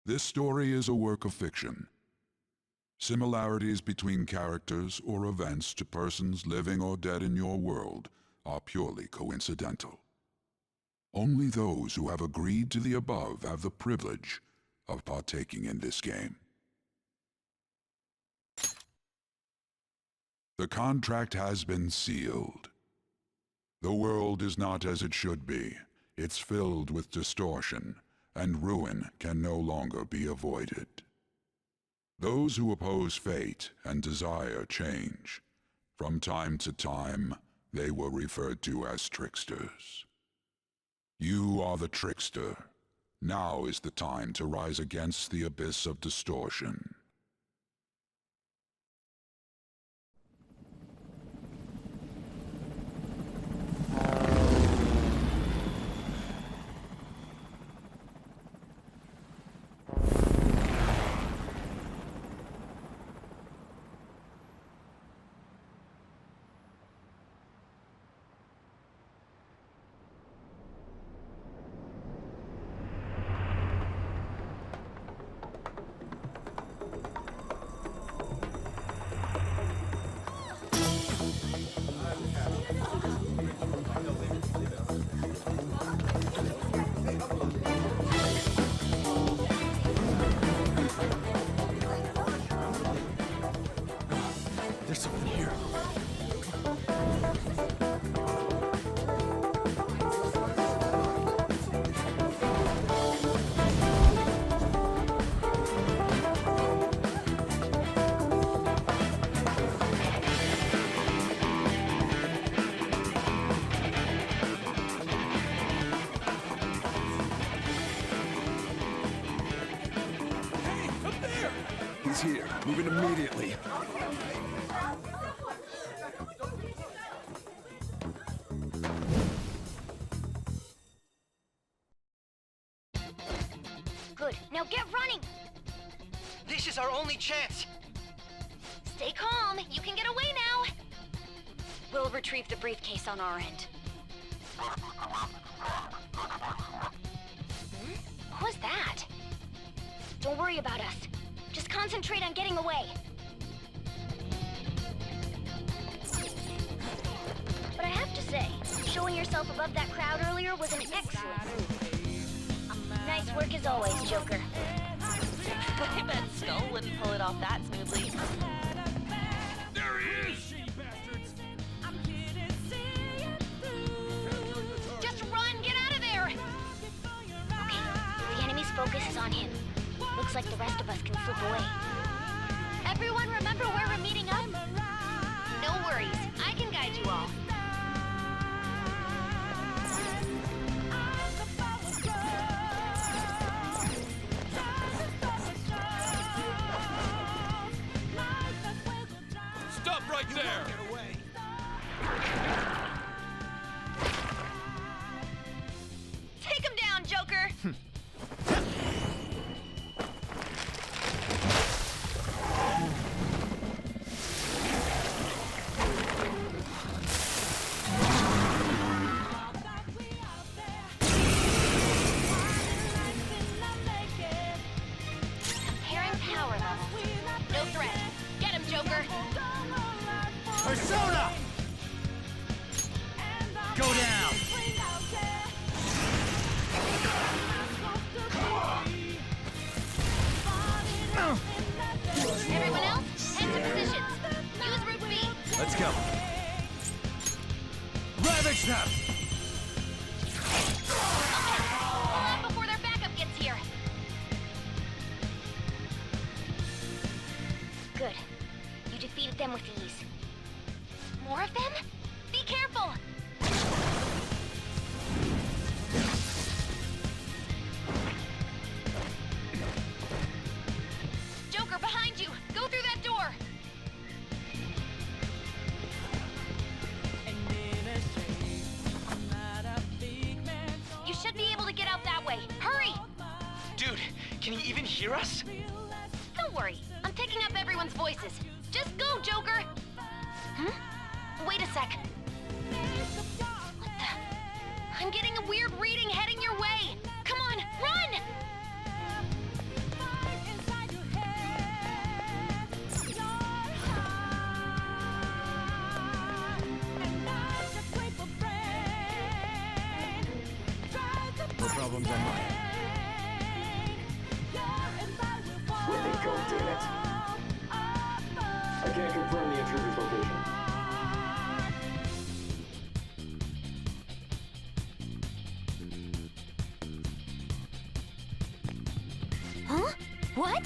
This story is a work of fiction. Similarities between characters or events to persons living or dead in your world are purely coincidental. Only those who have agreed to the above have the privilege of partaking in this game. The contract has been sealed. The world is not as it should be. It's filled with distortion, and ruin can no longer be avoided. Those who oppose fate and desire change. From time to time, they were referred to as tricksters. You are the trickster. Now is the time to rise against the abyss of distortion. There's something here. Hey, up there! He's here, moving immediately. Good. Now get running! This is our only chance! Stay calm. You can get away now. We'll retrieve the briefcase on our end. What was that? Don't worry about us. Just concentrate on getting away. But I have to say, showing yourself above that crowd earlier was an excellent move. Nice work as always, Joker. I bet Skull wouldn't pull it off that smoothly. There he is! Just run! Get out of there! Okay, the enemy's focus is on him. Looks like the rest of us can slip away. Everyone remember where we're meeting up? No worries, I can guide you all. Stop right there! Take him down, Joker! Comparing power levels. No threat. Get him, Joker! Persona! Go down! Everyone else, head to positions. Use Route B. Let's go. Ravage them! Pull out before their backup gets here. Good. You defeated them with ease. More of them? Be careful! Joker, behind you! Go through that door! You should be able to get out that way. Hurry! Dude, can he even hear us? Don't worry. I'm picking up everyone's voices. Just go, Joker! Wait a sec. What the? I'm getting a weird reading heading your way. Come on, run! problems on my end. Where'd they go, damn it? I can't confirm the intruder's location. Huh? What?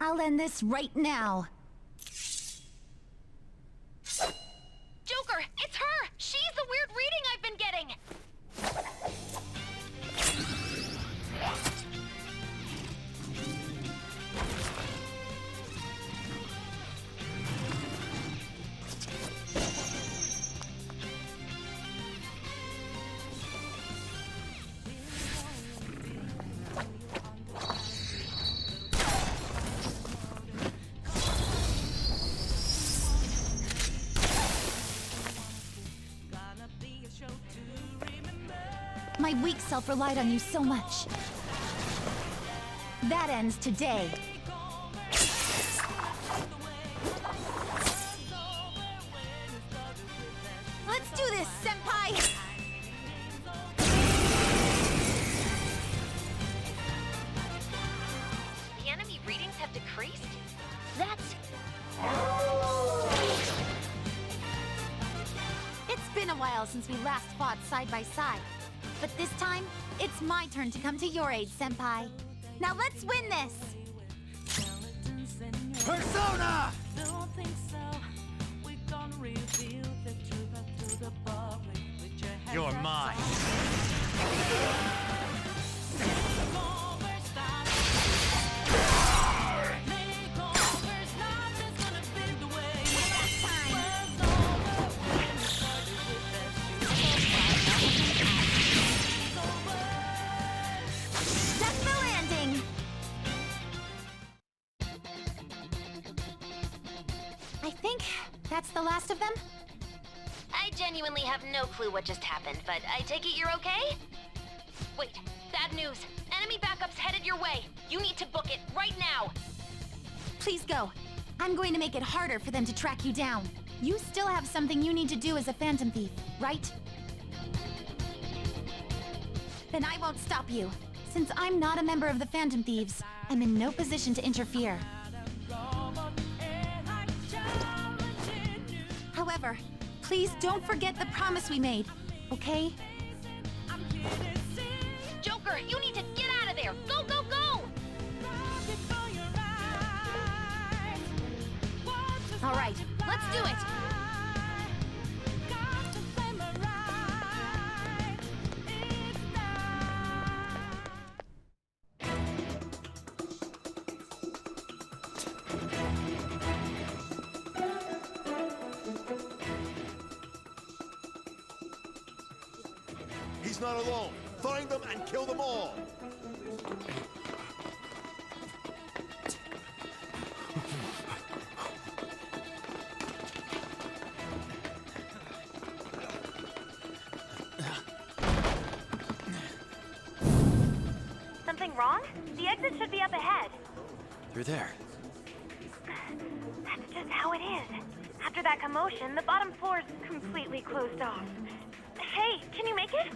I'll end this right now. Joker, it's her! She's the weird reading I've been getting! My weak self relied on you so much. That ends today. Let's do this, Senpai! The enemy readings have decreased? That's... It's been a while since we last fought side by side. But this time, it's my turn to come to your aid, Senpai. Now let's win this! Persona! You're mine. I think that's the last of them? I genuinely have no clue what just happened, but I take it you're okay? Wait, bad news. Enemy backup's headed your way. You need to book it right now. Please go. I'm going to make it harder for them to track you down. You still have something you need to do as a Phantom Thief, right? Then I won't stop you. Since I'm not a member of the Phantom Thieves, I'm in no position to interfere. However, please don't forget the promise we made, okay? Joker, you need to get out of there! Go, go, go! All right, let's do it! He's not alone. Find them and kill them all. Something wrong? The exit should be up ahead. Through there. That's just how it is. After that commotion, the bottom floor's completely closed off. Hey, can you make it?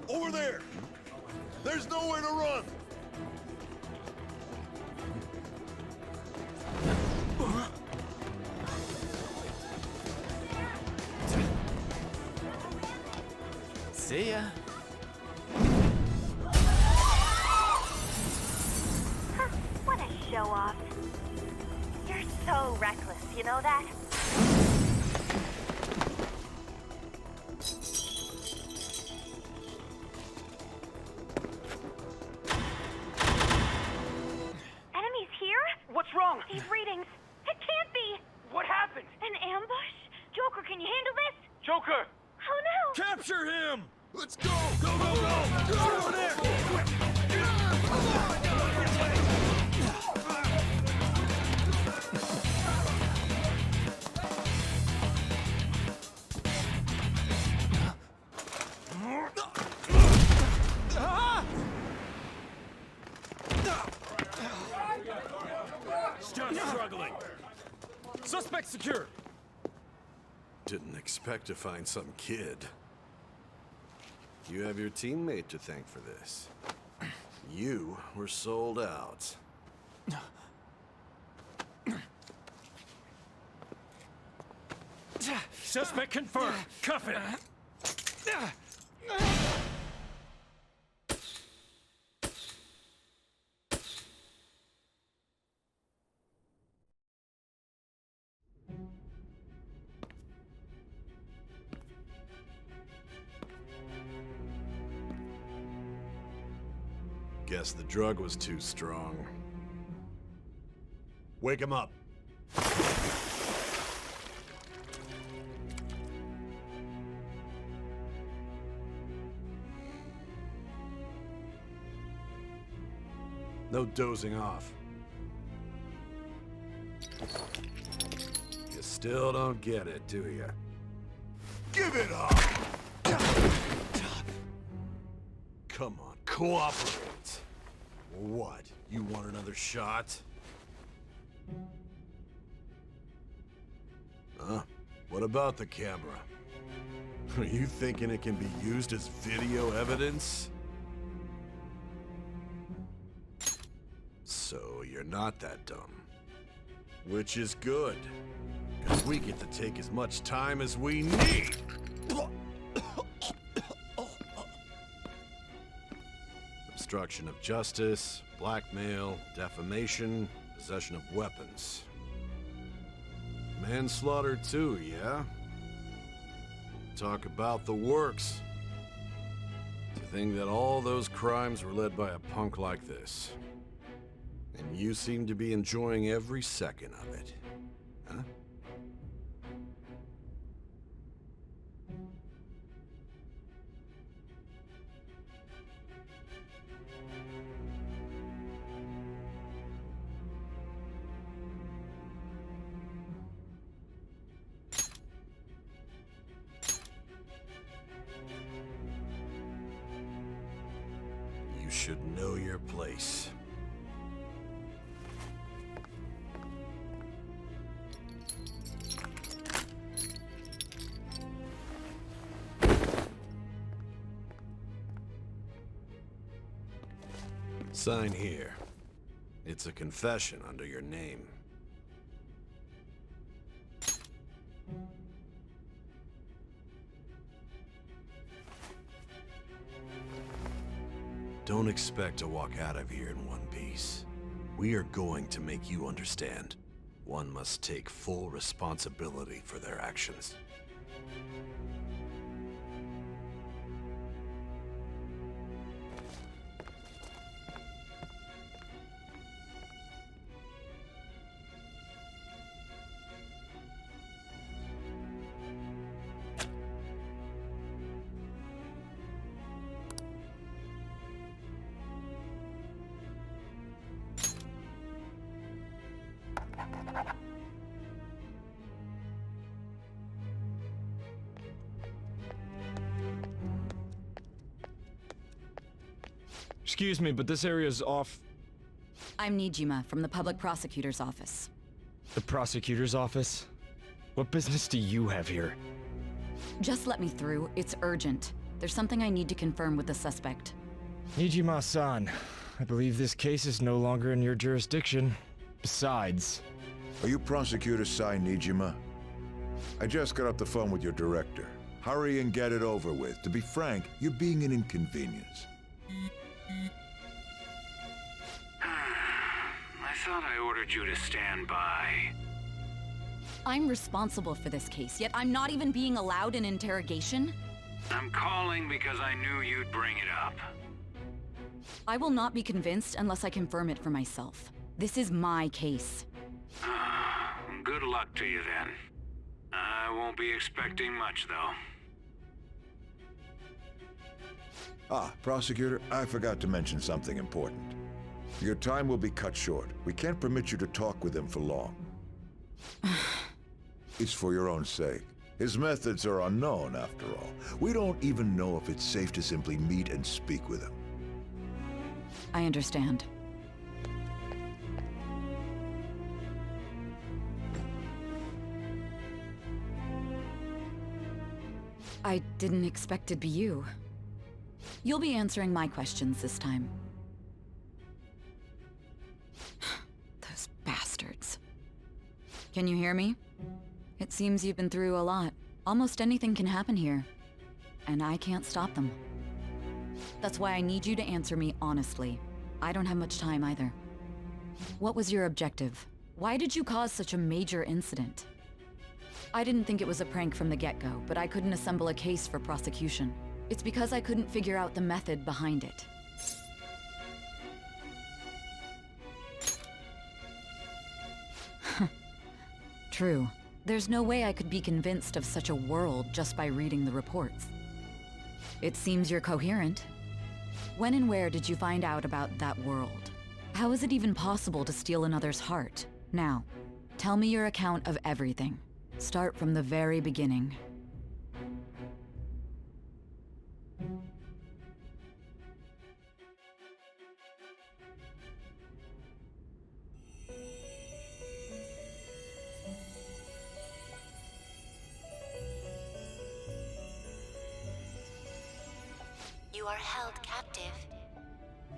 Over there! There's nowhere to run! See ya. Huh, what a show-off. You're so reckless, you know that? Enemies here? What's wrong? These readings. It can't be! What happened? An ambush? Joker, can you handle this? Joker! Oh no! Capture him! Let's go! Go, go, go! Go over there! Stop struggling. Suspect secure. Didn't expect to find some kid. You have your teammate to thank for this. You were sold out. Suspect confirmed. Cuff it. Guess the drug was too strong. Wake him up. No dozing off. You still don't get it, do you? Give it up! Come on, cooperate. What? You want another shot? Huh? What about the camera? Are you thinking it can be used as video evidence? So you're not that dumb. Which is good. Because we get to take as much time as we need. Obstruction of justice, blackmail, defamation, possession of weapons. Manslaughter too, yeah? Talk about the works. To think that all those crimes were led by a punk like this. And you seem to be enjoying every second of it. Huh? You should know your place. Sign here. It's a confession under your name. Don't expect to walk out of here in one piece. We are going to make you understand. One must take full responsibility for their actions. Excuse me, but this area's off... I'm Nijima from the Public Prosecutor's Office. The prosecutor's office? What business do you have here? Just let me through. It's urgent. There's something I need to confirm with the suspect. Nijima-san, I believe this case is no longer in your jurisdiction. Besides... Are you Prosecutor Sai Nijima? I just got off the phone with your director. Hurry and get it over with. To be frank, you're being an inconvenience. I thought I ordered you to stand by. I'm responsible for this case, yet I'm not even being allowed an interrogation? I'm calling because I knew you'd bring it up. I will not be convinced unless I confirm it for myself. This is my case. Good luck to you then. I won't be expecting much, though. Prosecutor, I forgot to mention something important. Your time will be cut short. We can't permit you to talk with him for long. It's for your own sake. His methods are unknown, after all. We don't even know if it's safe to simply meet and speak with him. I understand. I didn't expect it'd be you. You'll be answering my questions this time. Those bastards. Can you hear me? It seems you've been through a lot. Almost anything can happen here. And I can't stop them. That's why I need you to answer me honestly. I don't have much time either. What was your objective? Why did you cause such a major incident? I didn't think it was a prank from the get-go, but I couldn't assemble a case for prosecution. It's because I couldn't figure out the method behind it. True. There's no way I could be convinced of such a world just by reading the reports. It seems you're coherent. When and where did you find out about that world? How is it even possible to steal another's heart? Now, tell me your account of everything. Start from the very beginning. You are held captive,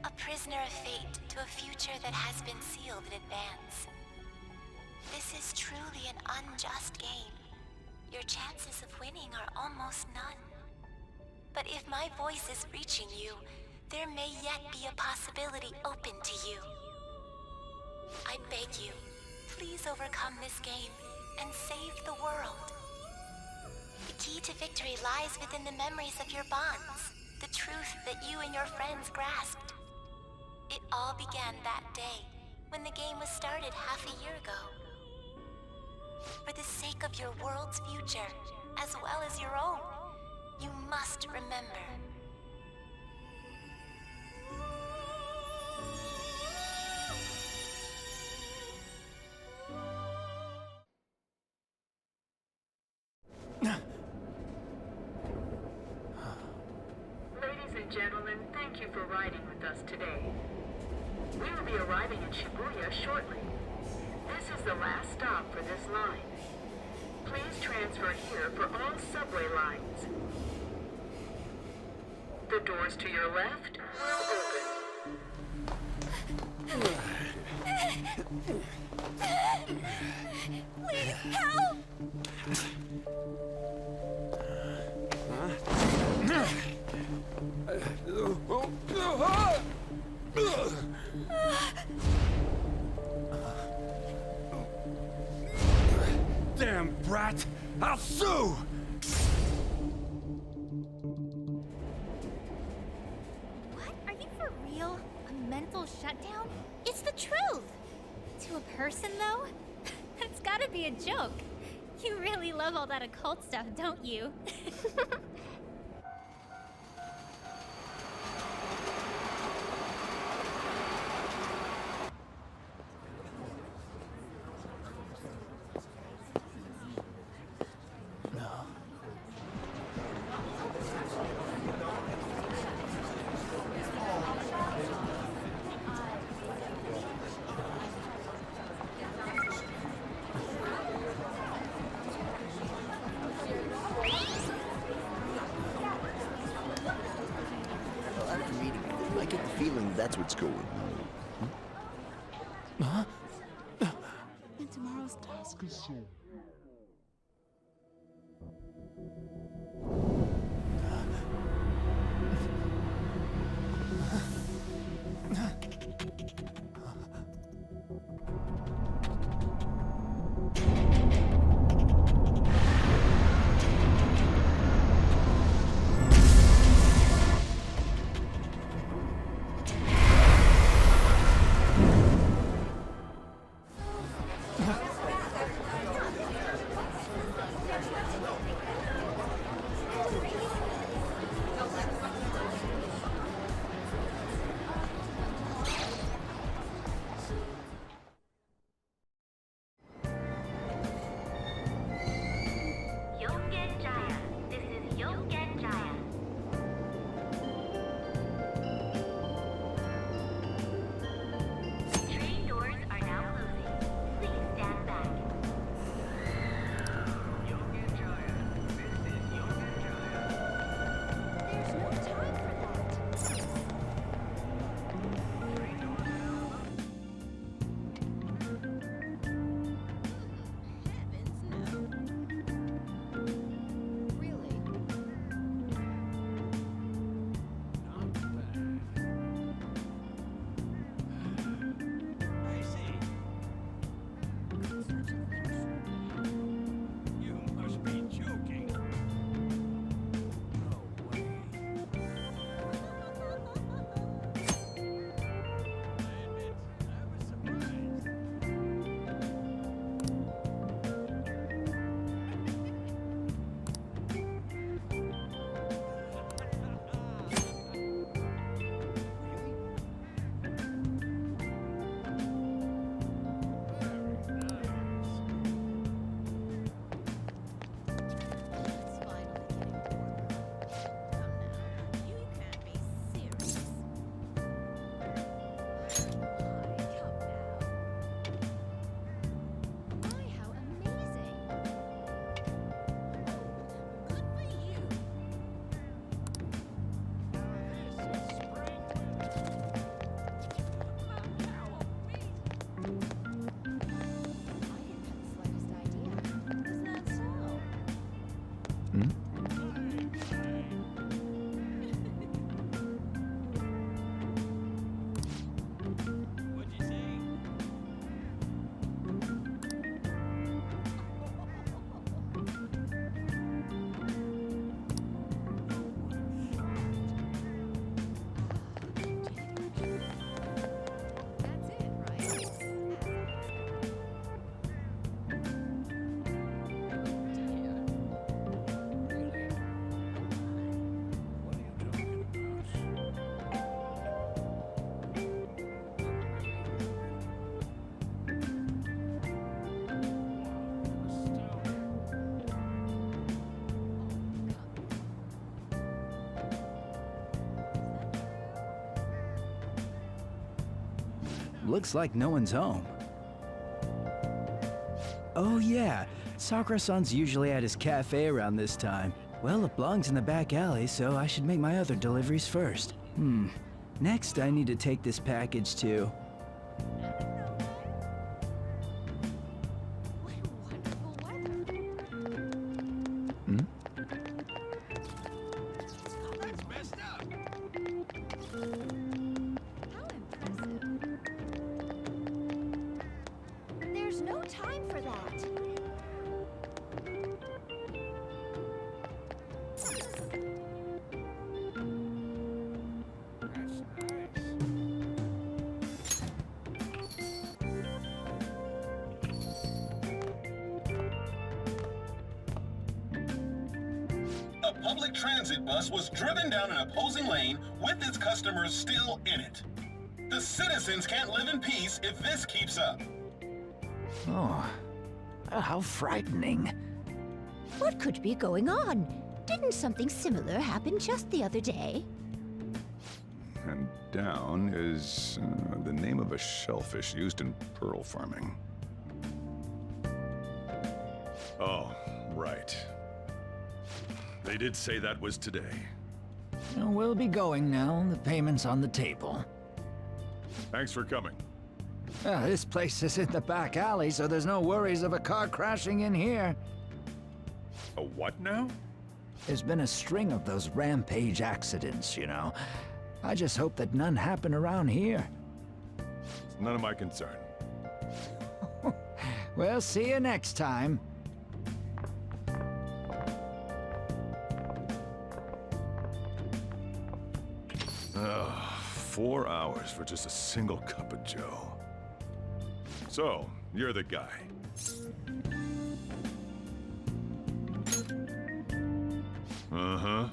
a prisoner of fate to a future that has been sealed in advance. This is truly an unjust game. Your chances of winning are almost none. But if my voice is reaching you, there may yet be a possibility open to you. I beg you, please overcome this game and save the world. The key to victory lies within the memories of your bonds, the truth that you and your friends grasped. It all began that day, when the game was started half a year ago. For the sake of your world's future, as well as your own, you must remember. Ladies and gentlemen, thank you for riding with us today. We will be arriving in Shibuya shortly. This is the last stop for this line. Please transfer here for all subway lines. The doors to your left will open. Please help! Damn brat! I'll sue! What? Are you for real? A mental shutdown? It's the truth! To a person, though? That's gotta be a joke. You really love all that occult stuff, don't you? get the feeling that's what's going on. Huh? And tomorrow's task is soon. Looks like no one's home. Oh yeah, Sakura-san's usually at his cafe around this time. Well, it belongs in the back alley, so I should make my other deliveries first. Next, I need to take this package to... There's no time for that. A public transit bus was driven down an opposing lane with its customers still in it. The citizens can't live in peace if this keeps up. Oh, how frightening. What could be going on? Didn't something similar happen just the other day? And down is the name of a shellfish used in pearl farming. Oh, right. They did say that was today. We'll be going now. The payment's on the table. Thanks for coming. This place is in the back alley, so there's no worries of a car crashing in here. A what now? There's been a string of those rampage accidents, you know. I just hope that none happen around here. It's none of my concern. We'll see you next time. Ugh, 4 hours for just a single cup of joe. So, you're the guy. Uh-huh.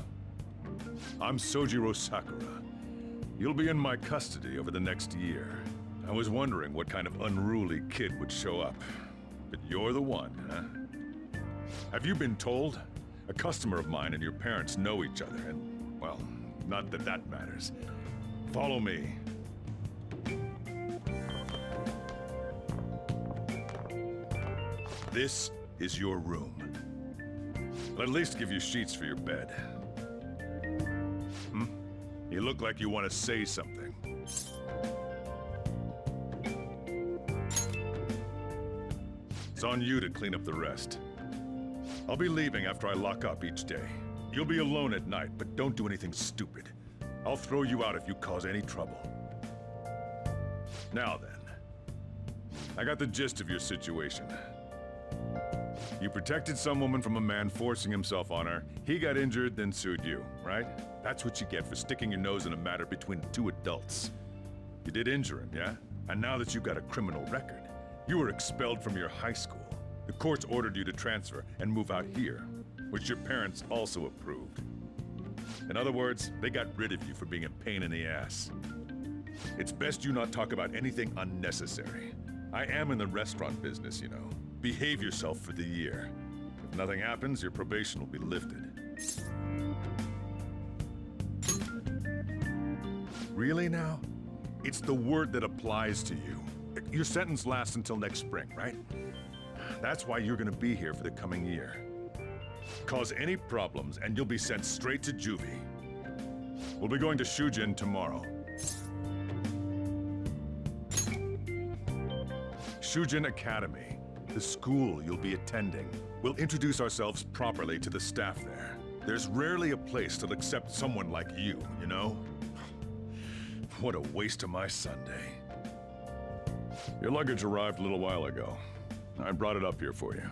I'm Sojiro Sakura. You'll be in my custody over the next year. I was wondering what kind of unruly kid would show up. But you're the one, huh? Have you been told? A customer of mine and your parents know each other, and, well, not that that matters. Follow me. This is your room. I'll at least give you sheets for your bed. Hmm? You look like you want to say something. It's on you to clean up the rest. I'll be leaving after I lock up each day. You'll be alone at night, but don't do anything stupid. I'll throw you out if you cause any trouble. Now then, I got the gist of your situation. You protected some woman from a man forcing himself on her. He got injured, then sued you, right? That's what you get for sticking your nose in a matter between two adults. You did injure him, yeah? And now that you've got a criminal record, you were expelled from your high school. The courts ordered you to transfer and move out here, which your parents also approved. In other words, they got rid of you for being a pain in the ass. It's best you not talk about anything unnecessary. I am in the restaurant business, you know. Behave yourself for the year. If nothing happens, your probation will be lifted. Really now? It's the word that applies to you. Your sentence lasts until next spring, right? That's why you're gonna be here for the coming year. Cause any problems and you'll be sent straight to juvie. We'll be going to Shujin tomorrow. Shujin Academy, the school you'll be attending. We'll introduce ourselves properly to the staff there. There's rarely a place that'll accept someone like you, you know? What a waste of my Sunday. Your luggage arrived a little while ago. I brought it up here for you.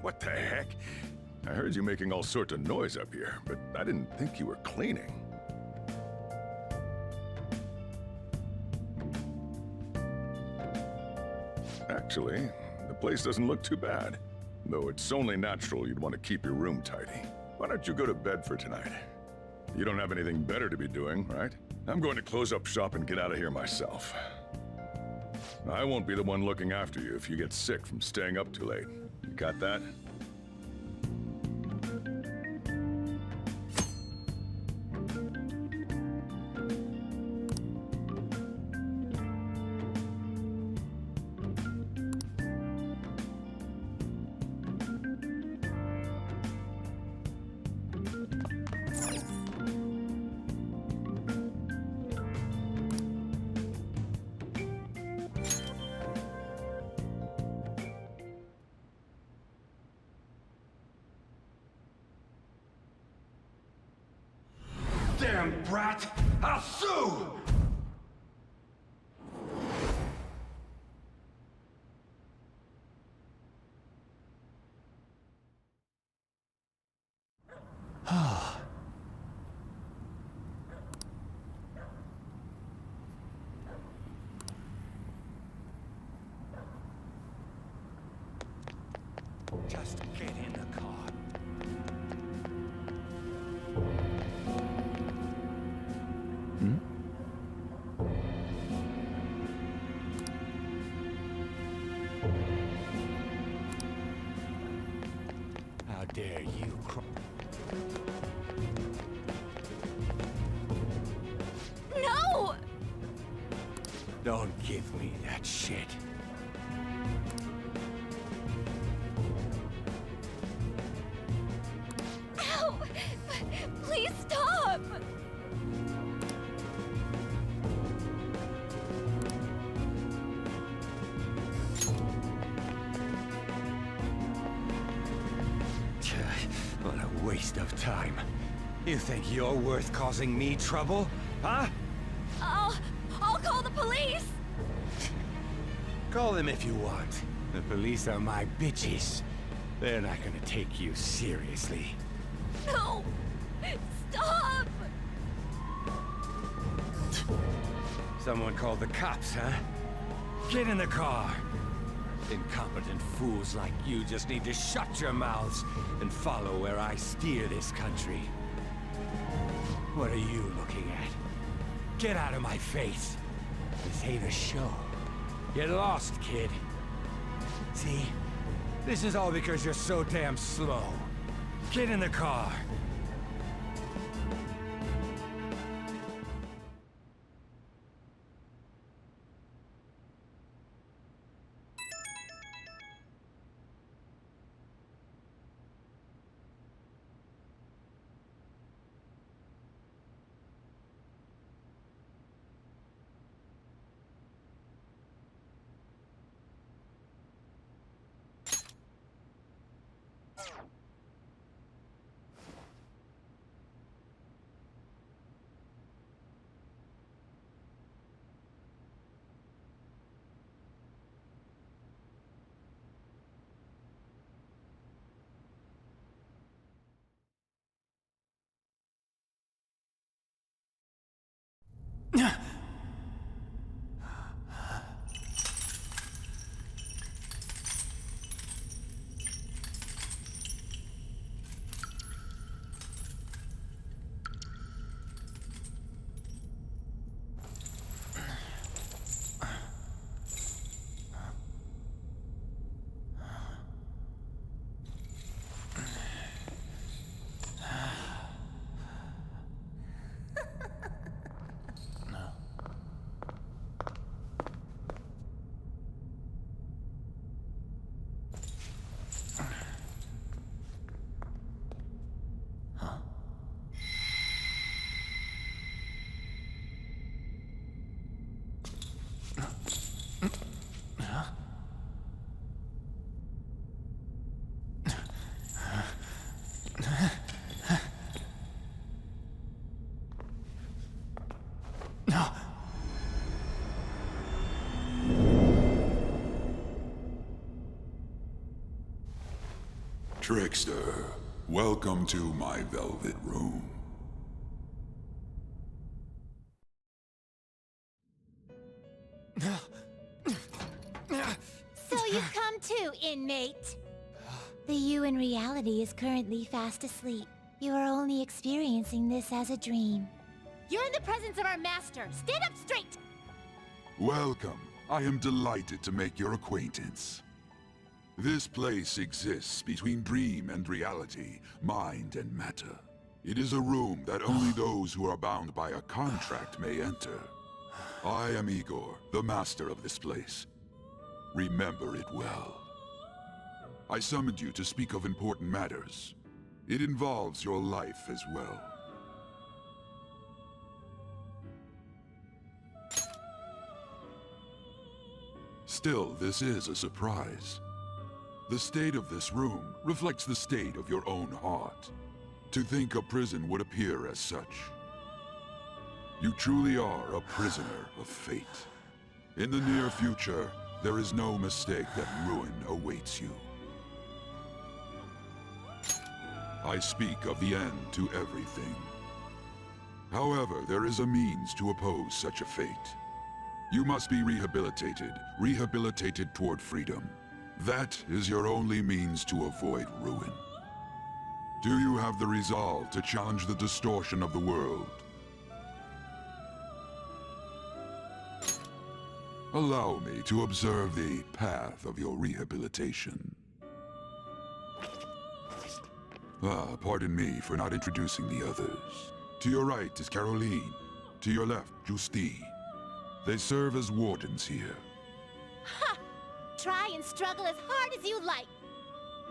What the heck? I heard you making all sorts of noise up here, but I didn't think you were cleaning. Actually, the place doesn't look too bad. Though it's only natural you'd want to keep your room tidy. Why don't you go to bed for tonight? You don't have anything better to be doing, right? I'm going to close up shop and get out of here myself. I won't be the one looking after you if you get sick from staying up too late. You got that? damn brat! I'll sue! Just get in the car. How dare you No! Don't give me that shit. Ow! Please stop! What a waste of time. You think you're worth causing me trouble? Huh? I'll call the police! Call them if you want. The police are my bitches. They're not gonna take you seriously. No! Stop! Someone called the cops, huh? Get in the car! Incompetent fools like you just need to shut your mouths and follow where I steer this country. What are you looking at? Get out of my face! This ain't a show. Get lost, kid. See? This is all because you're so damn slow. Get in the car! Trickster, welcome to my velvet room. So you've come too, inmate. The you in reality is currently fast asleep. You are only experiencing this as a dream. You're in the presence of our master. Stand up straight! Welcome. I am delighted to make your acquaintance. This place exists between dream and reality, mind and matter. It is a room that only those who are bound by a contract may enter. I am Igor, the master of this place. Remember it well. I summoned you to speak of important matters. It involves your life as well. Still, this is a surprise. The state of this room reflects the state of your own heart. To think a prison would appear as such. You truly are a prisoner of fate. In the near future, there is no mistake that ruin awaits you. I speak of the end to everything. However, there is a means to oppose such a fate. You must be rehabilitated toward freedom. That is your only means to avoid ruin. Do you have the resolve to challenge the distortion of the world? Allow me to observe the path of your rehabilitation. Pardon me for not introducing the others. To your right is Caroline. To your left, Justine. They serve as wardens here. Ha! Try and struggle as hard as you like.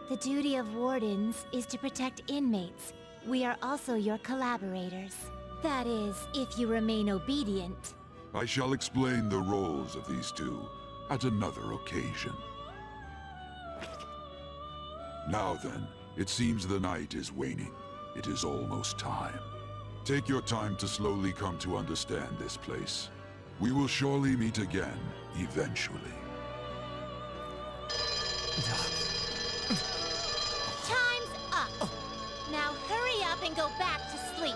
The duty of wardens is to protect inmates. We are also your collaborators. That is, if you remain obedient. I shall explain the roles of these two at another occasion. Now then, it seems the night is waning. It is almost time. Take your time to slowly come to understand this place. We will surely meet again, eventually. Time's up! Now hurry up and go back to sleep.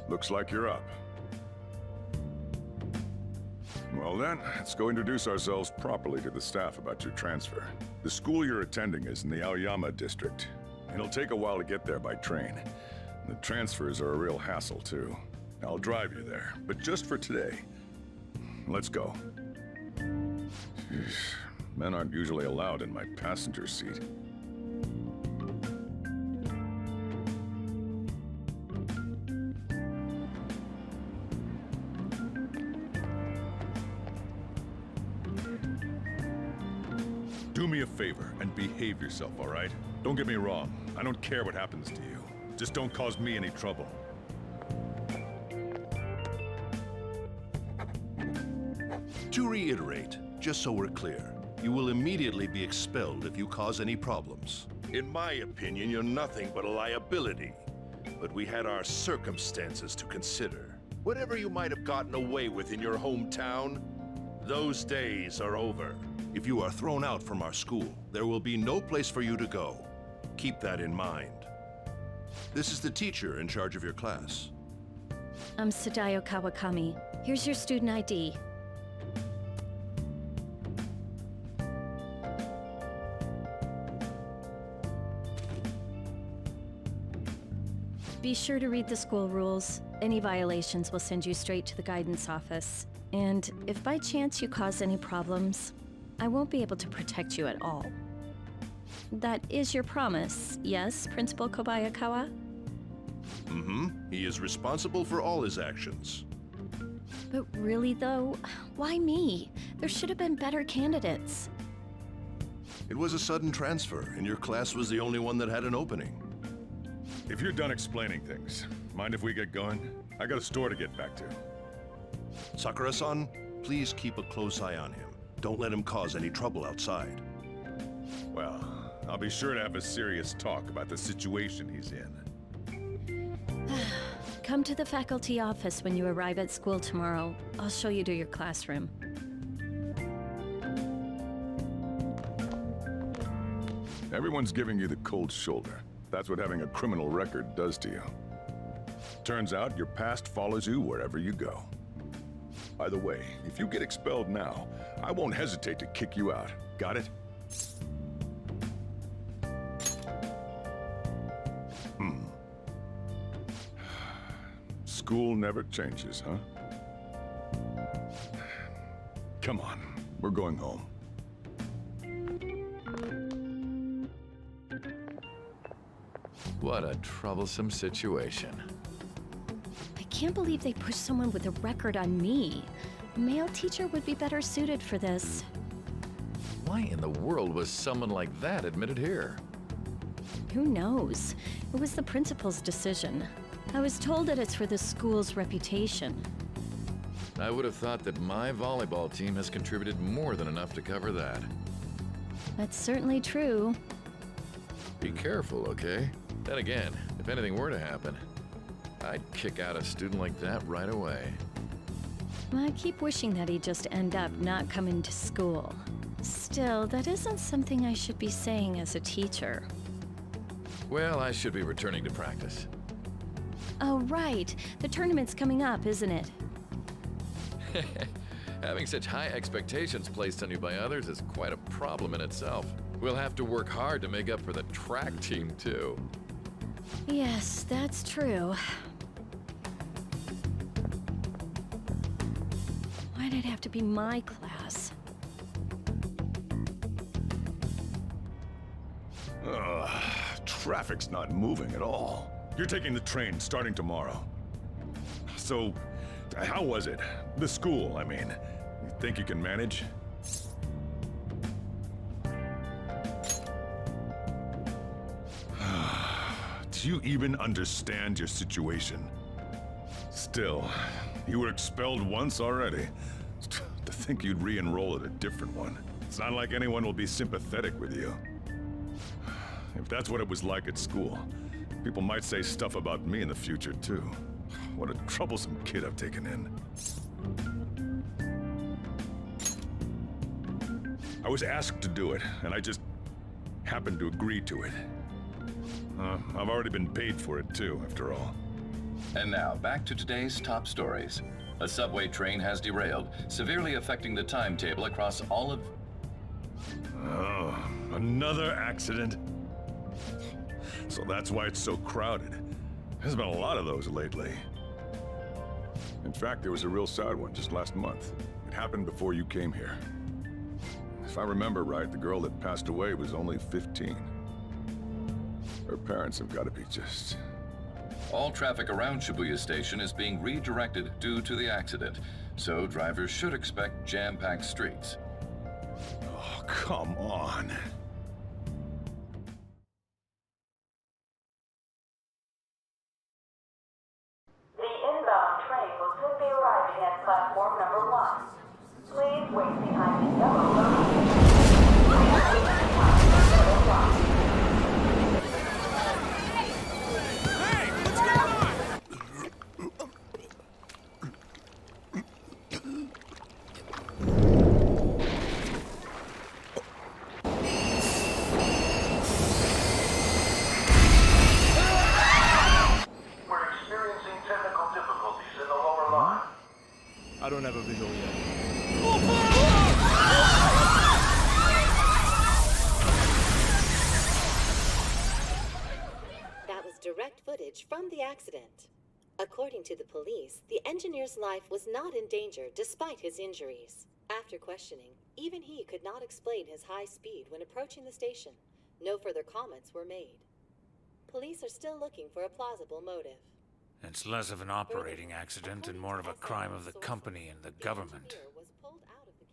Looks like you're up. Well then, let's go introduce ourselves properly to the staff about your transfer. The school you're attending is in the Aoyama district. It'll take a while to get there by train. The transfers are a real hassle too. I'll drive you there, but just for today. Let's go. Jeez, men aren't usually allowed in my passenger seat. Do me a favor and behave yourself, all right? Don't get me wrong. I don't care what happens to you. Just don't cause me any trouble. To reiterate, just so we're clear, you will immediately be expelled if you cause any problems. In my opinion, you're nothing but a liability. But we had our circumstances to consider. Whatever you might have gotten away with in your hometown, those days are over. If you are thrown out from our school, there will be no place for you to go. Keep that in mind. This is the teacher in charge of your class. I'm Sadayo Kawakami. Here's your student ID. Be sure to read the school rules. Any violations will send you straight to the guidance office. And if by chance you cause any problems, I won't be able to protect you at all. That is your promise, yes, Principal Kobayakawa? Mm-hmm. He is responsible for all his actions. But really, though, why me? There should have been better candidates. It was a sudden transfer, and your class was the only one that had an opening. If you're done explaining things, mind if we get going? I got a store to get back to. Sakura-san, please keep a close eye on him. Don't let him cause any trouble outside. Well, I'll be sure to have a serious talk about the situation he's in. Come to the faculty office when you arrive at school tomorrow. I'll show you to your classroom. Everyone's giving you the cold shoulder. That's what having a criminal record does to you. Turns out your past follows you wherever you go. By the way, if you get expelled now, I won't hesitate to kick you out. Got it? School never changes, huh? Come on, we're going home. What a troublesome situation. I can't believe they pushed someone with a record on me. A male teacher would be better suited for this. Why in the world was someone like that admitted here? Who knows? It was the principal's decision. I was told that it's for the school's reputation. I would have thought that my volleyball team has contributed more than enough to cover that. That's certainly true. Be careful, okay? Then again, if anything were to happen, I'd kick out a student like that right away. I keep wishing that he'd just end up not coming to school. Still, that isn't something I should be saying as a teacher. Well, I should be returning to practice. Oh, right. The tournament's coming up, isn't it? Having such high expectations placed on you by others is quite a problem in itself. We'll have to work hard to make up for the track team, too. Yes, that's true. Why'd it have to be my class? Traffic's not moving at all. You're taking the train starting tomorrow. So, how was it? The school, I mean. You think you can manage? Do you even understand your situation? Still, you were expelled once already. To think you'd re-enroll at a different one. It's not like anyone will be sympathetic with you. If that's what it was like at school, people might say stuff about me in the future, too. What a troublesome kid I've taken in. I was asked to do it, and I just happened to agree to it. I've already been paid for it, too, after all. And now, back to today's top stories. A subway train has derailed, severely affecting the timetable across all of... Oh, another accident? So that's why it's so crowded. There's been a lot of those lately. In fact, there was a real sad one just last month. It happened before you came here. If I remember right, the girl that passed away was only 15. Her parents have got to be just... All traffic around Shibuya Station is being redirected due to the accident, so drivers should expect jam-packed streets. Oh, come on. The inbound train will soon be arriving at platform number 1. Please wait behind the yellow line. I don't have a visual yet. That was direct footage from the accident. According to the police, the engineer's life was not in danger despite his injuries. After questioning, even he could not explain his high speed when approaching the station. No further comments were made. Police are still looking for a plausible motive. It's less of an operating accident and more of a crime of the company and the government.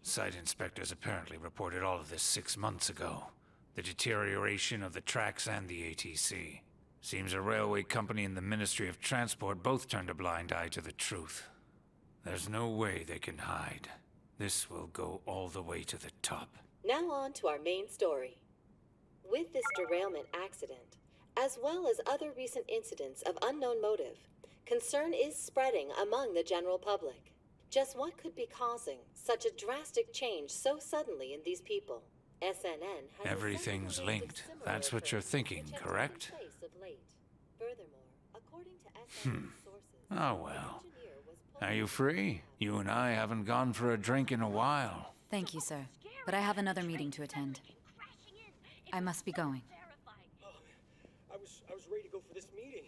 Site inspectors apparently reported all of this 6 months ago. The deterioration of the tracks and the ATC. Seems a railway company and the Ministry of Transport both turned a blind eye to the truth. There's no way they can hide. This will go all the way to the top. Now on to our main story. With this derailment accident, as well as other recent incidents of unknown motive, concern is spreading among the general public. Just what could be causing such a drastic change so suddenly in these people? SNN has Everything's linked. That's what you're thinking, correct? Furthermore, according to SNN sources, Oh well. Are you free? You and I haven't gone for a drink in a while. Thank you, sir. But I have another meeting to attend. I must be going. I was ready to go for this meeting,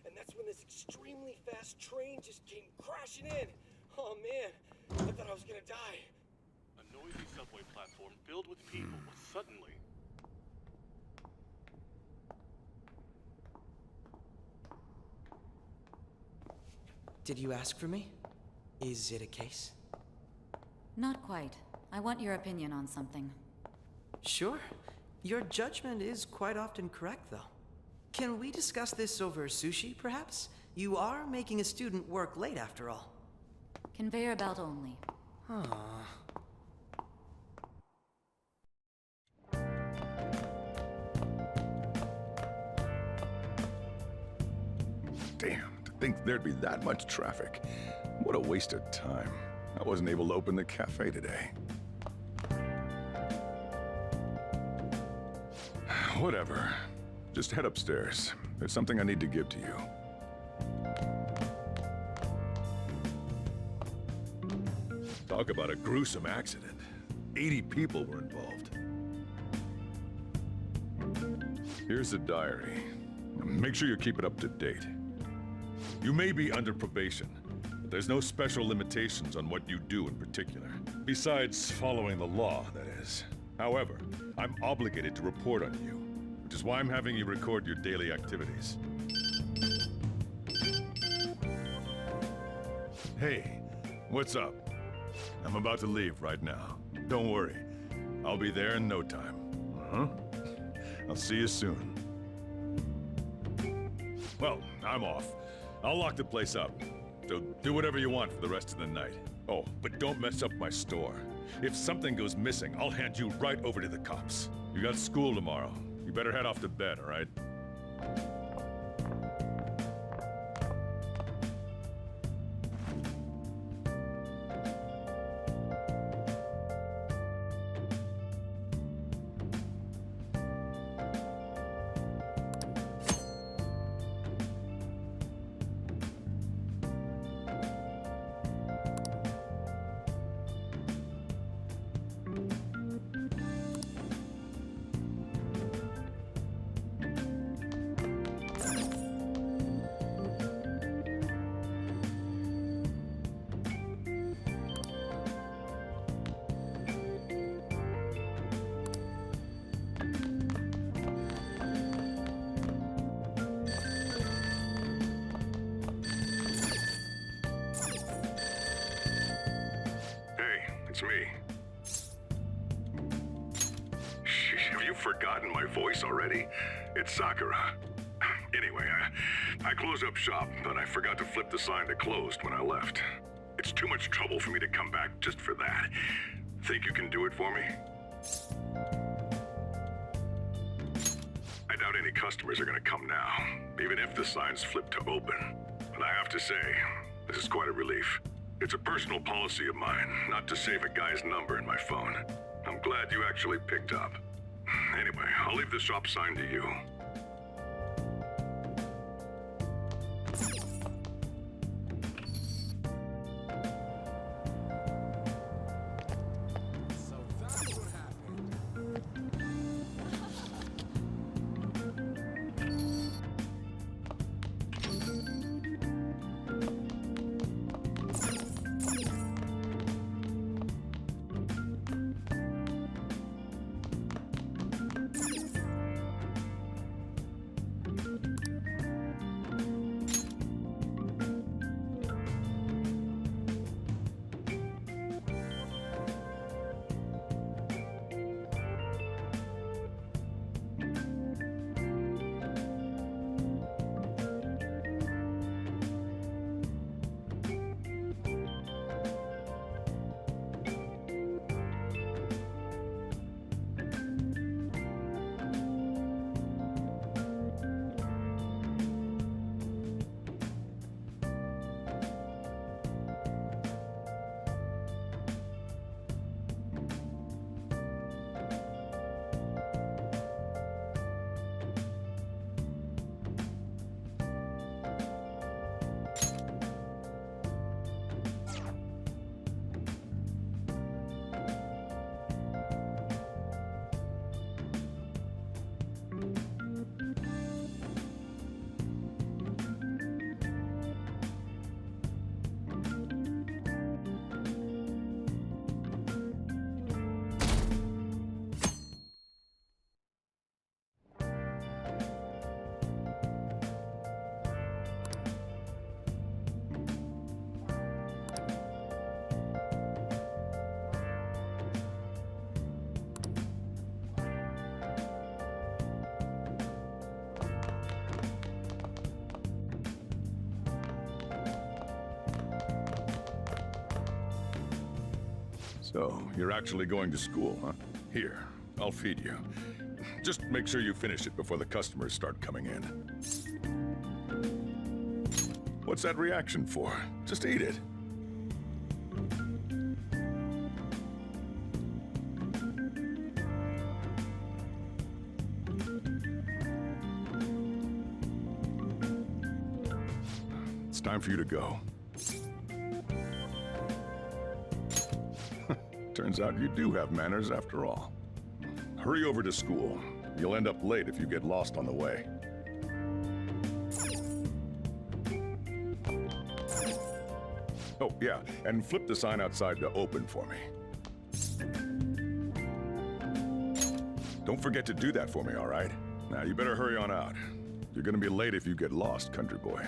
and that's when this extremely fast train just came crashing in. Oh man, I thought I was gonna die. A noisy subway platform filled with people was suddenly... Did you ask for me? Is it a case? Not quite. I want your opinion on something. Sure. Your judgment is quite often correct, though. Can we discuss this over sushi, perhaps? You are making a student work late, after all. Conveyor belt only. Damn, to think there'd be that much traffic. What a waste of time. I wasn't able to open the cafe today. Whatever. Just head upstairs. There's something I need to give to you. Talk about a gruesome accident. 80 people were involved. Here's the diary. Make sure you keep it up to date. You may be under probation, but there's no special limitations on what you do in particular. Besides following the law, that is. However, I'm obligated to report on you, which is why I'm having you record your daily activities. Hey, what's up? I'm about to leave right now. Don't worry. I'll be there in no time. I'll see you soon. Well, I'm off. I'll lock the place up. So do whatever you want for the rest of the night. Oh, but don't mess up my store. If something goes missing, I'll hand you right over to the cops. You got school tomorrow. You better head off to bed, all right? It's me. Have you forgotten my voice already? It's Sakura. Anyway, I closed up shop, but I forgot to flip the sign that closed when I left. It's too much trouble for me to come back just for that. Think you can do it for me? I doubt any customers are gonna come now, even if the sign's flipped to open. But I have to say, this is quite a relief. It's a personal policy of mine, not to save a guy's number in my phone. I'm glad you actually picked up. Anyway, I'll leave the shop sign to you. So, you're actually going to school, huh? Here, I'll feed you. Just make sure you finish it before the customers start coming in. What's that reaction for? Just eat it. It's time for you to go. Turns out you do have manners after all. Hurry over to school. You'll end up late if you get lost on the way. Oh, yeah, and flip the sign outside to open for me. Don't forget to do that for me, all right? Now, you better hurry on out. You're gonna be late if you get lost, country boy.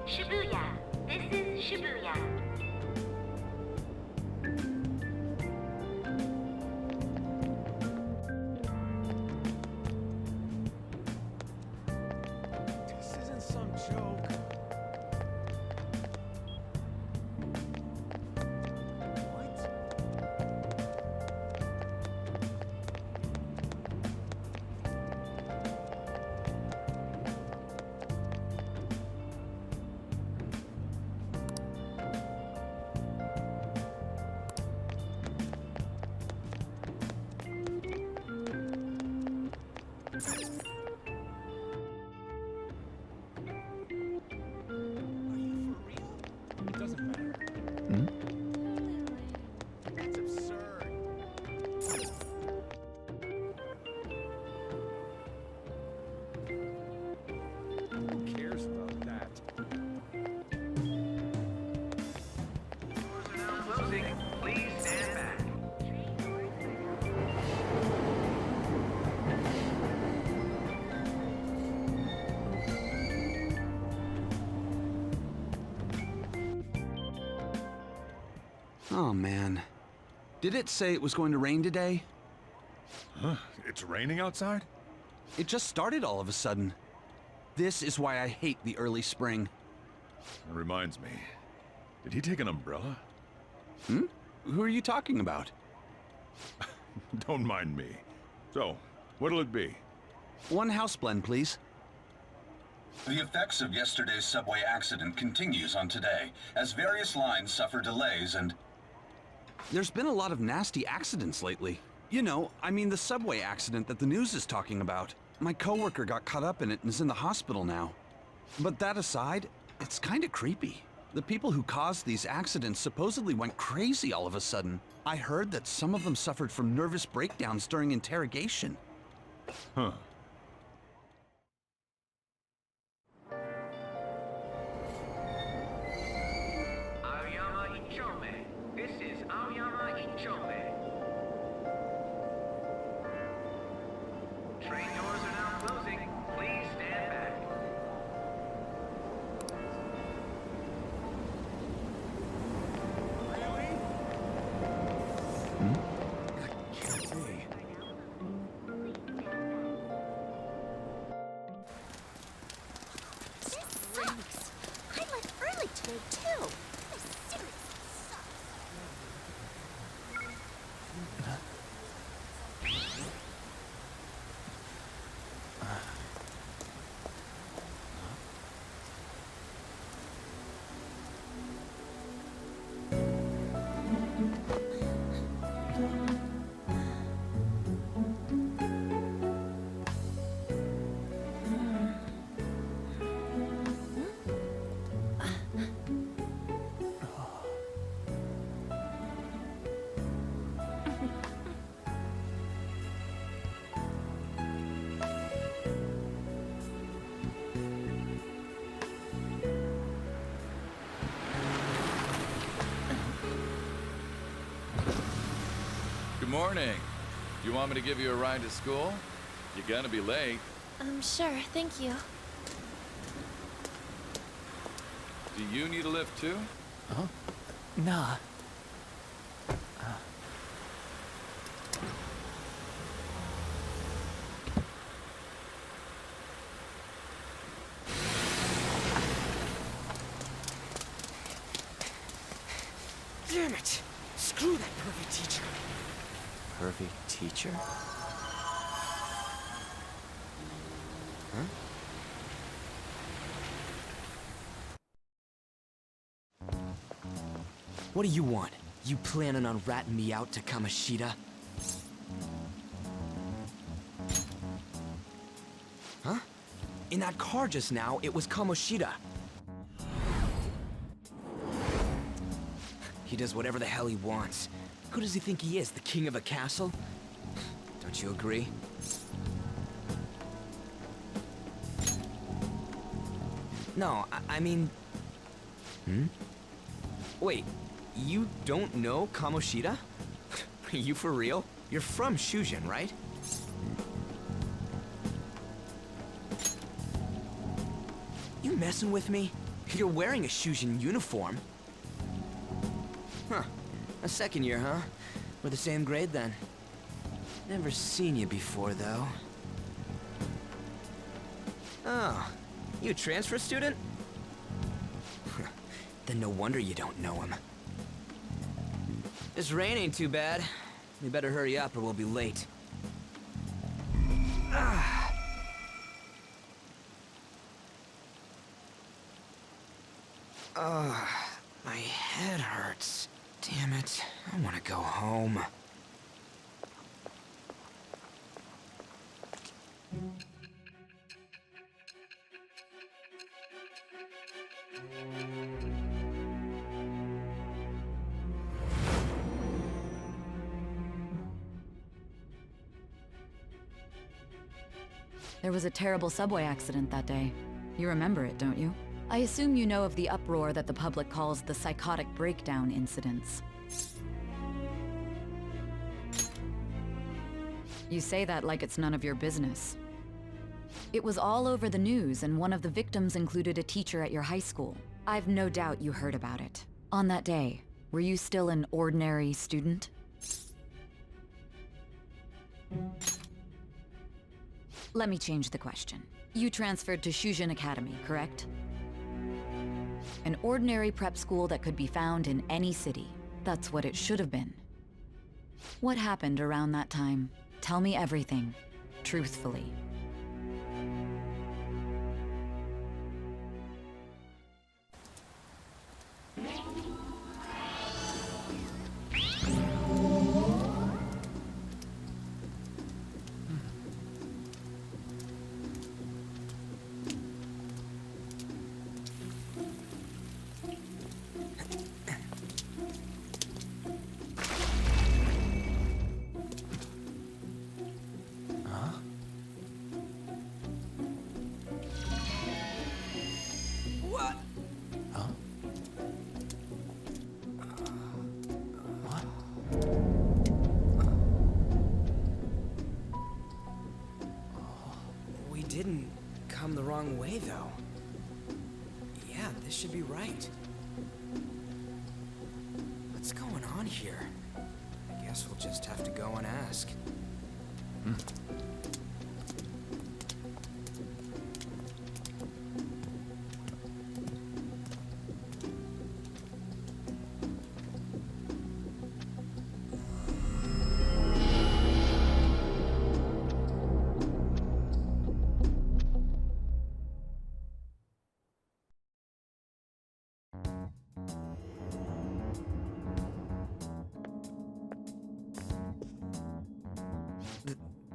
Shibuya. This is Shibuya. This isn't some joke. Oh, man. Did it say it was going to rain today? Huh? It's raining outside? It just started all of a sudden. This is why I hate the early spring. That reminds me. Did he take an umbrella? Hmm? Who are you talking about? Don't mind me. So, what'll it be? One house blend, please. The effects of yesterday's subway accident continues on today, as various lines suffer delays and... There's been a lot of nasty accidents lately. You know, I mean the subway accident that the news is talking about. My coworker got caught up in it and is in the hospital now. But that aside, it's kinda creepy. The people who caused these accidents supposedly went crazy all of a sudden. I heard that some of them suffered from nervous breakdowns during interrogation. Huh. This is Aoyama Inchome. Train doors are now closing. Please stand back. Sucks. I left early today, too. I seriously suck. Good morning. You want me to give you a ride to school? You're gonna be late. Sure, thank you. Do you need a lift too? Huh? Nah. Damn it! Screw that pervy teacher. Pervy teacher? Huh? What do you want? You planning on ratting me out to Kamoshida? Huh? In that car just now, it was Kamoshida. He does whatever the hell he wants. Who does he think he is, the king of a castle? Don't you agree? No, I mean... Wait, you don't know Kamoshida? Are you for real? You're from Shujin, right? You messing with me? You're wearing a Shujin uniform. Huh. A second year, huh? We're the same grade then. Never seen you before, though. Oh, you a transfer student? Then no wonder you don't know him. This rain ain't too bad. We better hurry up or we'll be late. My head hurts. Damn it. I want to go home. There was a terrible subway accident that day. You remember it, don't you? I assume you know of the uproar that the public calls the psychotic breakdown incidents. You say that like it's none of your business. It was all over the news, and one of the victims included a teacher at your high school. I've no doubt you heard about it. On that day, were you still an ordinary student? Let me change the question. You transferred to Shujin Academy, correct? An ordinary prep school that could be found in any city. That's what it should have been. What happened around that time? Tell me everything, truthfully. Didn't come the wrong way, though. Yeah, this should be right. What's going on here? I guess we'll just have to go and ask.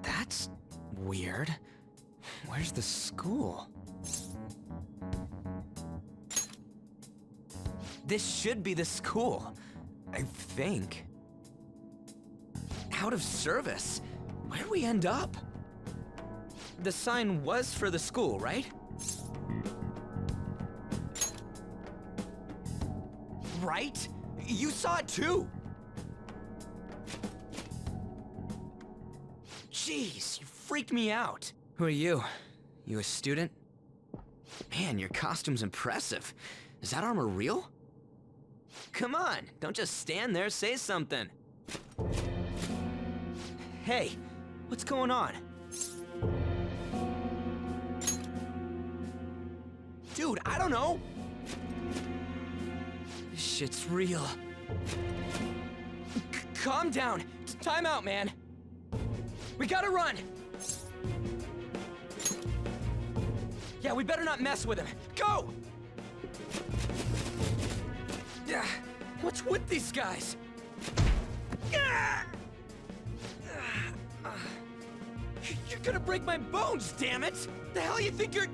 That's weird. Where's the school? This should be the school, I think. Out of service? Where'd we end up? The sign was for the school, right? Right? You saw it too! Jeez, you freaked me out. Who are you? You a student? Man, your costume's impressive. Is that armor real? Come on, don't just stand there, say something. Hey, what's going on? Dude, I don't know. This shit's real. Calm down. Time out, man. We gotta run. Yeah, we better not mess with him. Go! Yeah, what's with these guys? You're gonna break my bones, damn it! The hell you think you're...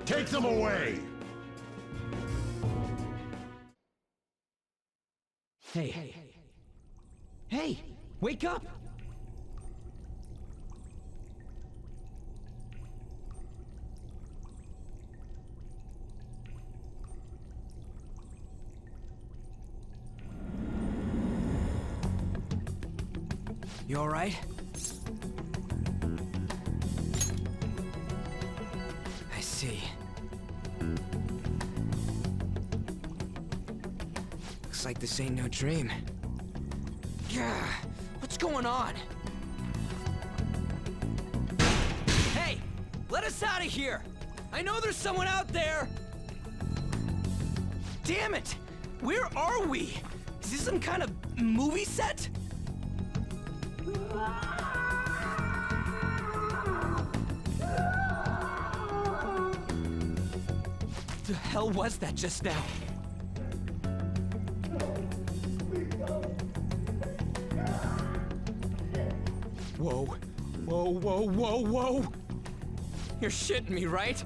Take them away! Hey. Hey, wake up! You all right? I see. Looks like this ain't no dream. Yeah, what's going on? Hey, let us out of here! I know there's someone out there! Damn it! Where are we? Is this some kind of movie set? The hell was that just now? Whoa. Whoa, whoa, whoa, whoa! You're shitting me, right?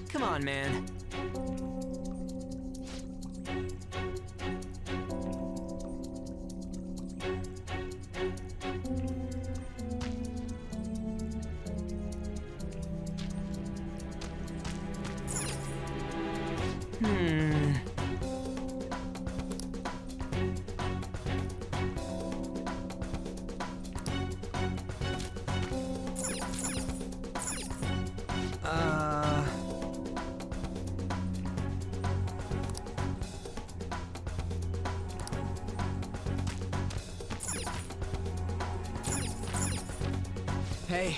Come on, man. Hey.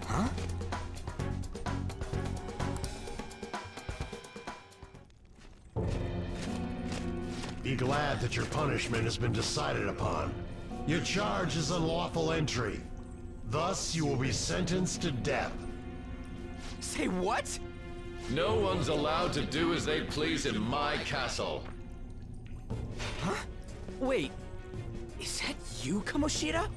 Huh? Be glad that your punishment has been decided upon. Your charge is unlawful entry. Thus, you will be sentenced to death. Say what? No one's allowed to do as they please in my castle. Huh? Wait. Is that you, Kamoshida?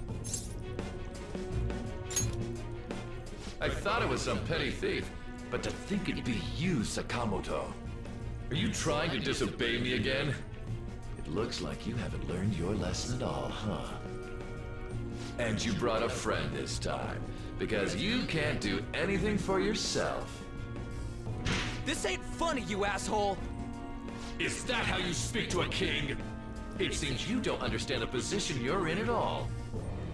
I thought it was some petty thief, but to think it'd be you, Sakamoto. Are you trying to disobey me again? It looks like you haven't learned your lesson at all, huh? And you brought a friend this time, because you can't do anything for yourself. This ain't funny, you asshole! Is that how you speak to a king? It seems you don't understand the position you're in at all.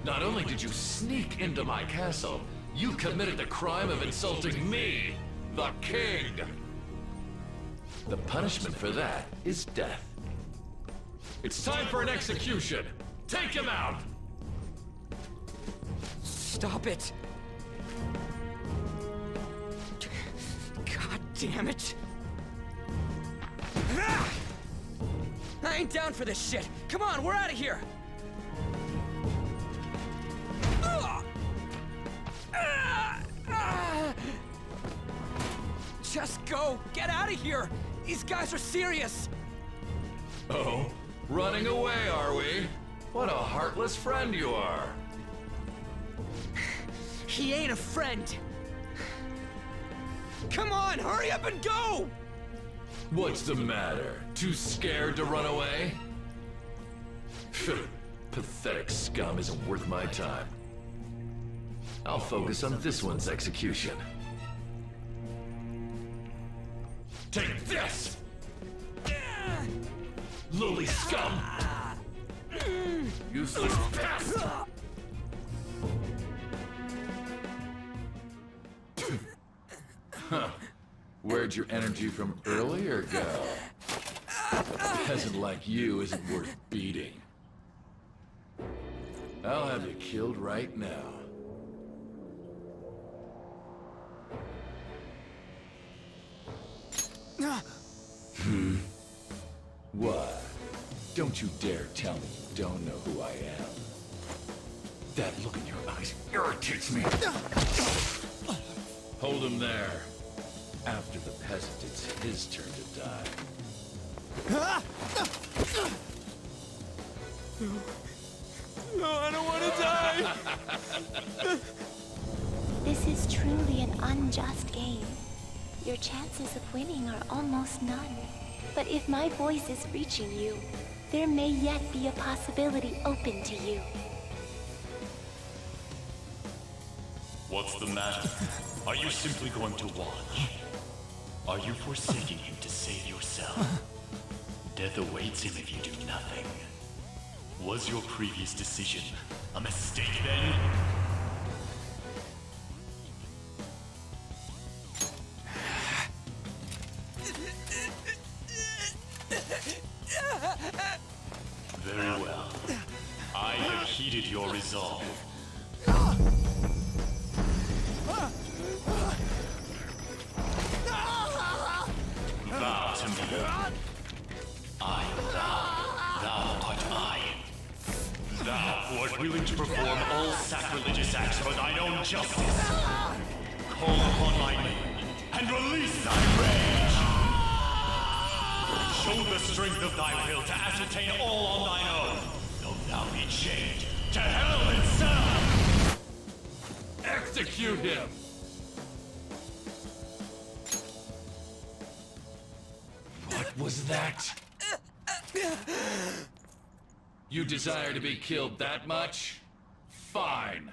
Not only did you sneak into my castle, you committed the crime of insulting me, the king. The punishment for that is death. It's time for an execution. Take him out! Stop it! God damn it! Ah! I ain't down for this shit! Come on, we're out of here! Just go! Get out of here! These guys are serious! Oh? Running away, are we? What a heartless friend you are! He ain't a friend! Come on, hurry up and go! What's the matter? Too scared to run away? Pathetic scum isn't worth my time. I'll focus on this one's execution. Take this! Lowly scum! Useless pest! Huh. Where'd your energy from earlier go? A peasant like you isn't worth beating. I'll have you killed right now. What? Don't you dare tell me you don't know who I am. That look in your eyes irritates me. Hold him there. After the peasant, it's his turn to die. No, I don't want to die! This is truly an unjust game. Your chances of winning are almost none. But if my voice is reaching you, there may yet be a possibility open to you. What's the matter? Are you simply going to watch? Are you forsaking him to save yourself? Death awaits him if you do nothing. Was your previous decision a mistake then? Very well. I have heeded your resolve. Vow to me. I am thou. Thou art I. Thou who art willing to perform all sacrilegious acts for thine own justice. Call upon my name and release thy rage. Show the strength of thy will to ascertain all on thine own, though thou be chained to hell itself. Execute him! What was that? You desire to be killed that much? Fine.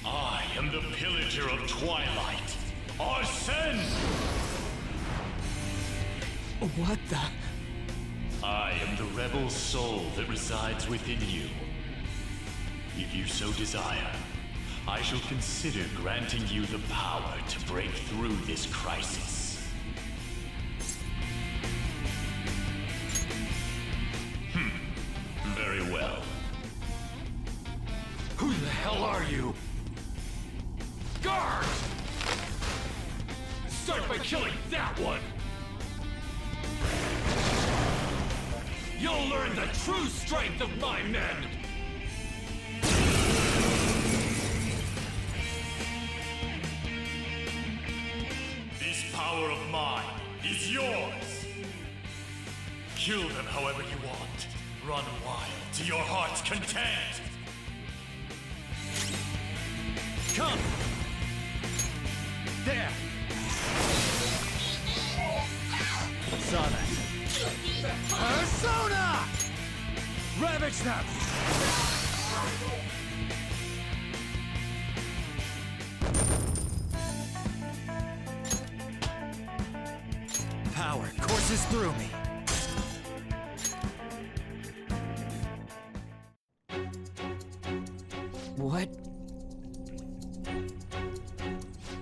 I am the pillager of Twilight, Arsene! What the? I am the rebel soul that resides within you. If you so desire, I shall consider granting you the power to break through this crisis. Very well. Who the hell are you? Guard! Start by killing that one! You'll learn the true strength of my men! This power of mine is yours! Kill them however you want. Run wild to your heart's content! Come! Damage them! Power courses through me.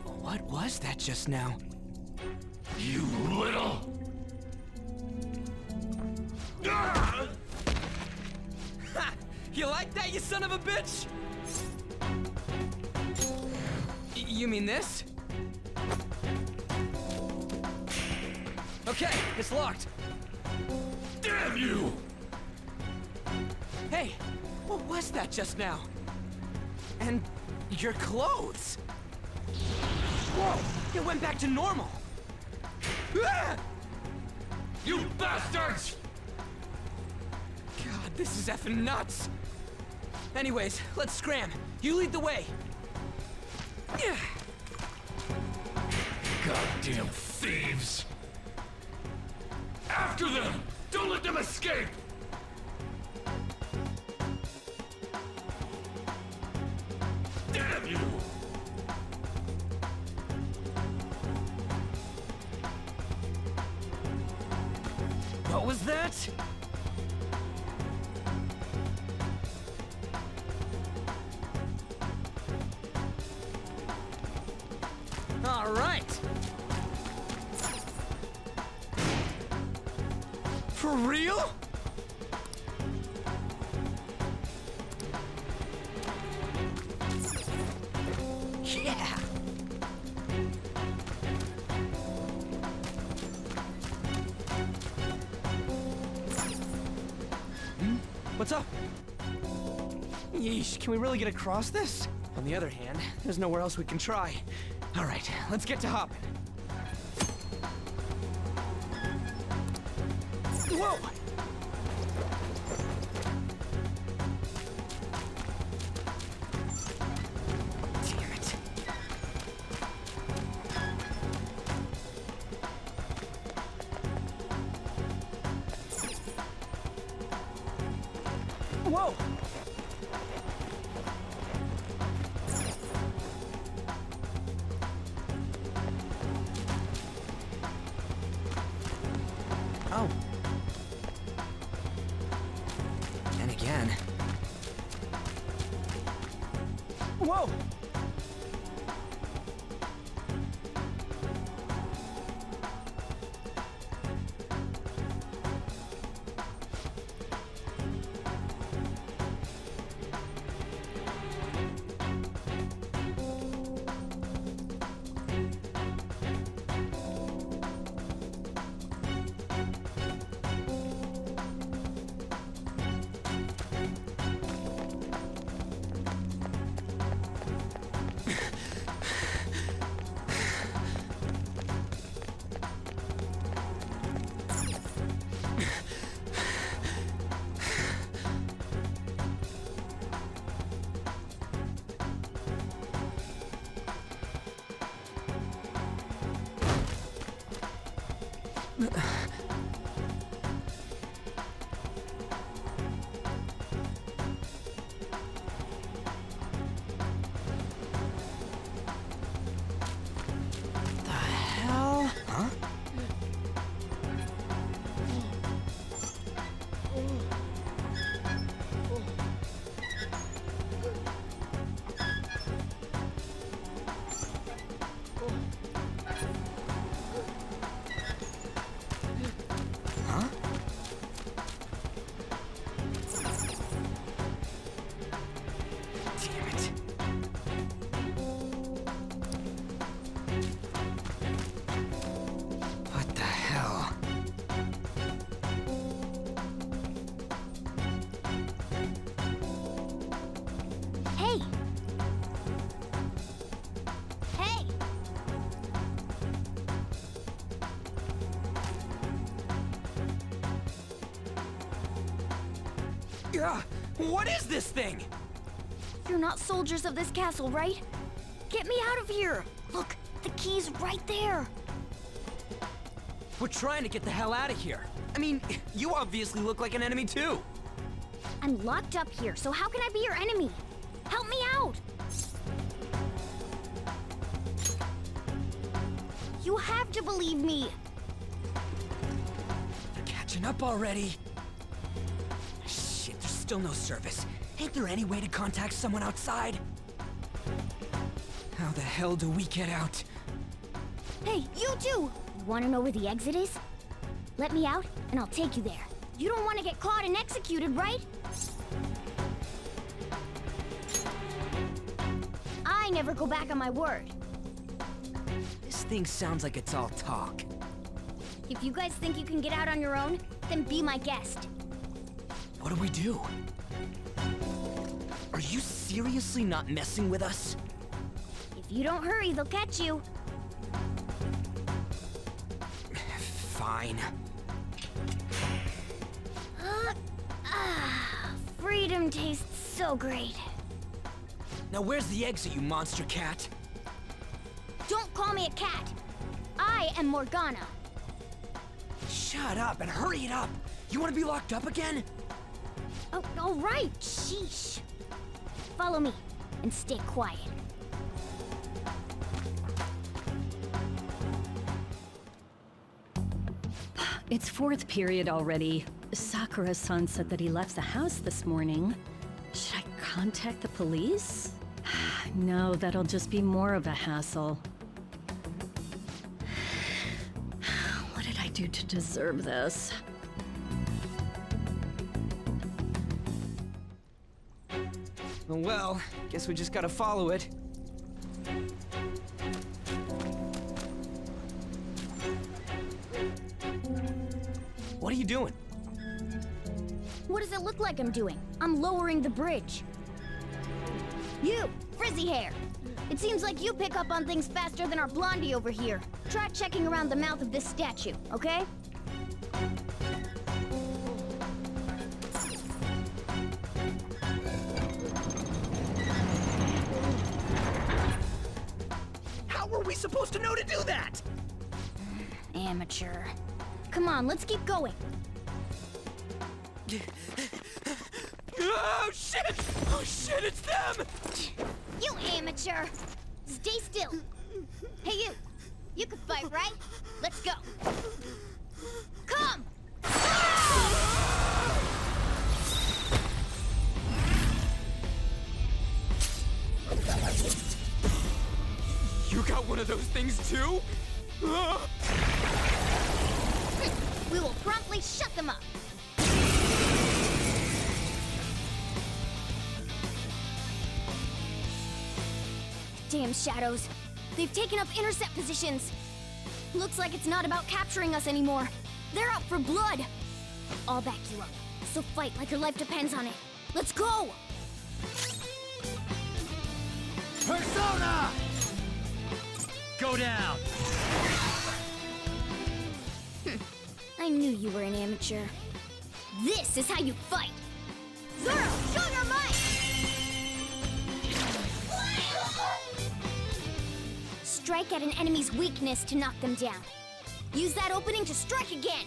What was that just now? You little... Ha! You like that, you son of a bitch? You mean this? Okay, it's locked. Damn you! Hey, what was that just now? And your clothes? Whoa, it went back to normal. Ah! You bastards! God, this is effing nuts. Anyways, let's scram. You lead the way. Goddamn thieves! After them! Don't let them escape! Damn you! What was that? All right. For real? Yeah. What's up? Yeesh, can we really get across this? On the other hand, there's nowhere else we can try. All right, let's get to hopping. Whoa! Damn it. Whoa! Oh. And again. Whoa! The hell? Huh? Huh? Damn it. What the hell? Hey! Hey! What is this thing? You're not soldiers of this castle, right? Get me out of here! Look, the key's right there! We're trying to get the hell out of here. I mean, you obviously look like an enemy too. I'm locked up here, so how can I be your enemy? Help me out! You have to believe me! They're catching up already. Shit, there's still no service. Ain't there any way to contact someone outside? How the hell do we get out? Hey, you two! You wanna know where the exit is? Let me out, and I'll take you there. You don't want to get caught and executed, right? I never go back on my word. This thing sounds like it's all talk. If you guys think you can get out on your own, then be my guest. What do we do? Are you seriously not messing with us? If you don't hurry, they'll catch you. Fine. Freedom tastes so great. Now where's the exit, you monster cat? Don't call me a cat. I am Morgana. Shut up and hurry it up. You want to be locked up again? Oh, all right. Sheesh. Follow me and stay quiet. It's fourth period already. Sakura-san said that he left the house this morning. Should I contact the police? No, that'll just be more of a hassle. What did I do to deserve this? Well, guess we just gotta follow it. What are you doing? What does it look like I'm doing? I'm lowering the bridge. You, frizzy hair. It seems like you pick up on things faster than our blondie over here. Try checking around the mouth of this statue, okay? How were we supposed to know to do that? Amateur. Come on, let's keep going. Oh shit! Oh shit, it's them! You amateur! Stay still. Hey you! You can fight, right? Let's go. Come! You got one of those things too? We will promptly shut them up. Damn shadows. They've taken up intercept positions. Looks like it's not about capturing us anymore. They're out for blood. I'll back you up. So fight like your life depends on it. Let's go! Persona! Go down! I knew you were an amateur. This is how you fight! Zoro, show your might! Strike at an enemy's weakness to knock them down. Use that opening to strike again!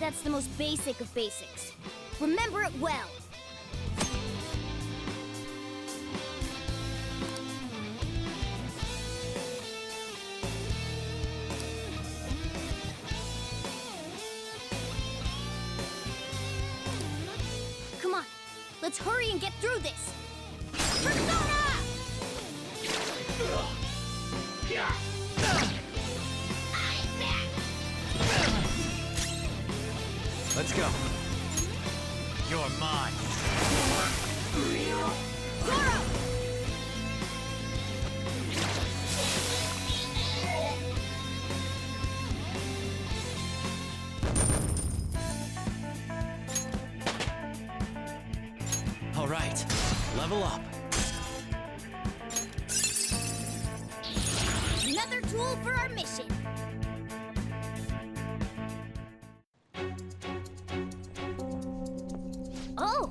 That's the most basic of basics. Remember it well! Come on, let's hurry and get through this! Persona! Let's go. You're mine. Zoro! All right, level up. Another tool for our mission. Oh!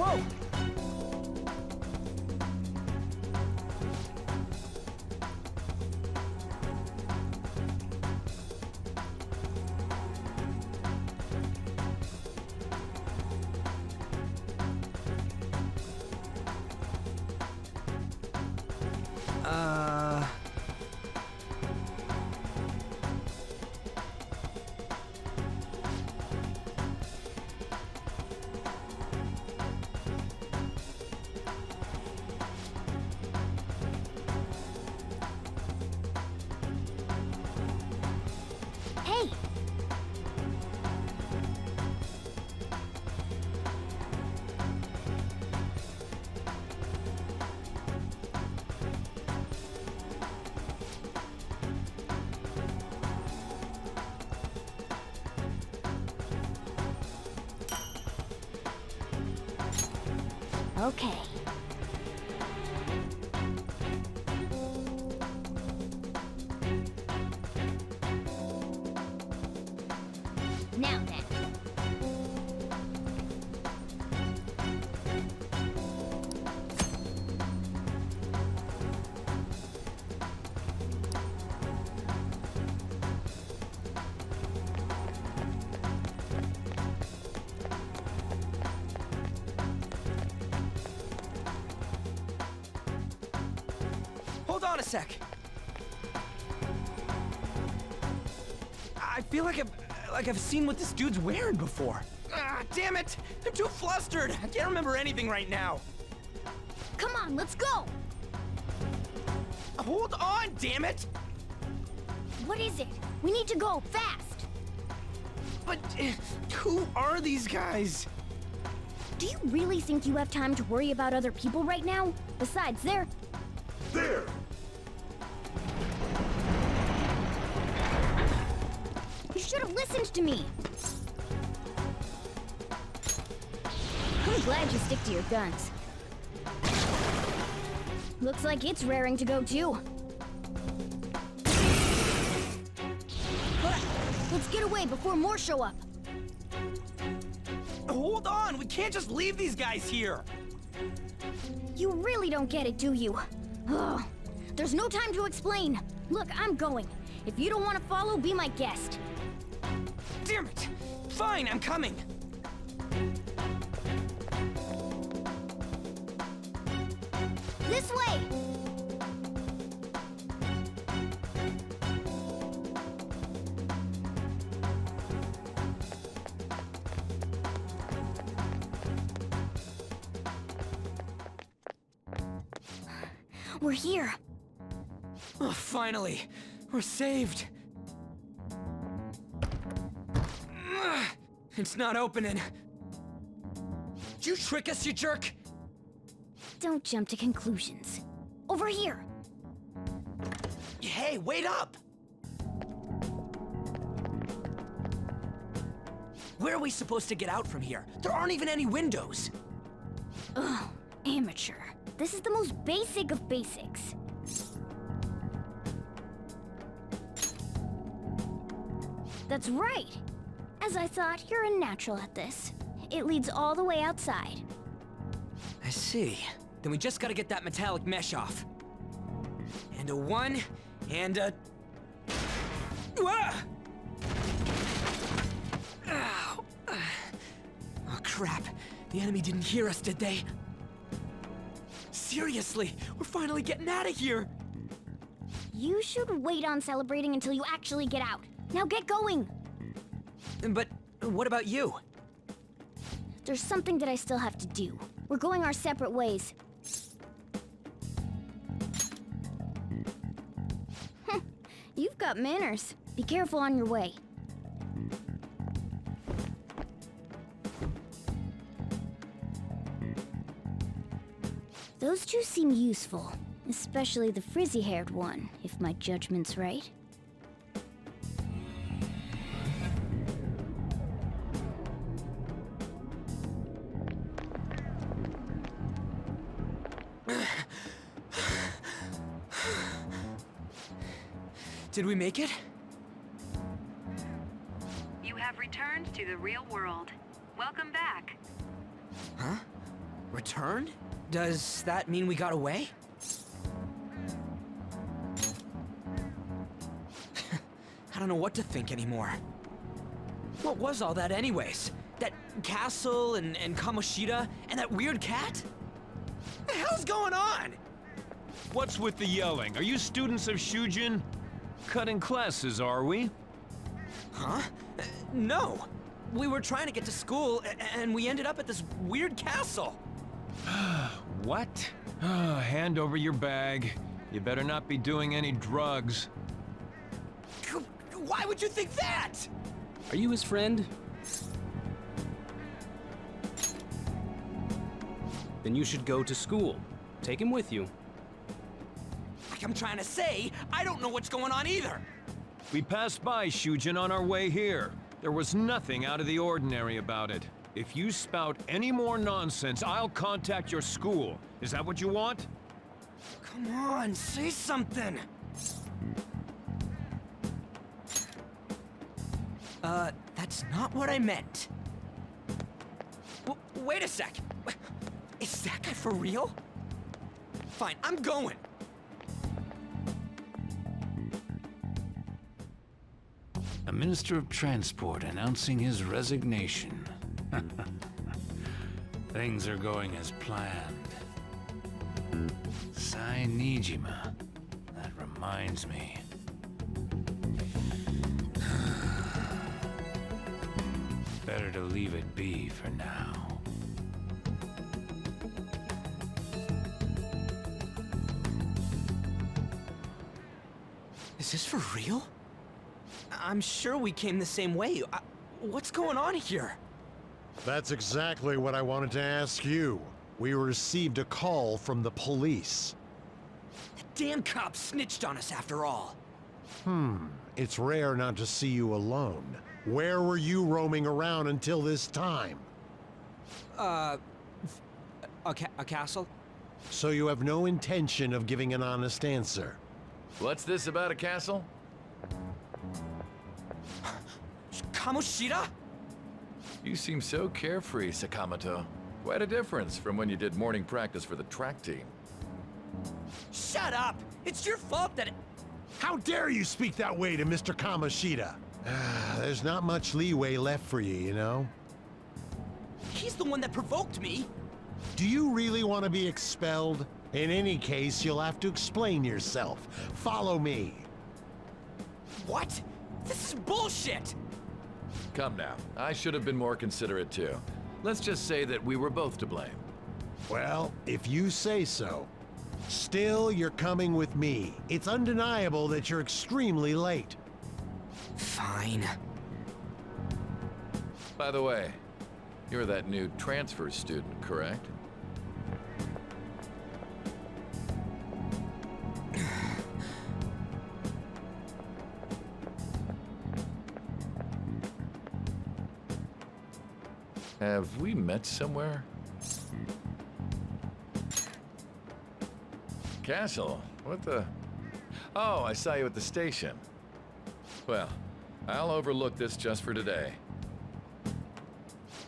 Whoa! Hey! Okay. Now then. Hold on a sec. I feel like I've seen what this dude's wearing before. Ah, damn it! I'm too flustered. I can't remember anything right now. Come on, let's go! Hold on, damn it! What is it? We need to go, fast! But who are these guys? Do you really think you have time to worry about other people right now? Besides, they're... There! You should have listened to me! I'm glad you stick to your guns. Looks like it's raring to go too. Let's get away before more show up. Hold on, we can't just leave these guys here. You really don't get it, do you? Ugh. There's no time to explain. Look, I'm going. If you don't want to follow, be my guest. Damn it! Fine, I'm coming. This way! We're here. Oh, finally, we're saved. Ugh, it's not opening. Did you trick us, you jerk? Don't jump to conclusions. Over here. Hey, wait up! Where are we supposed to get out from here? There aren't even any windows. Ugh, amateur. This is the most basic of basics. That's right. As I thought, you're a natural at this. It leads all the way outside. I see. Then we just gotta get that metallic mesh off. And a one, and a... Ah! Ow. Oh, crap. The enemy didn't hear us, did they? Seriously, we're finally getting out of here! You should wait on celebrating until you actually get out. Now get going! But what about you? There's something that I still have to do. We're going our separate ways. You've got manners. Be careful on your way. Those two seem useful, especially the frizzy-haired one, if my judgment's right. Did we make it? You have returned to the real world. Welcome back. Huh? Returned? Does that mean we got away? I don't know what to think anymore. What was all that anyways? That castle and Kamoshida and that weird cat? What the hell's going on? What's with the yelling? Are you students of Shujin? Cutting classes, are we? Huh? No. We were trying to get to school and we ended up at this weird castle. What? Hand over your bag. You better not be doing any drugs. Why would you think that? Are you his friend? Then you should go to school. Take him with you. Like I'm trying to say, I don't know what's going on either. We passed by Shujin on our way here. There was nothing out of the ordinary about it. If you spout any more nonsense, I'll contact your school. Is that what you want? Come on, say something. That's not what I meant. Wait a sec. Is that guy for real? Fine, I'm going. A Minister of Transport announcing his resignation. Things are going as planned. Sai Nijima. That reminds me. Better to leave it be for now. Is this for real? I'm sure we came the same way. What's going on here? That's exactly what I wanted to ask you. We received a call from the police. The damn cop snitched on us after all. It's rare not to see you alone. Where were you roaming around until this time? A castle? So you have no intention of giving an honest answer? What's this about a castle? Kamoshida? You seem so carefree, Sakamoto. Quite a difference from when you did morning practice for the track team. Shut up! It's your fault that How dare you speak that way to Mr. Kamoshida? There's not much leeway left for you, you know? He's the one that provoked me! Do you really want to be expelled? In any case, you'll have to explain yourself. Follow me. What? This is bullshit! Come now, I should have been more considerate too. Let's just say that we were both to blame. Well, if you say so. Still, you're coming with me. It's undeniable that you're extremely late. Fine. By the way, you're that new transfer student, correct? Have we met somewhere? Castle? What the... Oh, I saw you at the station. Well, I'll overlook this just for today.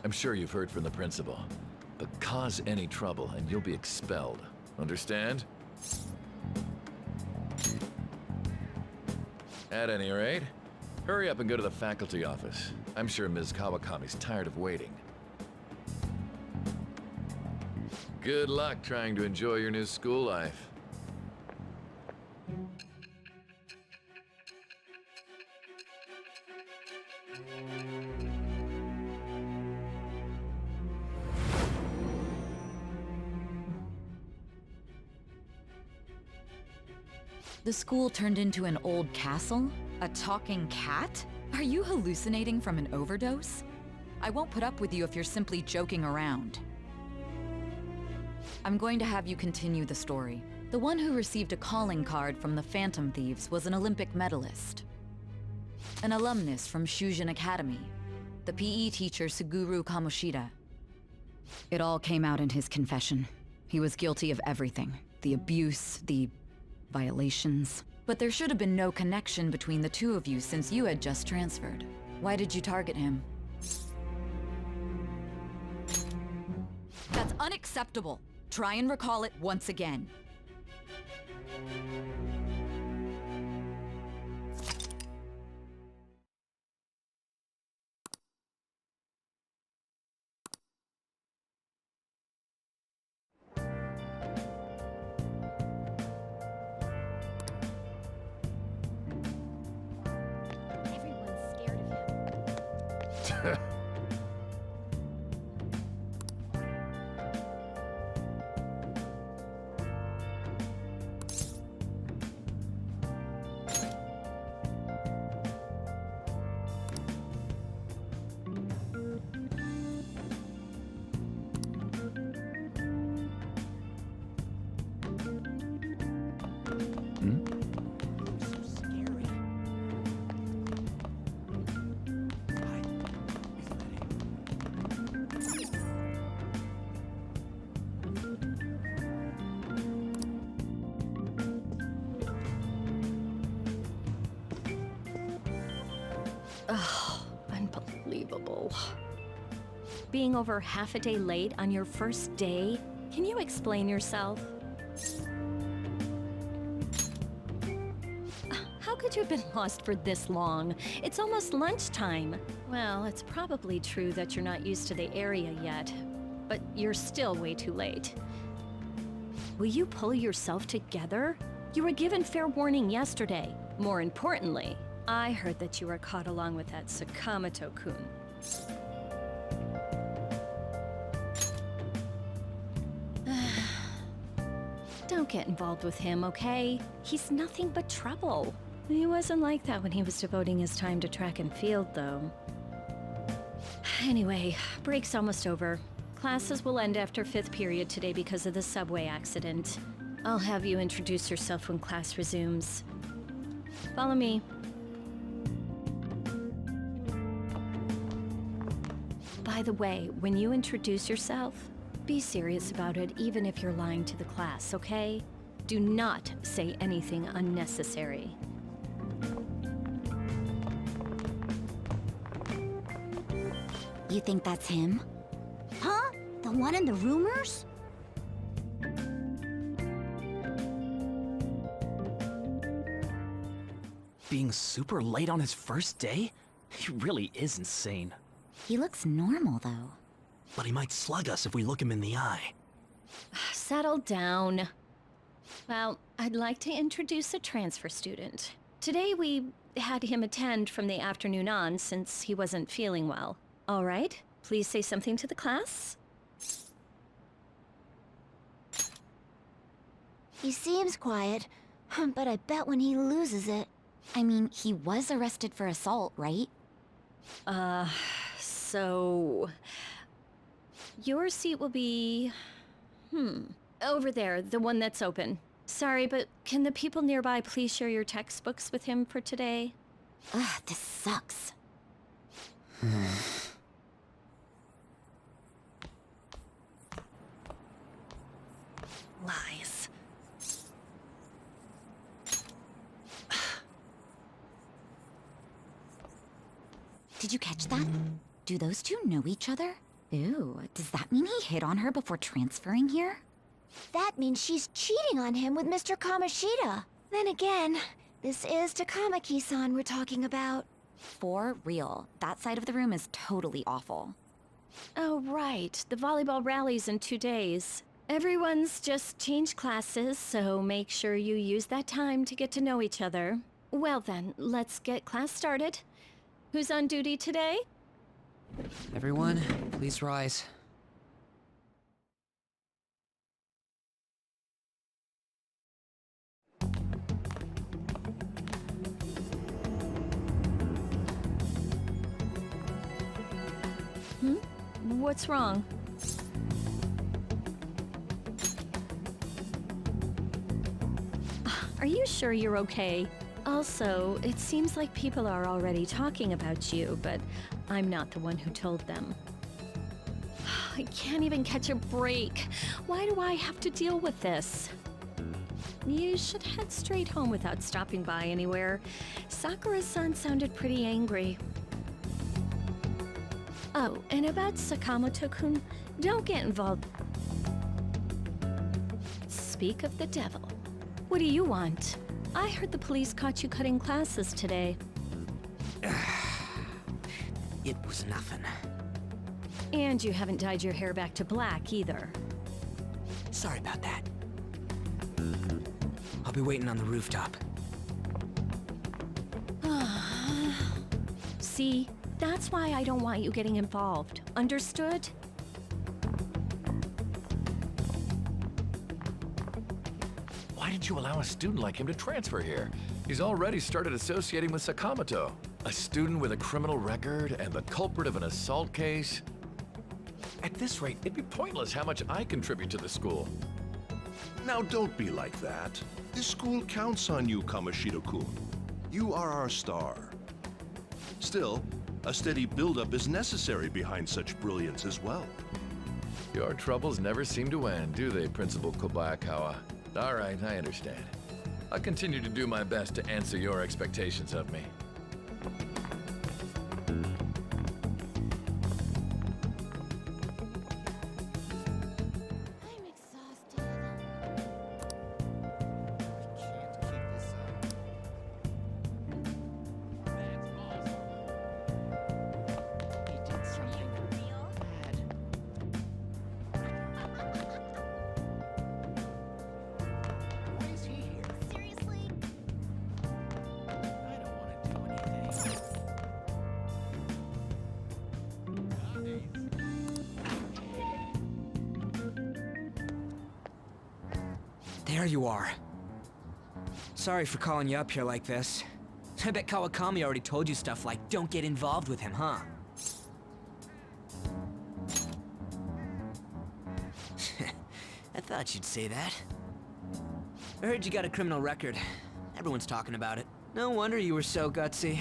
I'm sure you've heard from the principal, but cause any trouble and you'll be expelled. Understand? At any rate, hurry up and go to the faculty office. I'm sure Ms. Kawakami's tired of waiting. Good luck trying to enjoy your new school life. The school turned into an old castle? A talking cat? Are you hallucinating from an overdose? I won't put up with you if you're simply joking around. I'm going to have you continue the story. The one who received a calling card from the Phantom Thieves was an Olympic medalist. An alumnus from Shujin Academy. The PE teacher Suguru Kamoshida. It all came out in his confession. He was guilty of everything. The abuse, the violations. But there should have been no connection between the two of you since you had just transferred. Why did you target him? That's unacceptable. Try and recall it once again. Everyone's scared of him. Oh, unbelievable. Being over half a day late on your first day? Can you explain yourself? How could you have been lost for this long? It's almost lunchtime. Well, it's probably true that you're not used to the area yet, but you're still way too late. Will you pull yourself together? You were given fair warning yesterday. More importantly, I heard that you were caught along with that Sakamoto-kun. Don't get involved with him, okay? He's nothing but trouble. He wasn't like that when he was devoting his time to track and field, though. Anyway, break's almost over. Classes will end after 5th period today because of the subway accident. I'll have you introduce yourself when class resumes. Follow me. By the way, when you introduce yourself, be serious about it even if you're lying to the class, okay? Do not say anything unnecessary. You think that's him? Huh? The one in the rumors? Being super late on his first day? He really is insane. He looks normal, though. But he might slug us if we look him in the eye. Settle down. Well, I'd like to introduce a transfer student. Today we had him attend from the afternoon on since he wasn't feeling well. All right, please say something to the class. He seems quiet, but I bet when he loses it... I mean, he was arrested for assault, right? So... Your seat will be... over there, the one that's open. Sorry, but can the people nearby please share your textbooks with him for today? Ugh, this sucks. Lies. Did you catch that? Do those two know each other? Ew, does that mean he hit on her before transferring here? That means she's cheating on him with Mr. Kamoshida. Then again, this is Takamaki-san we're talking about. For real, that side of the room is totally awful. Oh, right. The volleyball rally's in 2 days. Everyone's just changed classes, so make sure you use that time to get to know each other. Well then, let's get class started. Who's on duty today? Everyone, please rise. What's wrong? Are you sure you're okay? Also, it seems like people are already talking about you, but I'm not the one who told them. I can't even catch a break. Why do I have to deal with this? You should head straight home without stopping by anywhere. Sakura-san sounded pretty angry. Oh, and about Sakamoto-kun, don't get involved. speak of the devil. What do you want? I heard the police caught you cutting classes today. It was nothing. And you haven't dyed your hair back to black either. Sorry about that. I'll be waiting on the rooftop. See, that's why I don't want you getting involved. Understood? Why did you allow a student like him to transfer here? He's already started associating with Sakamoto. A student with a criminal record and the culprit of an assault case. At this rate, it'd be pointless how much I contribute to the school. Now don't be like that. This school counts on you, Kamoshida-kun. You are our star. Still, a steady buildup is necessary behind such brilliance as well. Your troubles never seem to end, do they, Principal Kobayakawa? All right, I understand. I'll continue to do my best to answer your expectations of me. There you are. Sorry for calling you up here like this. I bet Kawakami already told you stuff like, don't get involved with him, huh? I thought you'd say that. I heard you got a criminal record. Everyone's talking about it. No wonder you were so gutsy.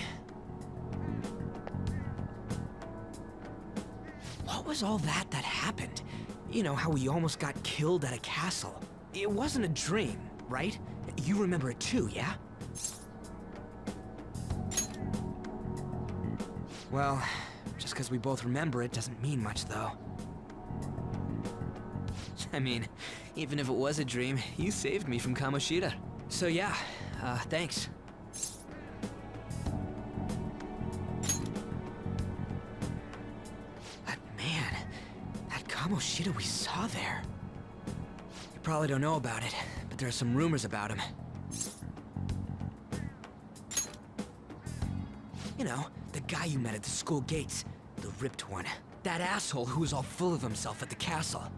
What was all that happened? You know, how we almost got killed at a castle. It wasn't a dream, right? You remember it too, yeah? Well, just because we both remember it doesn't mean much, though. I mean, even if it was a dream, you saved me from Kamoshida. So yeah, thanks. But man, that Kamoshida we saw there. You probably don't know about it, but there are some rumors about him. You know, the guy you met at the school gates. The ripped one. That asshole who was all full of himself at the castle.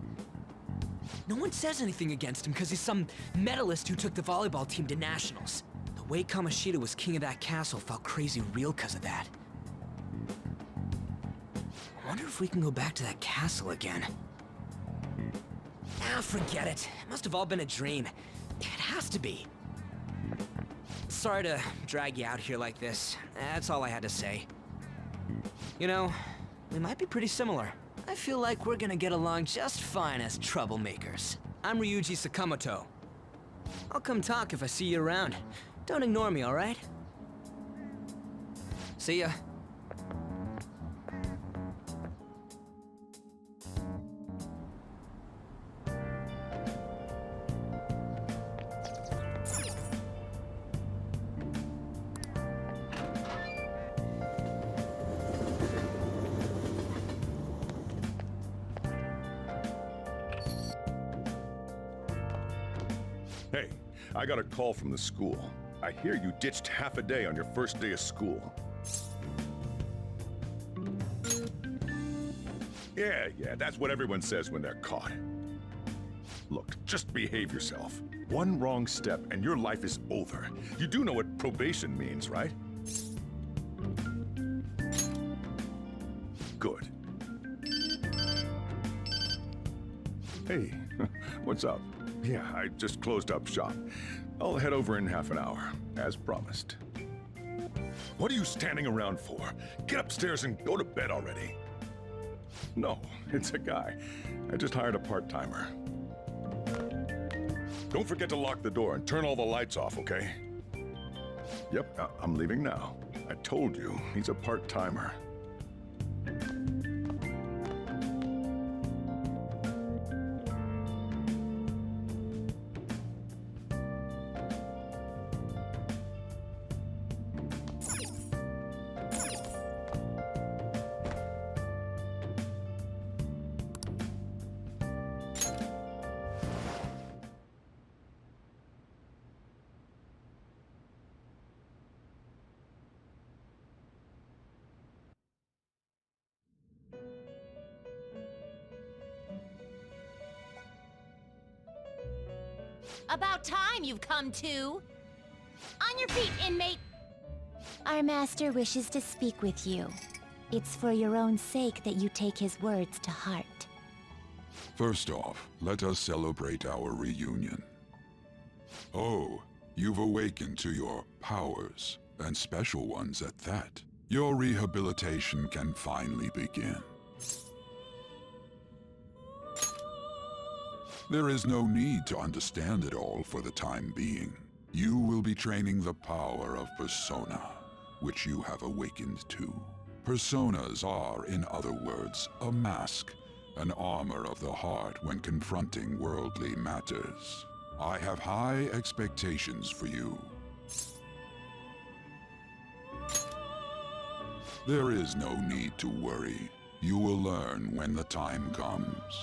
No one says anything against him because he's some medalist who took the volleyball team to nationals. The way Kamoshida was king of that castle felt crazy real because of that. I wonder if we can go back to that castle again. Ah, forget it. It must have all been a dream. It has to be. Sorry to drag you out here like this. That's all I had to say. You know, we might be pretty similar. I feel like we're gonna get along just fine as troublemakers. I'm Ryuji Sakamoto. I'll come talk if I see you around. Don't ignore me, alright? See ya. Hey, I got a call from the school. I hear you ditched half a day on your first day of school. Yeah, that's what everyone says when they're caught. Look, just behave yourself. One wrong step and your life is over. You do know what probation means, right? Good. Hey, what's up? Yeah, I just closed up shop. I'll head over in half an hour, as promised. What are you standing around for? Get upstairs and go to bed already. No, it's a guy. I just hired a part-timer. Don't forget to lock the door and turn all the lights off, okay? Yep, I'm leaving now. I told you, he's a part-timer. About time you've come to. On your feet, inmate! Our master wishes to speak with you. It's for your own sake that you take his words to heart. First off, let us celebrate our reunion. Oh, you've awakened to your powers, and special ones at that. Your rehabilitation can finally begin. There is no need to understand it all for the time being. You will be training the power of persona, which you have awakened to. Personas are, in other words, a mask, an armor of the heart when confronting worldly matters. I have high expectations for you. There is no need to worry. You will learn when the time comes.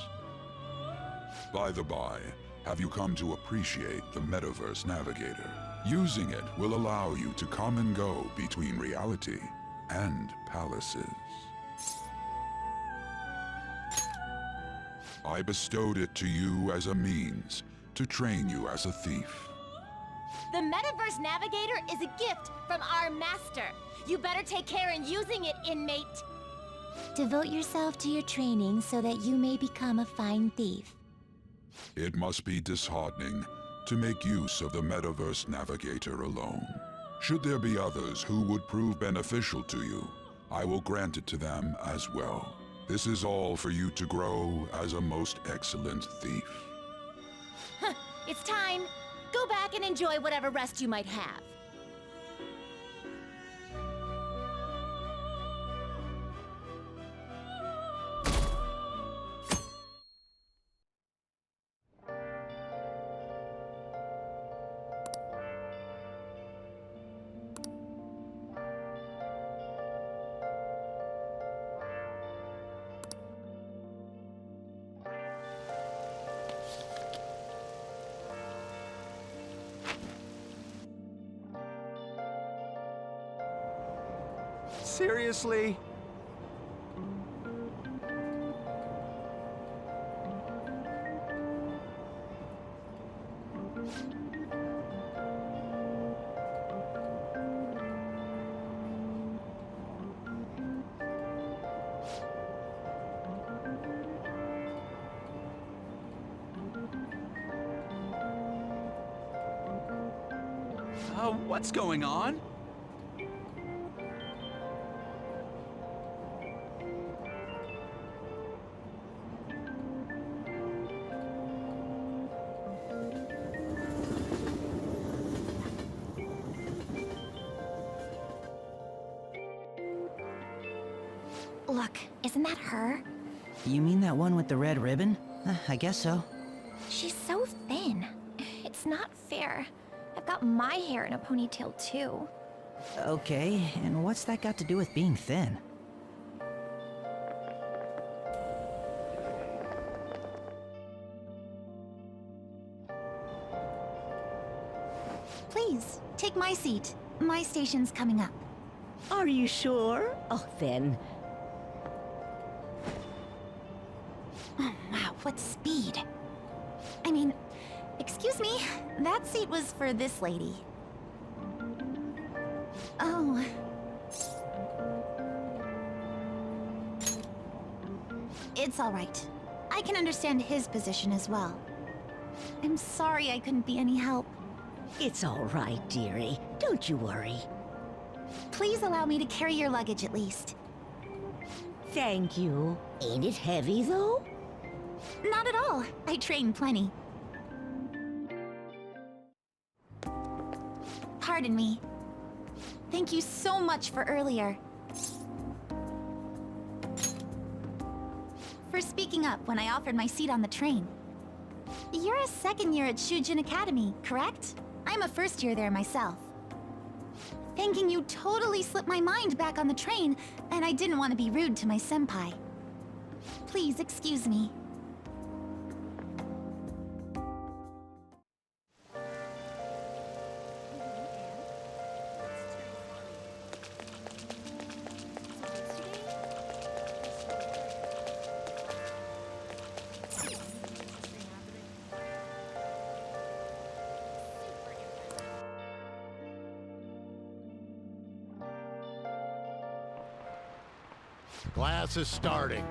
By the by, have you come to appreciate the Metaverse Navigator? Using it will allow you to come and go between reality and palaces. I bestowed it to you as a means to train you as a thief. The Metaverse Navigator is a gift from our master. You better take care in using it, inmate. Devote yourself to your training so that you may become a fine thief. It must be disheartening to make use of the Metaverse Navigator alone. Should there be others who would prove beneficial to you, I will grant it to them as well. This is all for you to grow as a most excellent thief. It's time. Go back and enjoy whatever rest you might have. Seriously? What's going on? Look, isn't that her? You mean that one with the red ribbon? I guess so. She's so thin. It's not fair. I've got my hair in a ponytail too. Okay, and what's that got to do with being thin? Please, take my seat. My station's coming up. Are you sure? Oh, then. Oh, wow, what speed. I mean, excuse me, that seat was for this lady. Oh. It's all right. I can understand his position as well. I'm sorry I couldn't be any help. It's all right, dearie. Don't you worry. Please allow me to carry your luggage at least. Thank you. Ain't it heavy, though? Not at all. I train plenty. Pardon me. Thank you so much for earlier. For speaking up when I offered my seat on the train. You're a second year at Shujin Academy, correct? I'm a first year there myself. Thanking you totally slipped my mind back on the train, and I didn't want to be rude to my senpai. Please excuse me. Class is starting.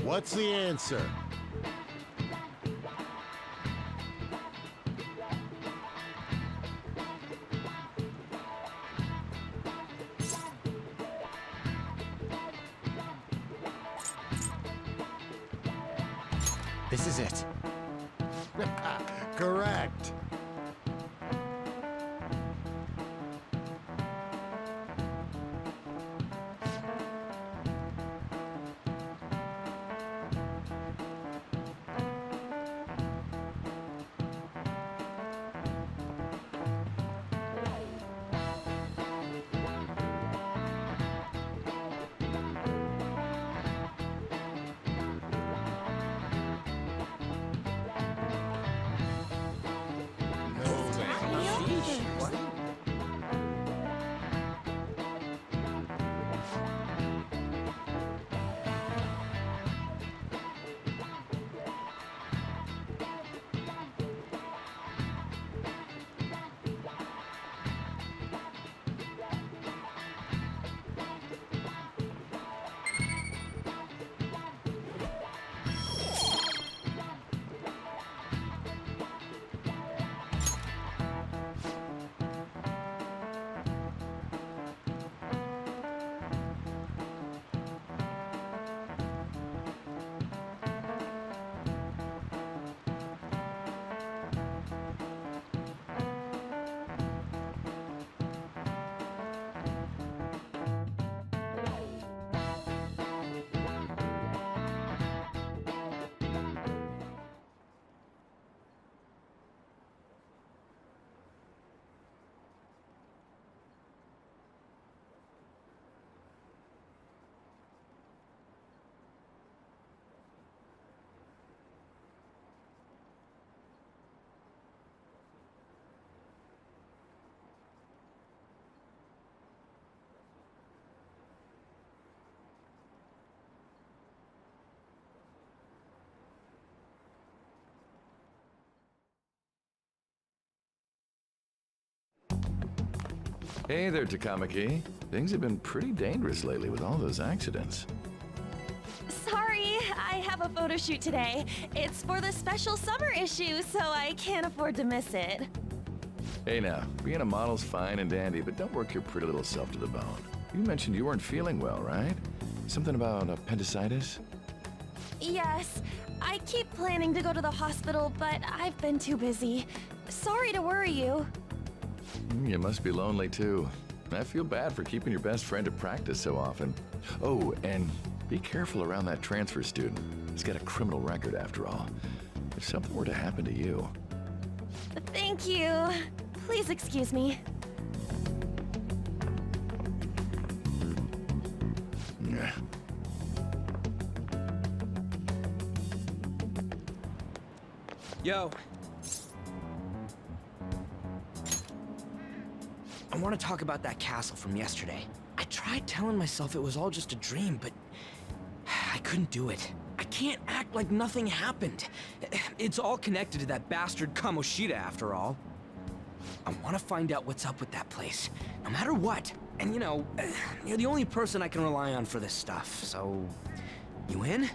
What's the answer? This is it. Correct. Hey there, Takamaki. Things have been pretty dangerous lately with all those accidents. Sorry, I have a photo shoot today. It's for the special summer issue, so I can't afford to miss it. Hey now, being a model's fine and dandy, but don't work your pretty little self to the bone. You mentioned you weren't feeling well, right? Something about appendicitis? Yes, I keep planning to go to the hospital, but I've been too busy. Sorry to worry you. You must be lonely too. I feel bad for keeping your best friend at practice so often. Oh, and be careful around that transfer student. He's got a criminal record after all. If something were to happen to you... Thank you. Please excuse me. Yeah. Yo. I want to talk about that castle from yesterday. I tried telling myself it was all just a dream, but I couldn't do it. I can't act like nothing happened. It's all connected to that bastard Kamoshida, after all. I want to find out what's up with that place, no matter what. And you know, you're the only person I can rely on for this stuff, so... You in?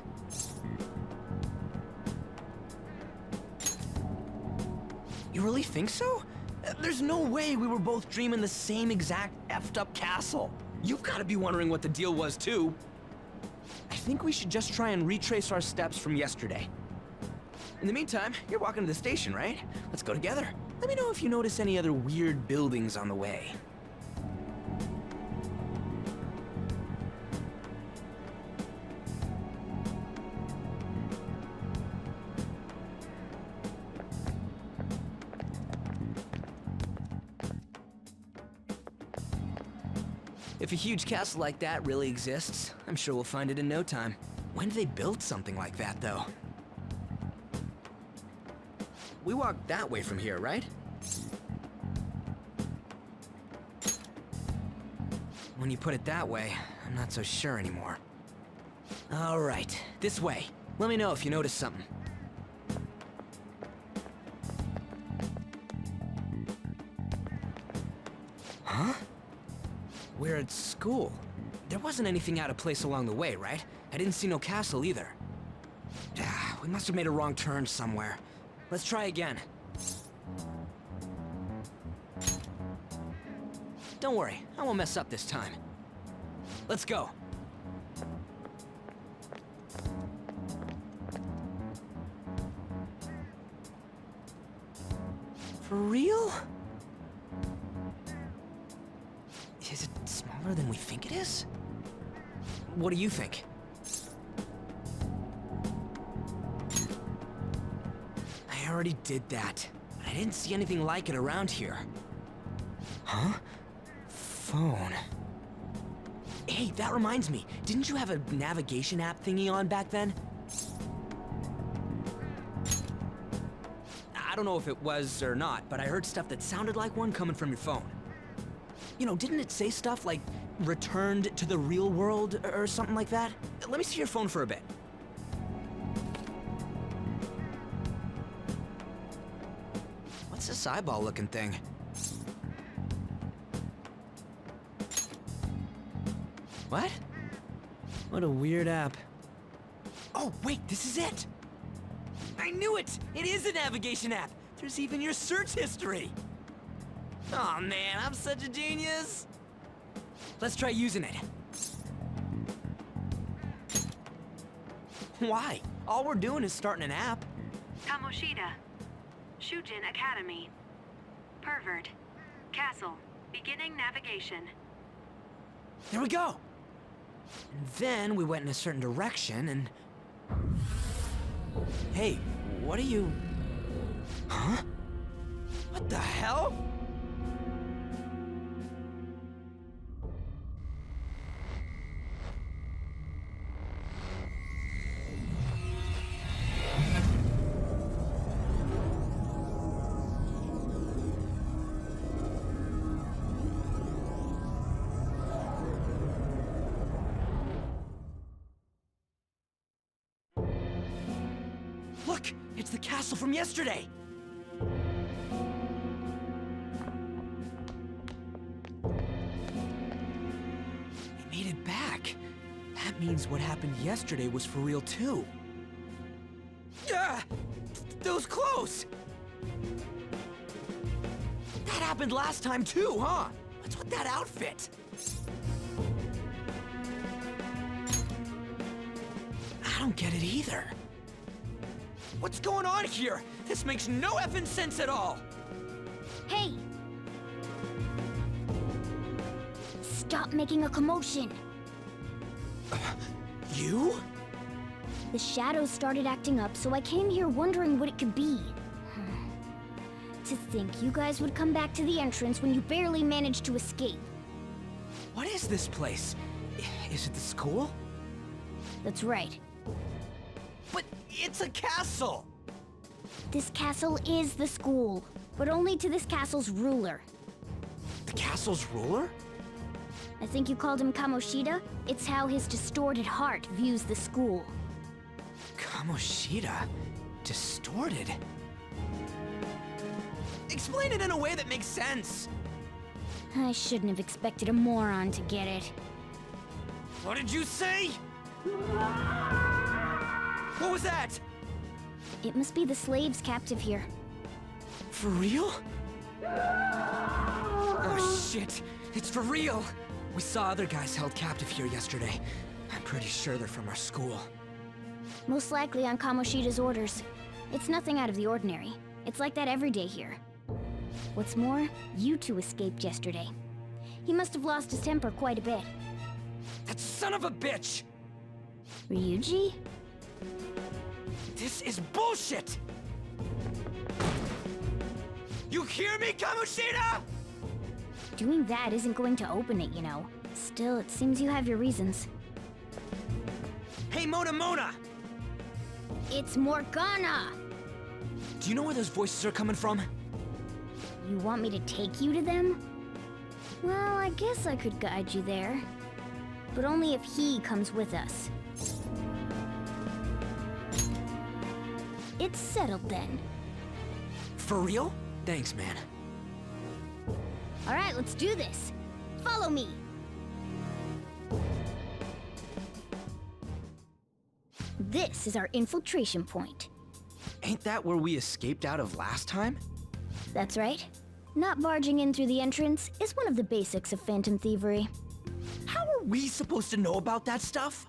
You really think so? There's no way we were both dreaming the same exact effed up castle. You've got to be wondering what the deal was too. I think we should just try and retrace our steps from yesterday. In the meantime, you're walking to the station, right? Let's go together. Let me know if you notice any other weird buildings on the way. If a huge castle like that really exists, I'm sure we'll find it in no time. When did they build something like that, though? We walk that way from here, right? When you put it that way, I'm not so sure anymore. All right, this way. Let me know if you notice something. Huh? We're at school. There wasn't anything out of place along the way, right? I didn't see no castle either. We must have made a wrong turn somewhere. Let's try again. Don't worry, I won't mess up this time. Let's go. For real? Is it smaller than we think it is? What do you think? I already did that, but I didn't see anything like it around here. Huh? Phone. Hey, that reminds me. Didn't you have a navigation app thingy on back then? I don't know if it was or not, but I heard stuff that sounded like one coming from your phone. You know, didn't it say stuff like returned to the real world or something like that? Let me see your phone for a bit. What's this eyeball-looking thing? What? What a weird app. Oh, wait, this is it! I knew it! It is a navigation app! There's even your search history! Oh man, I'm such a genius! Let's try using it. Why? All we're doing is starting an app. Kamoshida. Shujin Academy. Pervert. Castle. Beginning navigation. There we go! And then we went in a certain direction and... Hey, what are you... Huh? What the hell? Look! It's the castle from yesterday! We made it back. That means what happened yesterday was for real too. That was close! That happened last time too, huh? What's with that outfit? I don't get it either. What's going on here? This makes no effing sense at all! Hey! Stop making a commotion! You? The shadows started acting up, so I came here wondering what it could be. To think you guys would come back to the entrance when you barely managed to escape. What is this place? Is it the school? That's right. But it's a castle! This castle is the school, but only to this castle's ruler. The castle's ruler? I think you called him Kamoshida. It's how his distorted heart views the school. Kamoshida? Distorted? Explain it in a way that makes sense! I shouldn't have expected a moron to get it. What did you say? What was that? It must be the slaves captive here. For real? Oh shit, it's for real! We saw other guys held captive here yesterday. I'm pretty sure they're from our school. Most likely on Kamoshida's orders. It's nothing out of the ordinary. It's like that every day here. What's more, you two escaped yesterday. He must have lost his temper quite a bit. That son of a bitch! Ryuji? This is bullshit! You hear me, Kamoshida?! Doing that isn't going to open it, you know. Still, it seems you have your reasons. Hey, Mona! It's Morgana! Do you know where those voices are coming from? You want me to take you to them? Well, I guess I could guide you there. But only if he comes with us. It's settled then. For real? Thanks, man. Alright, let's do this. Follow me! This is our infiltration point. Ain't that where we escaped out of last time? That's right. Not barging in through the entrance is one of the basics of phantom thievery. How are we supposed to know about that stuff?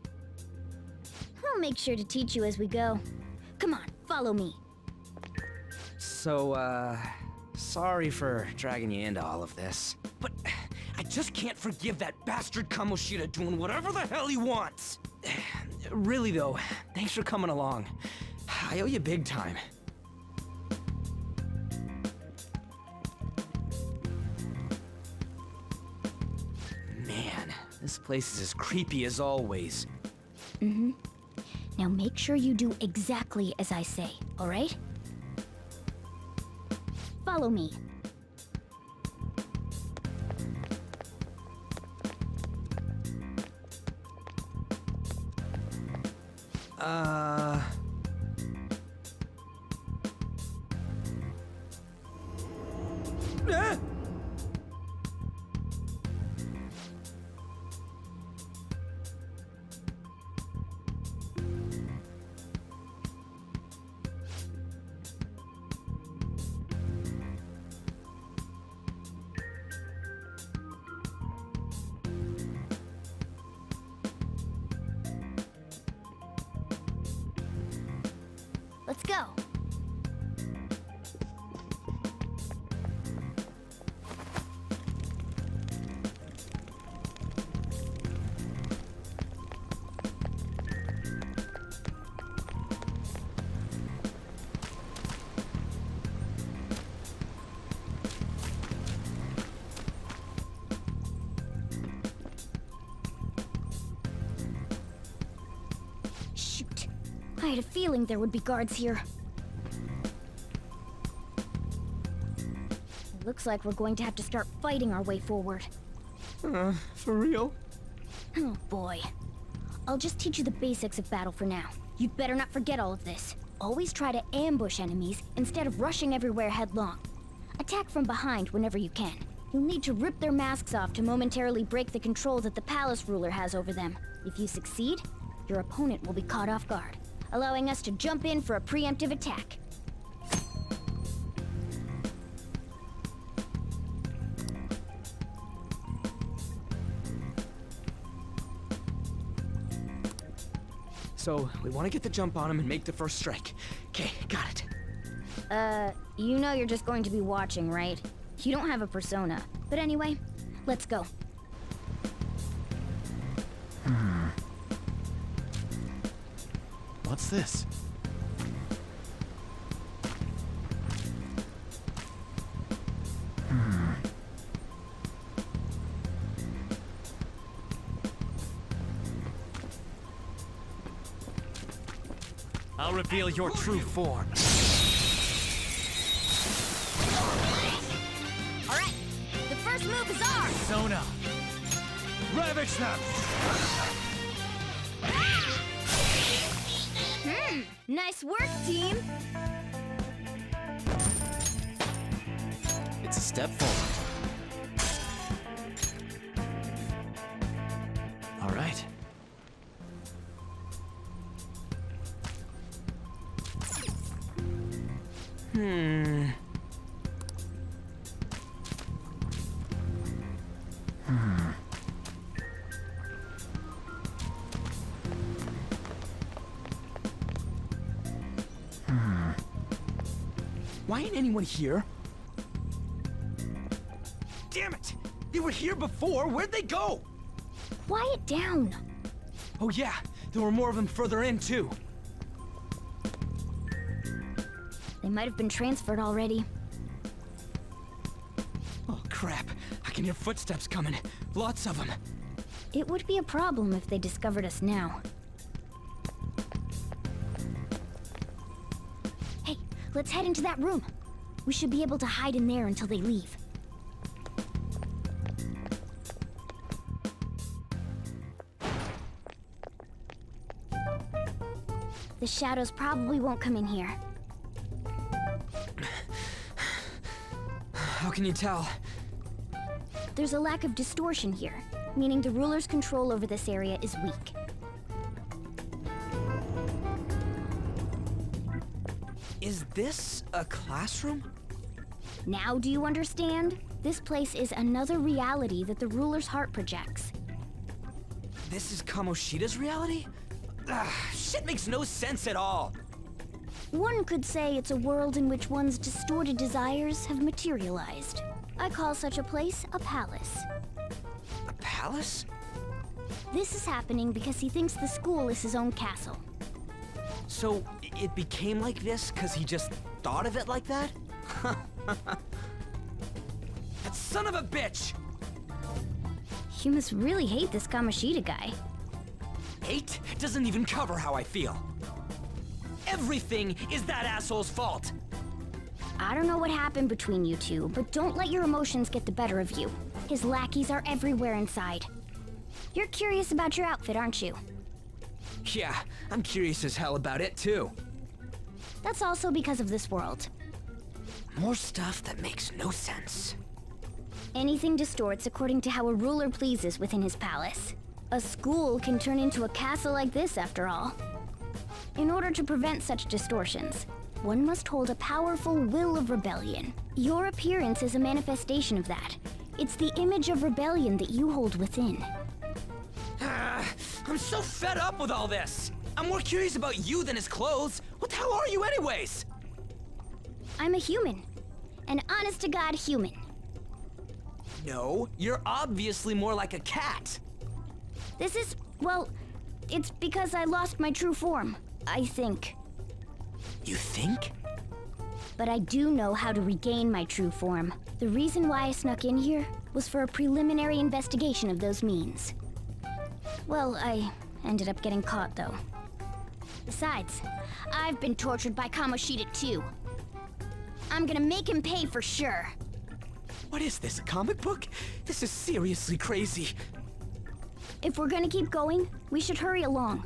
I'll make sure to teach you as we go. Come on, follow me. So, sorry for dragging you into all of this. But I just can't forgive that bastard Kamoshida doing whatever the hell he wants. Really though, thanks for coming along. I owe you big time. Man, this place is as creepy as always. Mm-hmm. Now make sure you do exactly as I say, alright? Follow me. Let's go. Shoot. I had a feeling there would be guards here. It looks like we're going to have to start fighting our way forward. For real? Oh boy. I'll just teach you the basics of battle for now. You'd better not forget all of this. Always try to ambush enemies instead of rushing everywhere headlong. Attack from behind whenever you can. You'll need to rip their masks off to momentarily break the control that the palace ruler has over them. If you succeed, your opponent will be caught off guard, allowing us to jump in for a preemptive attack. So, we want to get the jump on him and make the first strike. Okay, got it. You know you're just going to be watching, right? You don't have a persona. But anyway, let's go. What's this? I'll reveal your true form. Alright, the first move is ours! Sona! Ravage them! Nice work, team! It's a step forward. All right. Why ain't anyone here? Damn it! They were here before! Where'd they go? Quiet down! Oh yeah, there were more of them further in, too. They might have been transferred already. Oh crap, I can hear footsteps coming. Lots of them. It would be a problem if they discovered us now. Hey, let's head into that room. We should be able to hide in there until they leave. The shadows probably won't come in here. How can you tell? There's a lack of distortion here, meaning the ruler's control over this area is weak. Is this a classroom? Now do you understand? This place is another reality that the ruler's heart projects. This is Kamoshida's reality? Ugh, shit makes no sense at all. One could say it's a world in which one's distorted desires have materialized. I call such a place a palace. A palace? This is happening because he thinks the school is his own castle. So it became like this because he just thought of it like that? That son of a bitch! You must really hate this Kamoshida guy. Hate doesn't even cover how I feel. Everything is that asshole's fault. I don't know what happened between you two, but don't let your emotions get the better of you. His lackeys are everywhere inside. You're curious about your outfit, aren't you? Yeah, I'm curious as hell about it too. That's also because of this world. More stuff that makes no sense. Anything distorts according to how a ruler pleases within his palace. A school can turn into a castle like this, after all. In order to prevent such distortions, one must hold a powerful will of rebellion. Your appearance is a manifestation of that. It's the image of rebellion that you hold within. I'm so fed up with all this. I'm more curious about you than his clothes. What the hell are you anyways? I'm a human. An honest-to-God human. No, you're obviously more like a cat. This is, well, it's because I lost my true form, I think. You think? But I do know how to regain my true form. The reason why I snuck in here was for a preliminary investigation of those means. Well, I ended up getting caught, though. Besides, I've been tortured by Kamoshida too. I'm gonna make him pay for sure. What is this, a comic book? This is seriously crazy. If we're gonna keep going, we should hurry along.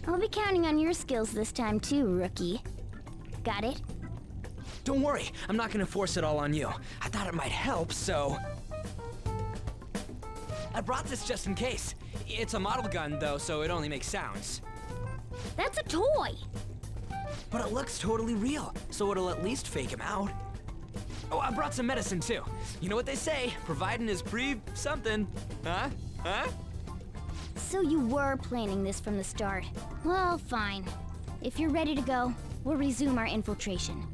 I'll be counting on your skills this time too, rookie. Got it? Don't worry, I'm not gonna force it all on you. I thought it might help, so... I brought this just in case. It's a model gun, though, so it only makes sounds. That's a toy! But it looks totally real, so it'll at least fake him out. Oh, I brought some medicine, too. You know what they say, providing is something. Huh? Huh? So you were planning this from the start. Well, fine. If you're ready to go, we'll resume our infiltration.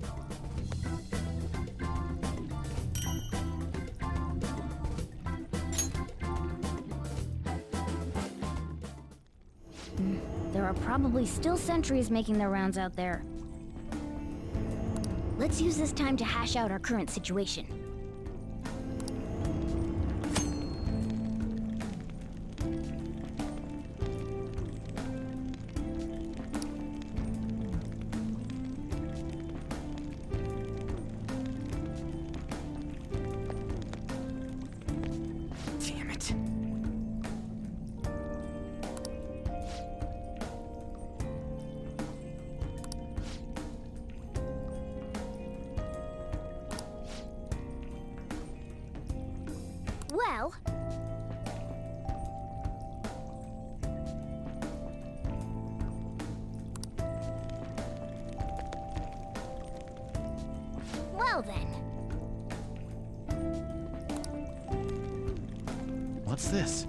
There are probably still sentries making their rounds out there. Let's use this time to hash out our current situation. Damn it. Well... Well then. What's this?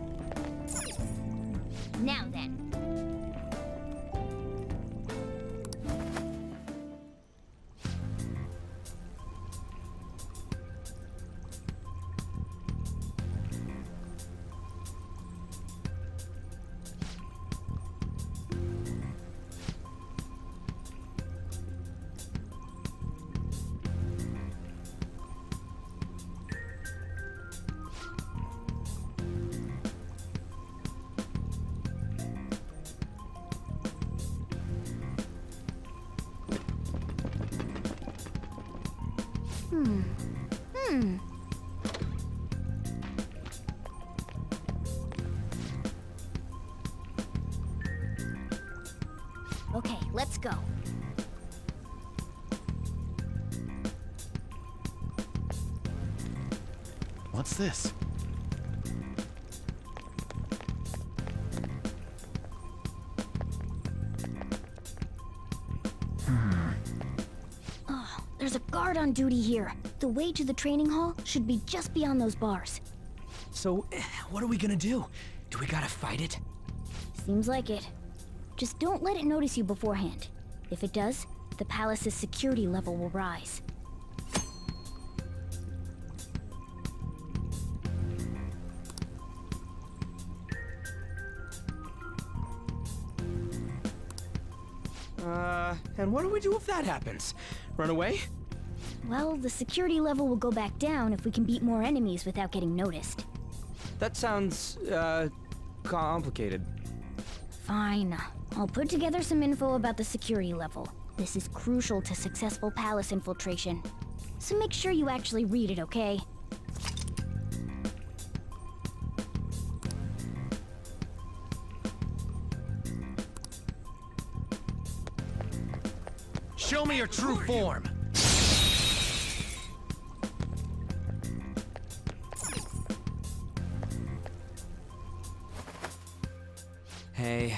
Now then. Okay, let's go. What's this? Oh, there's a guard on duty here. The way to the training hall should be just beyond those bars. So, what are we gonna do? Do we gotta fight it? Seems like it. Just don't let it notice you beforehand. If it does, the palace's security level will rise. And what do we do if that happens? Run away? Well, the security level will go back down if we can beat more enemies without getting noticed. That sounds, complicated. Fine. I'll put together some info about the security level. This is crucial to successful palace infiltration. So make sure you actually read it, okay? Show me your true form! Hey.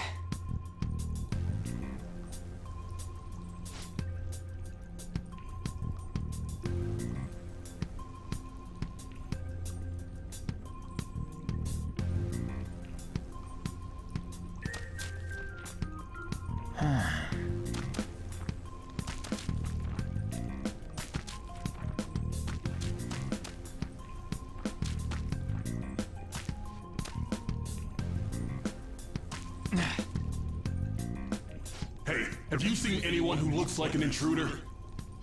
Hey, have you seen anyone who looks like an intruder?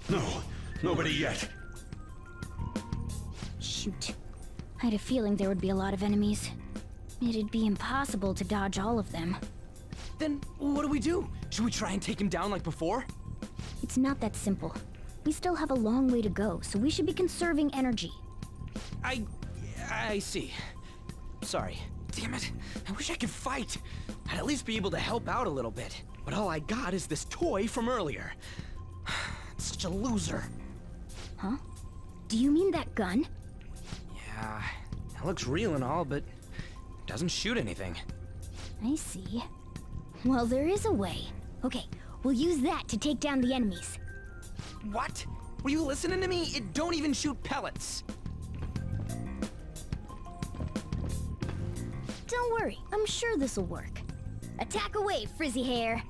No, nobody yet. Shoot. I had a feeling there would be a lot of enemies. It'd be impossible to dodge all of them. Then what do we do? Should we try and take him down like before? It's not that simple. We still have a long way to go, so we should be conserving energy. I see. Sorry. Damn it. I wish I could fight. I'd at least be able to help out a little bit. But all I got is this toy from earlier. It's such a loser. Huh? Do you mean that gun? Yeah, it looks real and all, but it doesn't shoot anything. I see. Well, there is a way. Okay, we'll use that to take down the enemies. What? Were you listening to me? It don't even shoot pellets. Don't worry, I'm sure this'll work. Attack away, frizzy hair!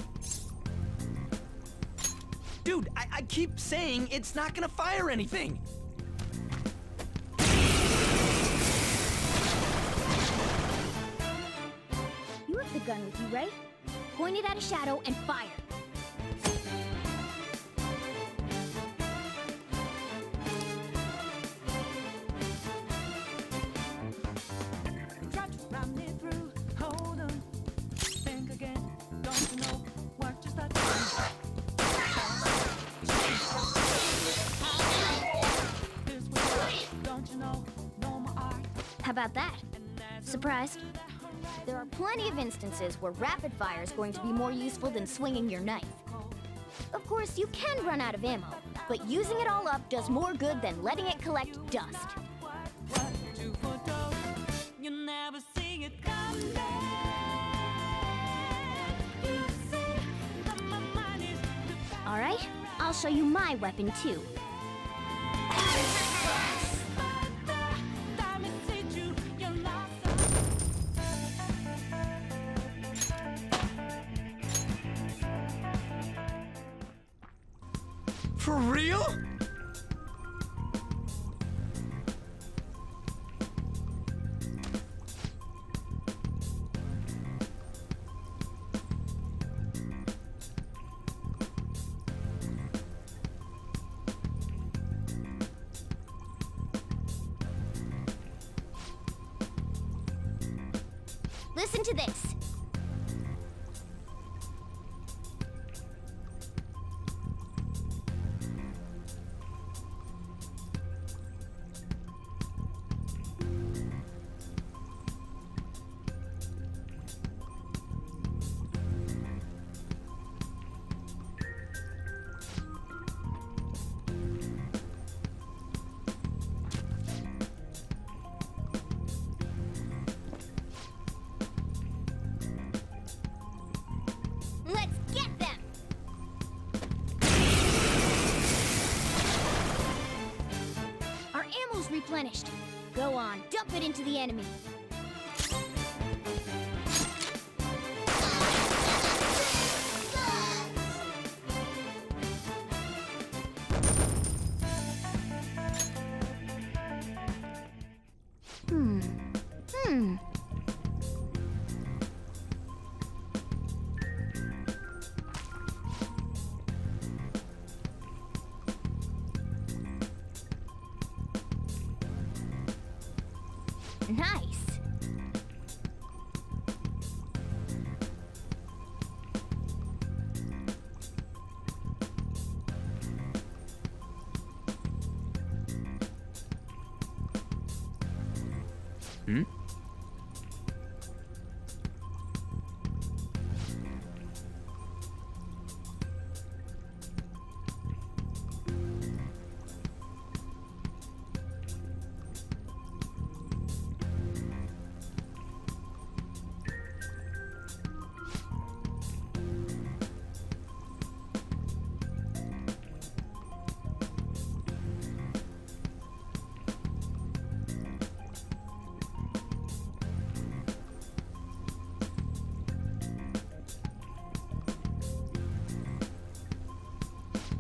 Dude, I keep saying it's not gonna fire anything! You have the gun with you, right? Point it at a shadow and fire. How about that? Surprised? There are plenty of instances where rapid fire is going to be more useful than swinging your knife. Of course, you can run out of ammo, but using it all up does more good than letting it collect dust. All right, I'll show you my weapon too. For real? Listen to this. replenished. Go on, dump it into the enemy. Nice. Hmm?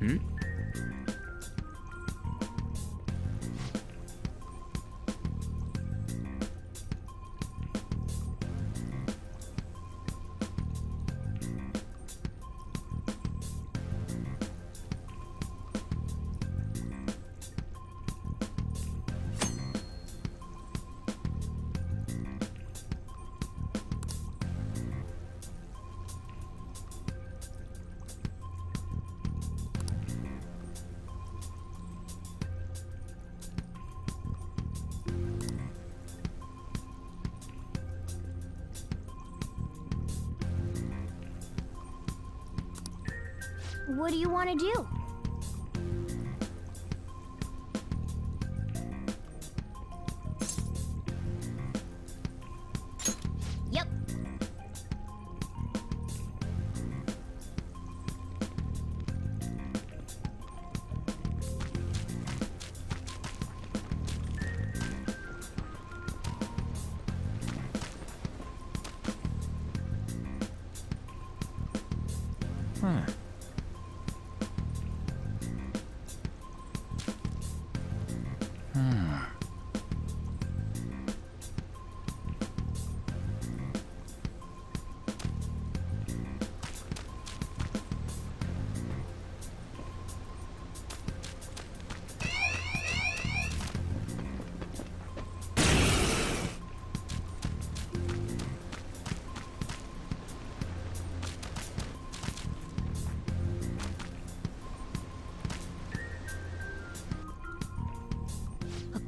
Hmm? What do you want to do? Yep.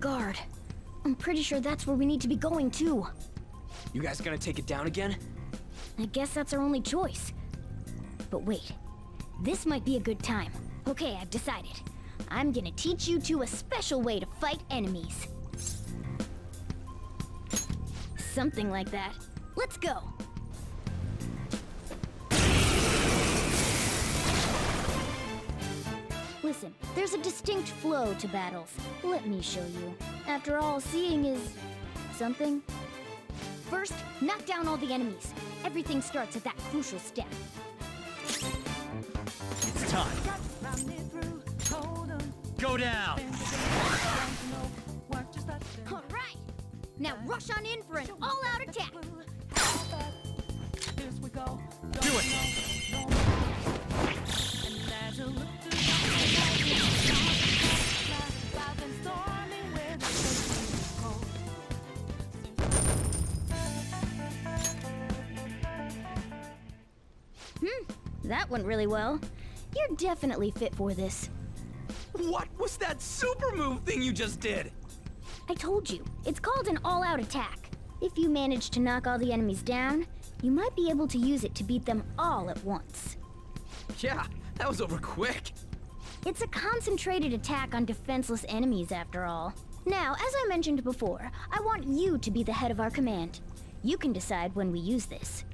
Guard. I'm pretty sure that's where we need to be going, too. You guys gonna take it down again? I guess that's our only choice. But wait. This might be a good time. Okay, I've decided. I'm gonna teach you two a special way to fight enemies. Something like that. Let's go! Listen, there's a distinct flow to battles. Let me show you. After all, seeing is... something. First, knock down all the enemies. Everything starts at that crucial step. It's time. Go down! Alright! Now rush on in for an all-out attack! Do it! That went really well. You're definitely fit for this. What was that super move thing you just did? I told you, it's called an all-out attack. If you manage to knock all the enemies down, you might be able to use it to beat them all at once. Yeah, that was over quick. It's a concentrated attack on defenseless enemies, after all. Now, as I mentioned before, I want you to be the head of our command. You can decide when we use this.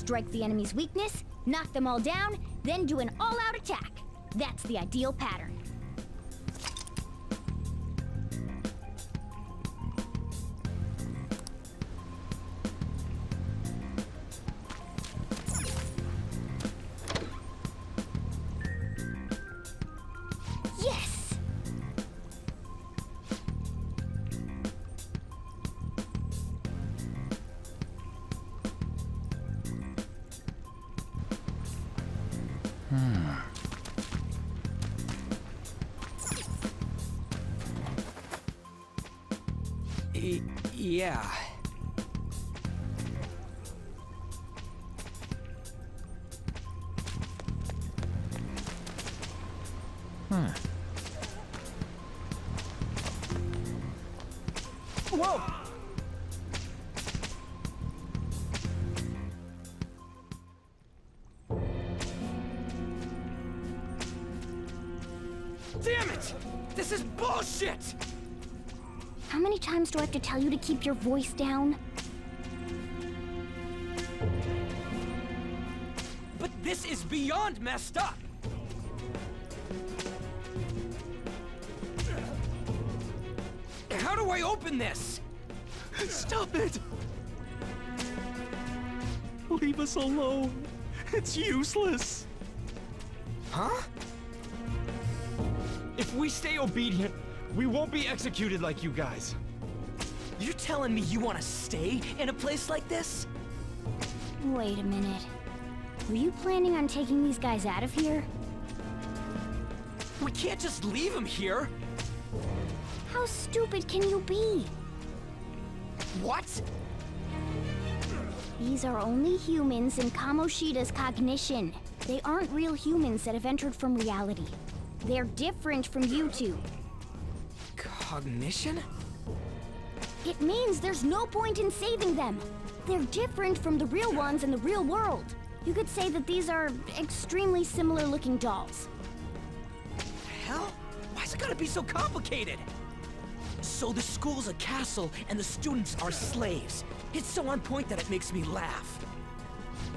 strike the enemy's weakness, knock them all down, then do an all-out attack. That's the ideal pattern. Yes! Yeah. Whoa! Damn it! This is bullshit! How many times do I have to tell you to keep your voice down? But this is beyond messed up! How do I open this? Stop it! Leave us alone. It's useless. Huh? If we stay obedient, we won't be executed like you guys. You're telling me you want to stay in a place like this? Wait a minute. Were you planning on taking these guys out of here? We can't just leave them here! How stupid can you be? What? These are only humans in Kamoshida's cognition. They aren't real humans that have entered from reality. They're different from you two. Cognition? It means there's no point in saving them. They're different from the real ones in the real world. You could say that these are extremely similar looking dolls. Hell? Why's it gotta be so complicated? So the school's a castle and the students are slaves. It's so on point that it makes me laugh.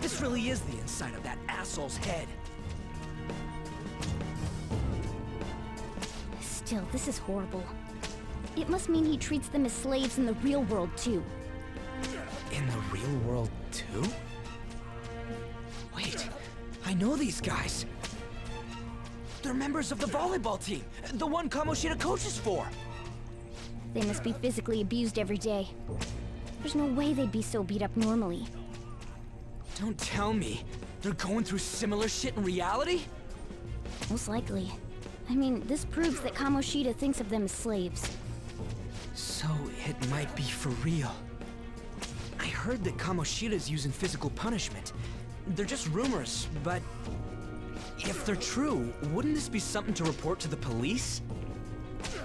This really is the inside of that asshole's head. Still, this is horrible. It must mean he treats them as slaves in the real world, too. In the real world, too? Wait, I know these guys. They're members of the volleyball team, the one Kamoshida coaches for. They must be physically abused every day. There's no way they'd be so beat up normally. Don't tell me. They're going through similar shit in reality? Most likely. I mean, this proves that Kamoshida thinks of them as slaves. So it might be for real. I heard that Kamoshida's using physical punishment. They're just rumors, but if they're true, wouldn't this be something to report to the police?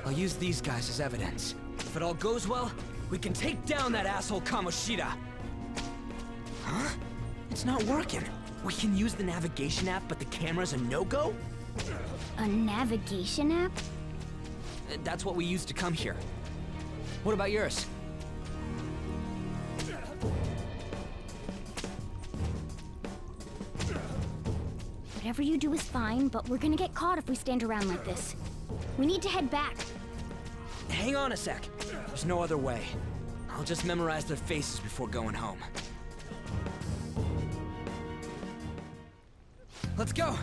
I'll use these guys as evidence. If it all goes well, we can take down that asshole Kamoshida. Huh? It's not working. We can use the navigation app, but the camera's a no-go? A navigation app? That's what we used to come here. What about yours? Whatever you do is fine, but we're gonna get caught if we stand around like this. We need to head back. Hang on a sec. There's no other way. I'll just memorize their faces before going home. Let's go!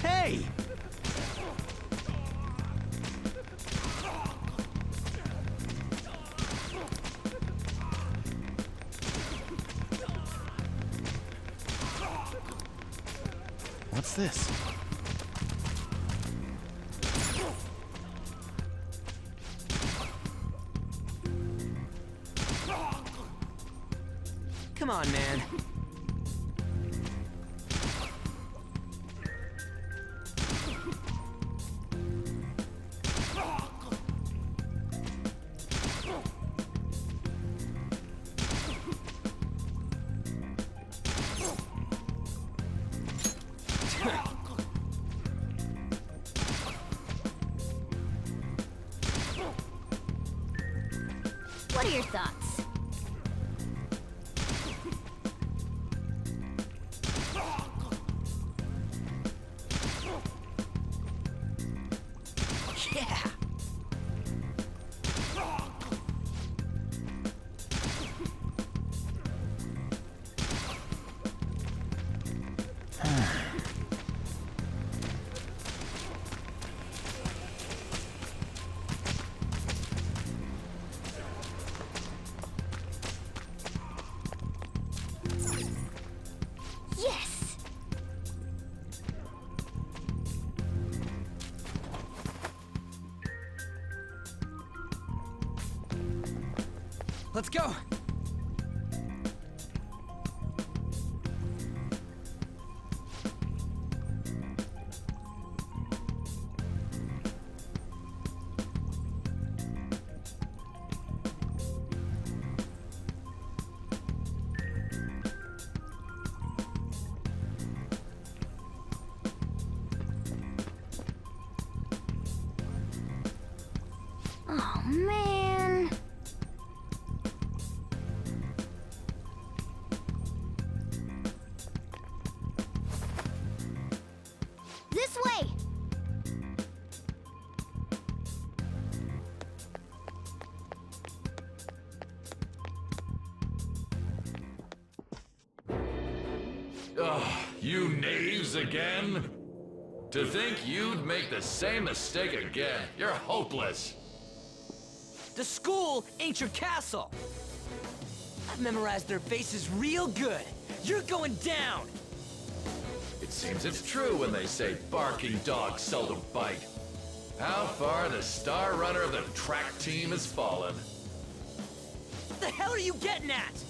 Hey! What's this? Come on, man. What are your thoughts? Yeah! Yes! Let's go! Oh, man. This way! Ugh, you knaves again? To think you'd make the same mistake again. You're hopeless. The school ain't your castle! I've memorized their faces real good. You're going down! It seems it's true when they say barking dogs seldom bite. How far the star runner of the track team has fallen. What the hell are you getting at?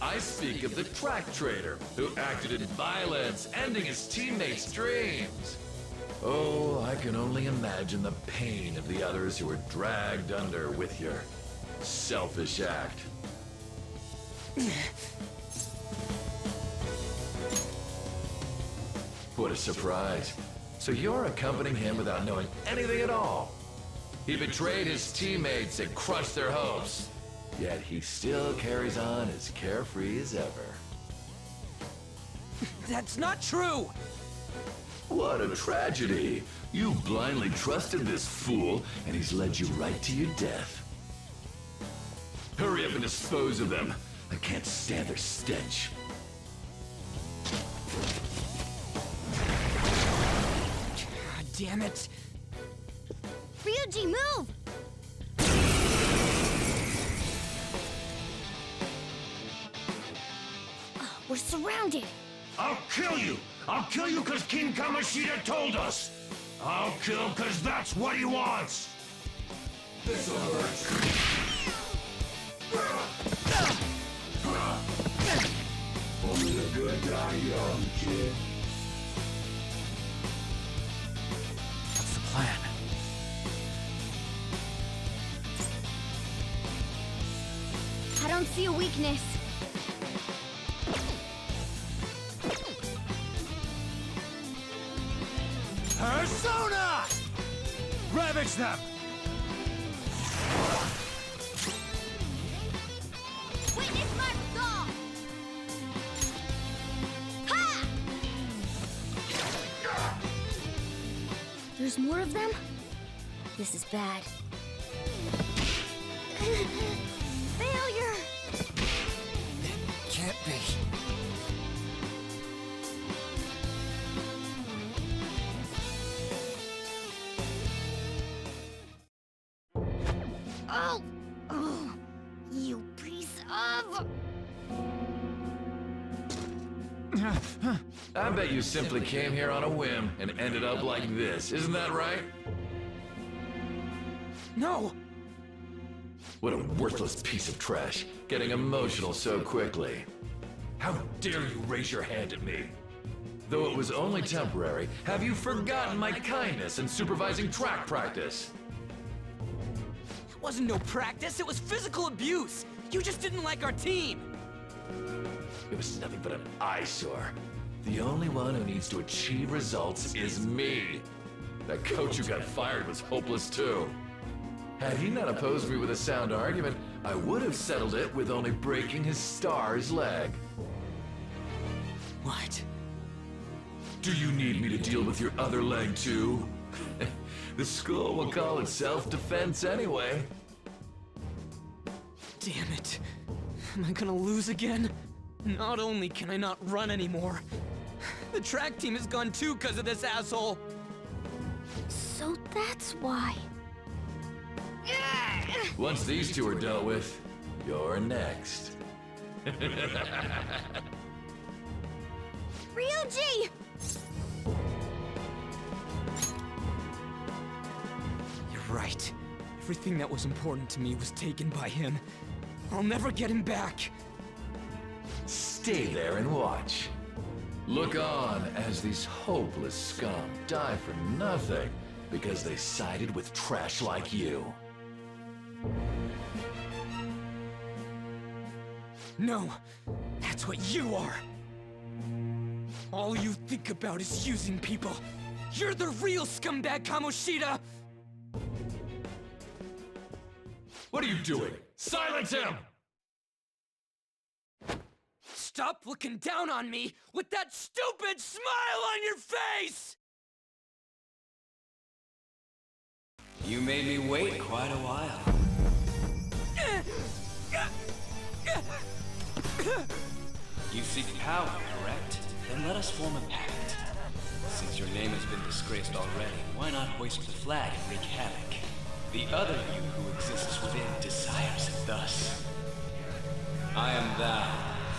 I speak of the track trader who acted in violence, ending his teammates' dreams. Oh, I can only imagine the pain of the others who were dragged under with your selfish act. What a surprise. So you're accompanying him without knowing anything at all. He betrayed his teammates and crushed their hopes. Yet he still carries on as carefree as ever. That's not true! What a tragedy. You blindly trusted this fool, and he's led you right to your death. Hurry up and dispose of them. I can't stand their stench. God damn it! Ryuji, move! We're surrounded. I'll kill you! I'll kill you because King Kamoshida told us! I'll kill because that's what he wants! This'll hurt. Only the good die young, kid. What's the plan? I don't see a weakness. Persona! Ravage them! Witness my resolve! Ha! There's more of them? This is bad. Failure! Can't be. Oh! Oh! You piece of... I bet you simply came here on a whim and ended up like this, isn't that right? No! What a worthless piece of trash, getting emotional so quickly. How dare you raise your hand at me? Though it was only temporary, have you forgotten my kindness in supervising track practice? It wasn't no practice, it was physical abuse! You just didn't like our team! It was nothing but an eyesore. The only one who needs to achieve results is me. That coach who got fired was hopeless too. Had he not opposed me with a sound argument, I would have settled it with only breaking his star's leg. What? Do you need me to deal with your other leg too? The school will call it self-defense anyway. Damn it. Am I gonna lose again? Not only can I not run anymore, the track team is gone too because of this asshole. So that's why. Once these two are dealt with, you're next. Ryuji! You're right. Everything that was important to me was taken by him. I'll never get him back. Stay there and watch. Look on as these hopeless scum die for nothing because they sided with trash like you. No, that's what you are. All you think about is using people. You're the real scumbag, Kamoshida! What are you doing? Silence him! Stop looking down on me with that stupid smile on your face! You made me wait quite a while. You seek power, correct? Then let us form a pact. Since your name has been disgraced already, why not hoist the flag and wreak havoc? The other you who exists within desires it thus. I am thou,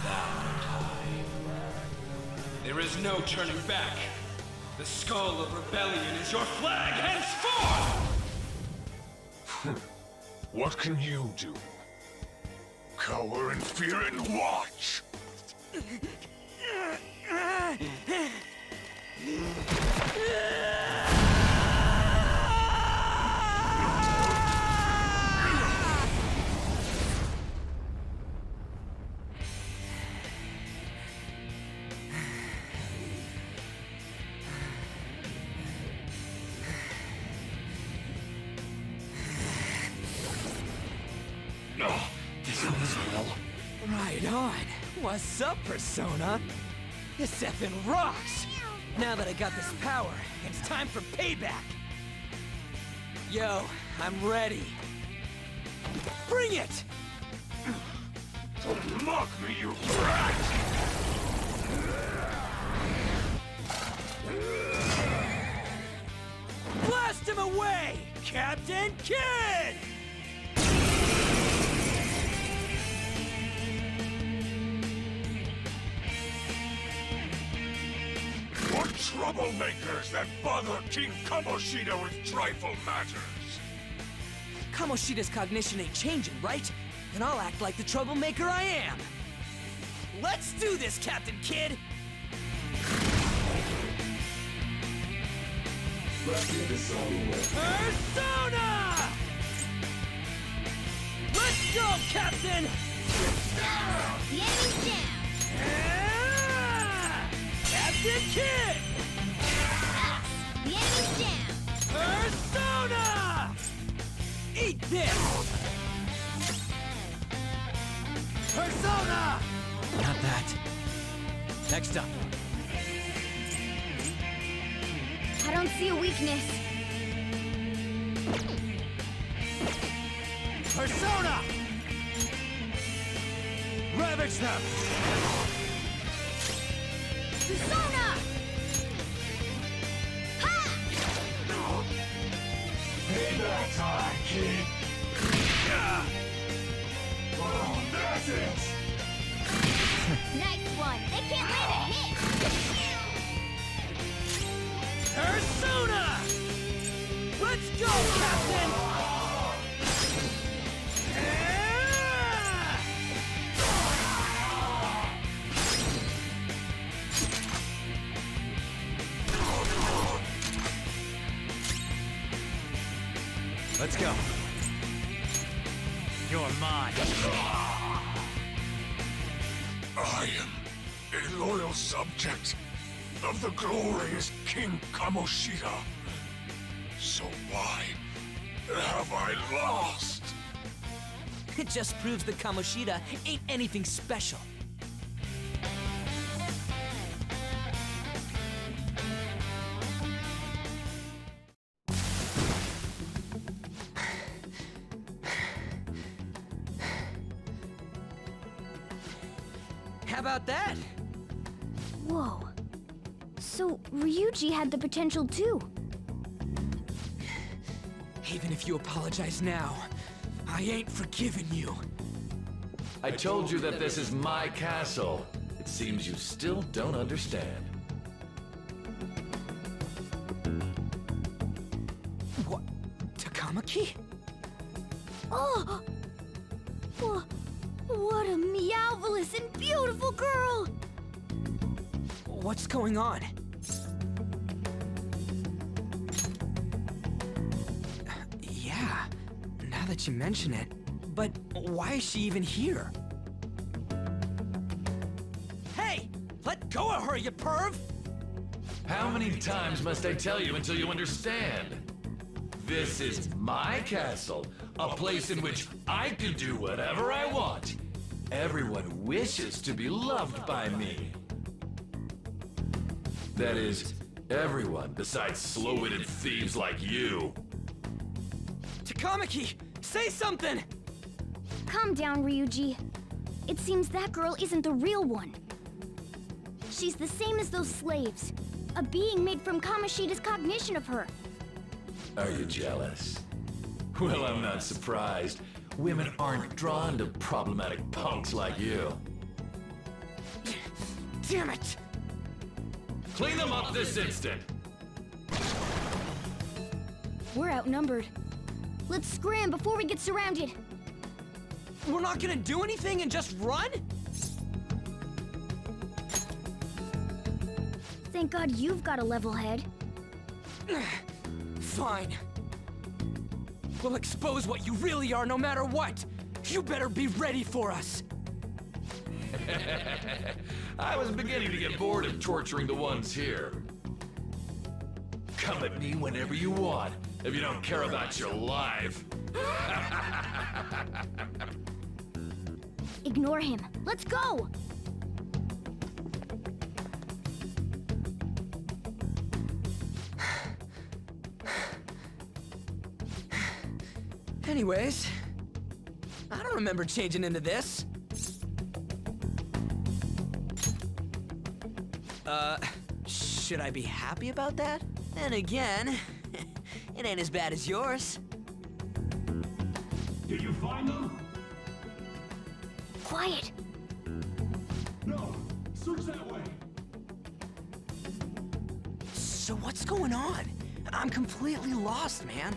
thou art I. There is no turning back. The skull of rebellion is your flag henceforth! What can you do? Cower in fear and watch! This goes well. Right on. What's up, Persona? This effing rocks! Now that I got this power, it's time for payback! Yo, I'm ready. Bring it! Don't mock me, you brat! Blast him away, Captain Kidd! What troublemakers that bother King Kamoshida with trifle matters? Kamoshida's cognition ain't changing, right? Then I'll act like the troublemaker I am. Let's do this, Captain Kidd! Let's get this over with. Persona! Let's go, Captain! The enemy's down! Captain Kidd! The enemy's down! Persona! Eat this! Persona! Not that. Next up. I don't see a weakness. Persona! Ravage them! Persona! Ha! Payback time, kid! Oh, that's it! Nice one! one! They can't land a hit! Persona! Let's go, Captain! Let's go. You're mine. I am a loyal subject of the glorious King Kamoshida. So why have I lost? It just proves that Kamoshida ain't anything special. How about that? Whoa. So, Ryuji had the potential too. Even if you apologize now, I ain't forgiving you. I told you that this is my castle. It seems you still don't understand. What? Takamaki? Oh! What a meowvelous and beautiful girl! What's going on? Yeah, now that you mention it. But why is she even here? Hey! Let go of her, you perv! How many times must I tell you until you understand? This is my castle, a place in which I can do whatever I want. Everyone wishes to be loved by me. That is, everyone besides slow-witted thieves like you. Takamaki, say something! Calm down, Ryuji. It seems that girl isn't the real one. She's the same as those slaves. A being made from Kamoshida's cognition of her. Are you jealous? Well, I'm not surprised. Women aren't drawn to problematic punks like you. Damn it! Clean them up this instant! We're outnumbered. Let's scram before we get surrounded. We're not gonna do anything and just run? Thank God you've got a level head. Fine. We'll expose what you really are no matter what. You better be ready for us. I was beginning to get bored of torturing the ones here. Come at me whenever you want, if you don't care about your life. Ignore him. Let's go! Anyways, I don't remember changing into this. Should I be happy about that? Then again, it ain't as bad as yours. Did you find them? Quiet. No. Search that way. So what's going on? I'm completely lost, man.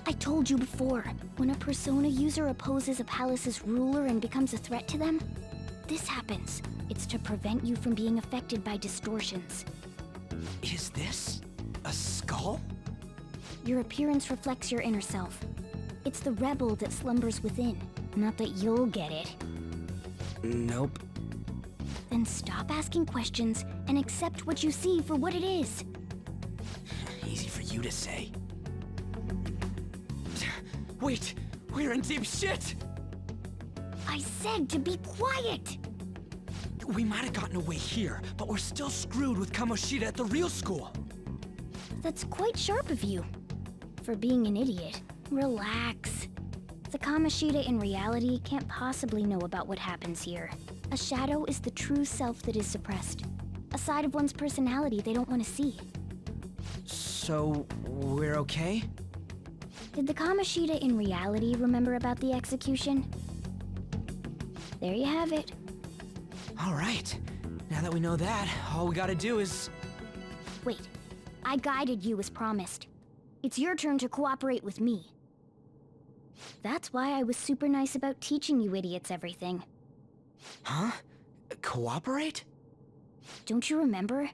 I told you before, when a Persona user opposes a palace's ruler and becomes a threat to them, this happens. It's to prevent you from being affected by distortions. Is this a skull? Your appearance reflects your inner self. It's the rebel that slumbers within, not that you'll get it. Nope. Then stop asking questions and accept what you see for what it is. Easy for you to say. Wait, we're in deep shit! I said to be quiet! We might have gotten away here, but we're still screwed with Kamoshida at the real school. That's quite sharp of you. For being an idiot. Relax. The Kamoshida in reality can't possibly know about what happens here. A shadow is the true self that is suppressed. A side of one's personality they don't want to see. So, we're okay? Did the Kamoshida in reality remember about the execution? There you have it. All right. Now that we know that, all we gotta do is... Wait, I guided you as promised. It's your turn to cooperate with me. That's why I was super nice about teaching you idiots everything. Huh? Cooperate? Don't you remember?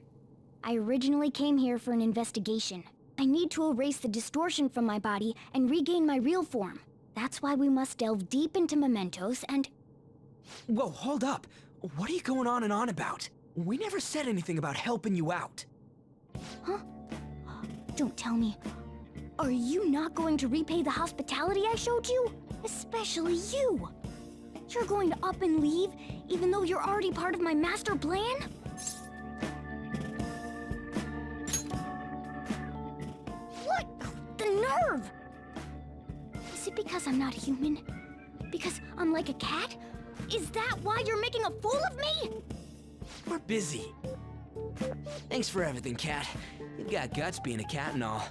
I originally came here for an investigation. I need to erase the distortion from my body and regain my real form. That's why we must delve deep into mementos and... Whoa, hold up. What are you going on and on about? We never said anything about helping you out. Huh? Don't tell me. Are you not going to repay the hospitality I showed you? Especially you. You're going to up and leave, even though you're already part of my master plan? What? The nerve! Is it because I'm not human? Because I'm like a cat? Is that why you're making a fool of me? We're busy. Thanks for everything, Cat. You've got guts being a cat and all.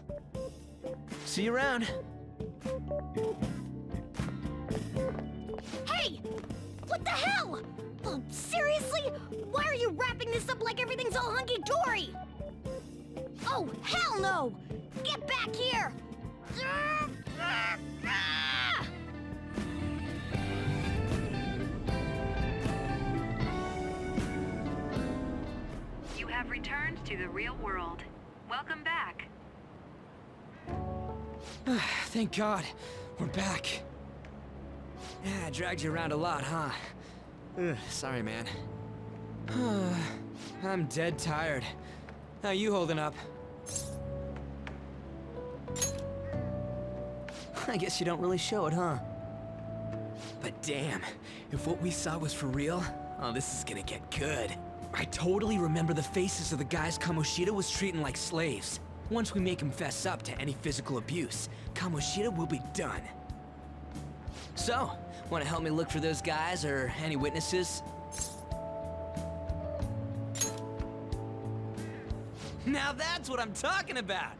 See you around. Hey! What the hell? Oh, seriously? Why are you wrapping this up like everything's all hunky-dory? Oh, hell no! Get back here! You have returned to the real world. Welcome back. Thank God. We're back. Yeah, I dragged you around a lot, huh? Sorry, man. I'm dead tired. How you holding up? I guess you don't really show it, huh? But damn, if what we saw was for real, oh, this is gonna get good. I totally remember the faces of the guys Kamoshida was treating like slaves. Once we make him fess up to any physical abuse, Kamoshida will be done. So, wanna help me look for those guys or any witnesses? Now that's what I'm talking about!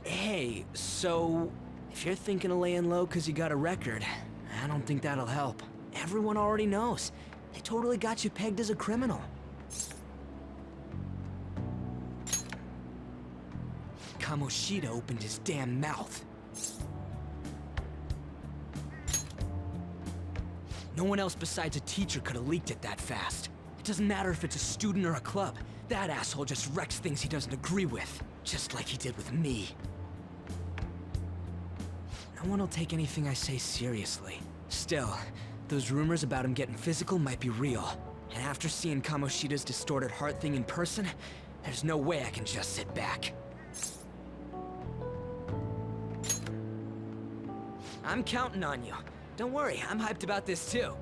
Hey, so if you're thinking of laying low because you got a record, I don't think that'll help. Everyone already knows. They totally got you pegged as a criminal. Kamoshida opened his damn mouth. No one else besides a teacher could have leaked it that fast. It doesn't matter if it's a student or a club. That asshole just wrecks things he doesn't agree with. Just like he did with me. No one will take anything I say seriously. Still, those rumors about him getting physical might be real. And after seeing Kamoshida's distorted heart thing in person, there's no way I can just sit back. I'm counting on you. Don't worry, I'm hyped about this too.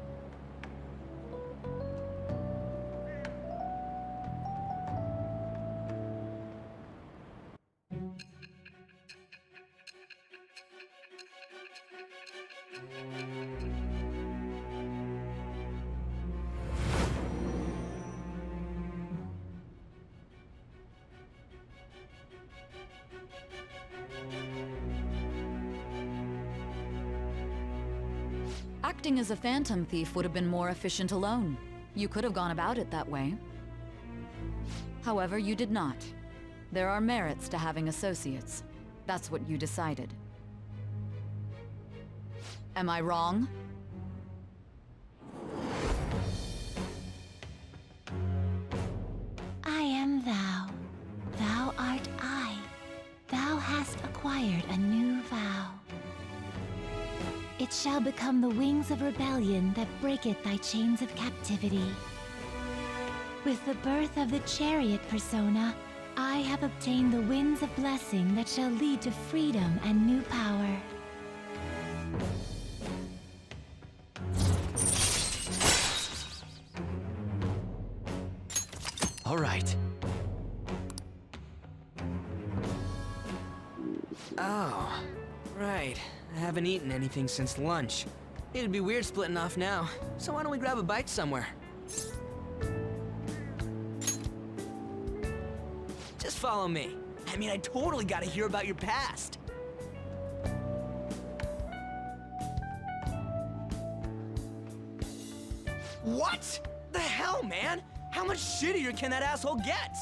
Acting as a phantom thief would have been more efficient alone. You could have gone about it that way. However, you did not. There are merits to having associates. That's what you decided. Am I wrong? I am thou. Thou art I. Thou hast acquired a new vow. It shall become the wings of rebellion that breaketh thy chains of captivity. With the birth of the chariot persona, I have obtained the winds of blessing that shall lead to freedom and new power. All right. Oh, right. I haven't eaten anything since lunch. It'd be weird splitting off now, so why don't we grab a bite somewhere? Just follow me. I mean, I totally gotta hear about your past. What? The hell, man? How much shittier can that asshole get?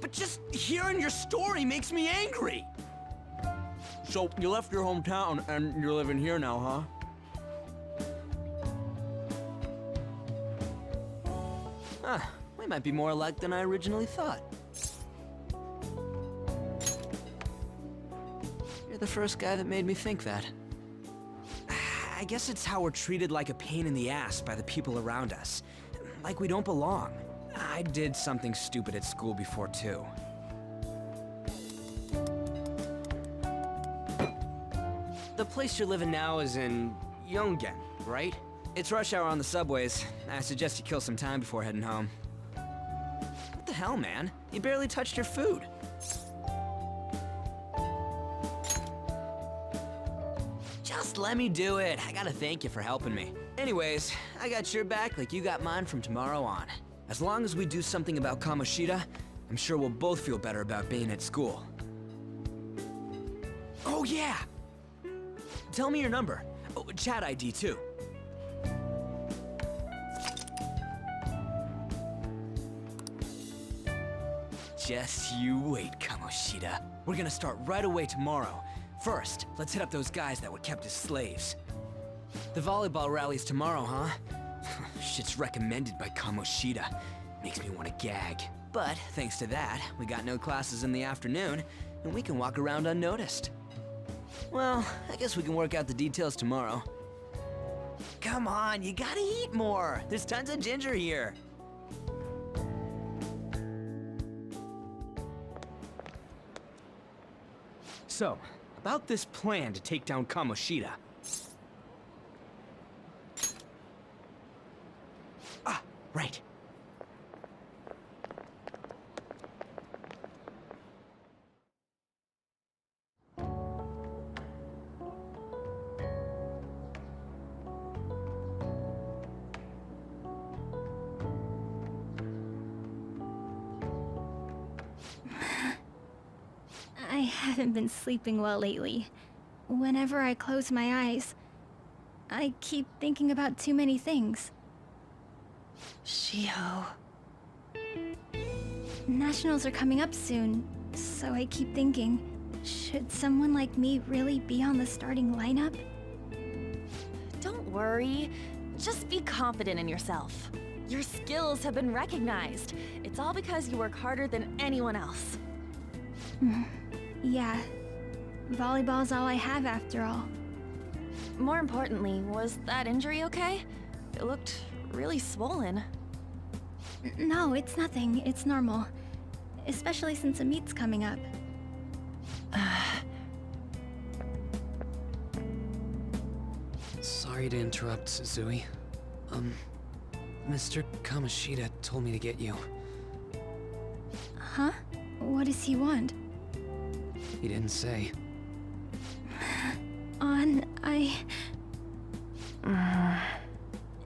But just hearing your story makes me angry. So, you left your hometown and you're living here now, huh? We might be more alike than I originally thought. You're the first guy that made me think that. I guess it's how we're treated like a pain in the ass by the people around us. Like we don't belong. I did something stupid at school before, too. The place you're living now is in Yongen, right? It's rush hour on the subways. I suggest you kill some time before heading home. What the hell, man? You barely touched your food. Just let me do it. I gotta thank you for helping me. Anyways, I got your back like you got mine from tomorrow on. As long as we do something about Kamoshida, I'm sure we'll both feel better about being at school. Oh yeah! Tell me your number. Oh, chat ID too. Just you wait, Kamoshida. We're gonna start right away tomorrow. First, let's hit up those guys that were kept as slaves. The volleyball rally's tomorrow, huh? Shit's recommended by Kamoshida. Makes me want to gag. But thanks to that, we got no classes in the afternoon, and we can walk around unnoticed. Well, I guess we can work out the details tomorrow. Come on, you gotta eat more. There's tons of ginger here. So, about this plan to take down Kamoshida. Ah, right. I haven't been sleeping well lately. Whenever I close my eyes, I keep thinking about too many things. Shiho. Nationals are coming up soon, so I keep thinking, should someone like me really be on the starting lineup? Don't worry. Just be confident in yourself. Your skills have been recognized. It's all because you work harder than anyone else. Yeah. Volleyball's all I have after all. More importantly, was that injury okay? It looked really swollen. No, it's nothing. It's normal. Especially since a meet's coming up. Sorry to interrupt, Suzui. Mr. Kamoshida told me to get you. Huh? What does he want? He didn't say.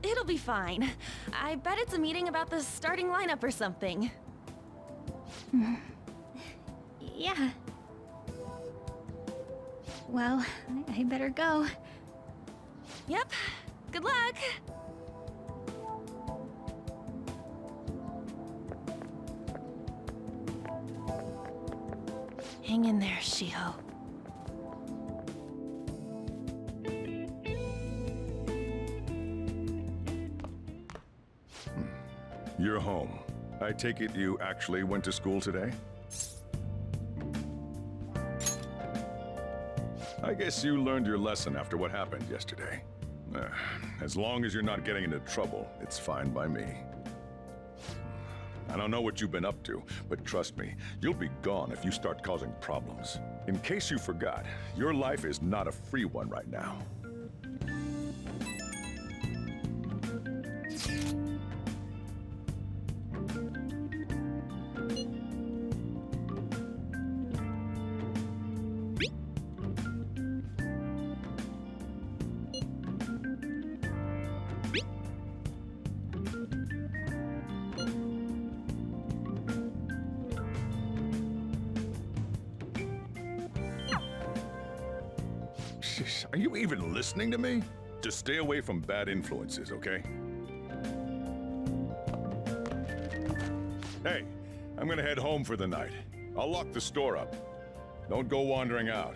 It'll be fine. I bet it's a meeting about the starting lineup or something. Yeah. Well, I better go. Yep. Good luck! Hang in there, Shiho. You're home. I take it you actually went to school today? I guess you learned your lesson after what happened yesterday. As long as you're not getting into trouble, it's fine by me. I don't know what you've been up to, but trust me, you'll be gone if you start causing problems. In case you forgot, your life is not a free one right now. Are you even listening to me? Just stay away from bad influences, okay? Hey, I'm gonna head home for the night. I'll lock the store up. Don't go wandering out.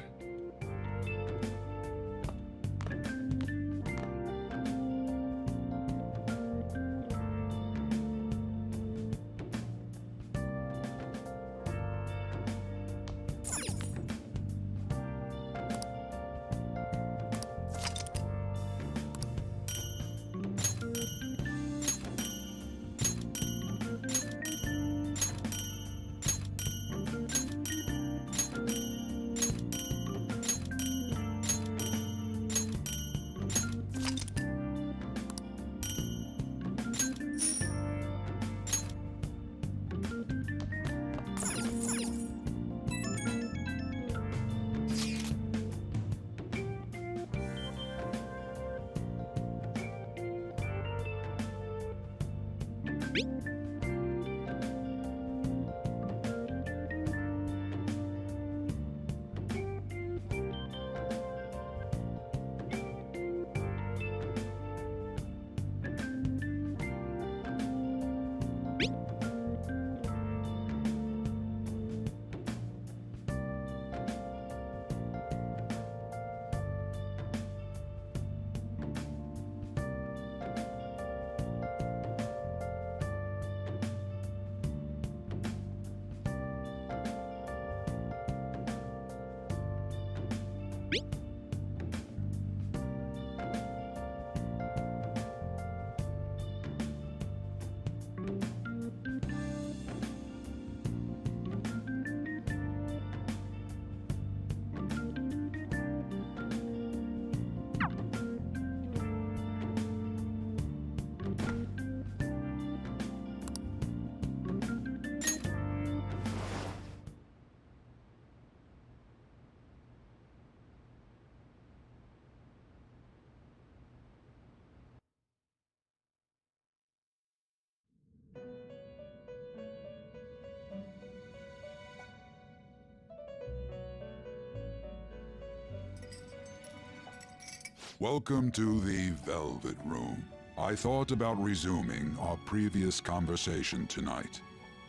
Welcome to the Velvet Room. I thought about resuming our previous conversation tonight.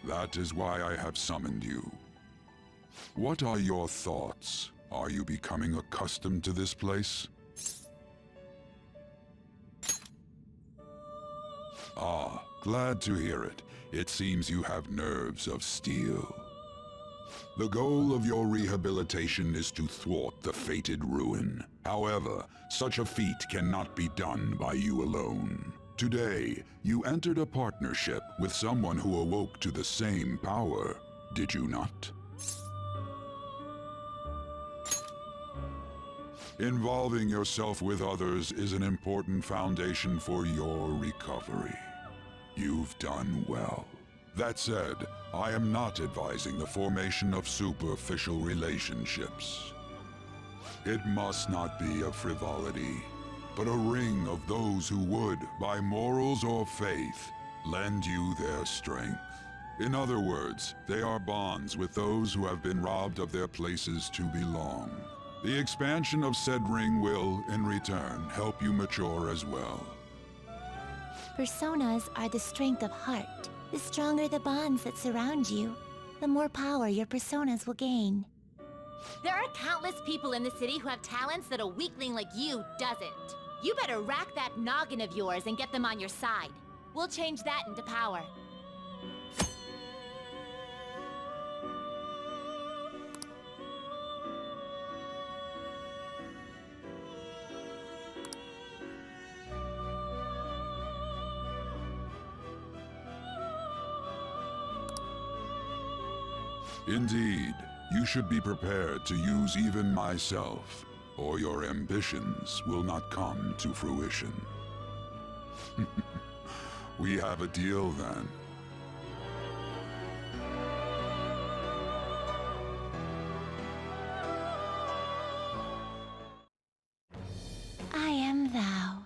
That is why I have summoned you. What are your thoughts? Are you becoming accustomed to this place? Ah, glad to hear it. It seems you have nerves of steel. The goal of your rehabilitation is to thwart the fated ruin. However, such a feat cannot be done by you alone. Today, you entered a partnership with someone who awoke to the same power, did you not? Involving yourself with others is an important foundation for your recovery. You've done well. That said, I am not advising the formation of superficial relationships. It must not be a frivolity, but a ring of those who would, by morals or faith, lend you their strength. In other words, they are bonds with those who have been robbed of their places to belong. The expansion of said ring will, in return, help you mature as well. Personas are the strength of heart. The stronger the bonds that surround you, the more power your personas will gain. There are countless people in the city who have talents that a weakling like you doesn't. You better rack that noggin of yours and get them on your side. We'll change that into power. Indeed, you should be prepared to use even myself, or your ambitions will not come to fruition. We have a deal then. I am thou.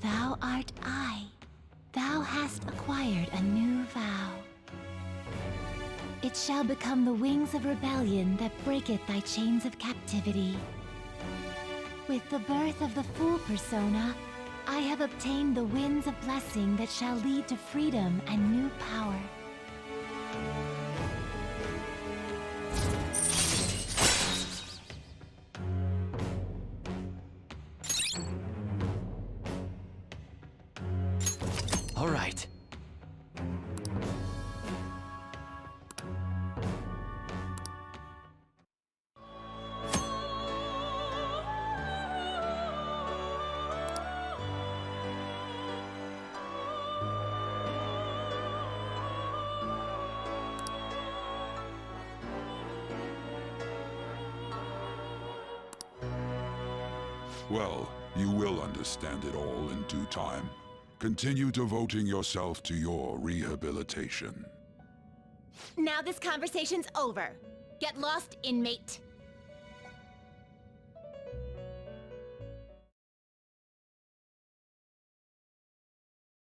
Thou art I. Thou hast acquired a new vow. It shall become the wings of rebellion that breaketh thy chains of captivity. With the birth of the Fool persona, I have obtained the winds of blessing that shall lead to freedom and new power. All right. Well, you will understand it all in due time. Continue devoting yourself to your rehabilitation. Now this conversation's over. Get lost, inmate.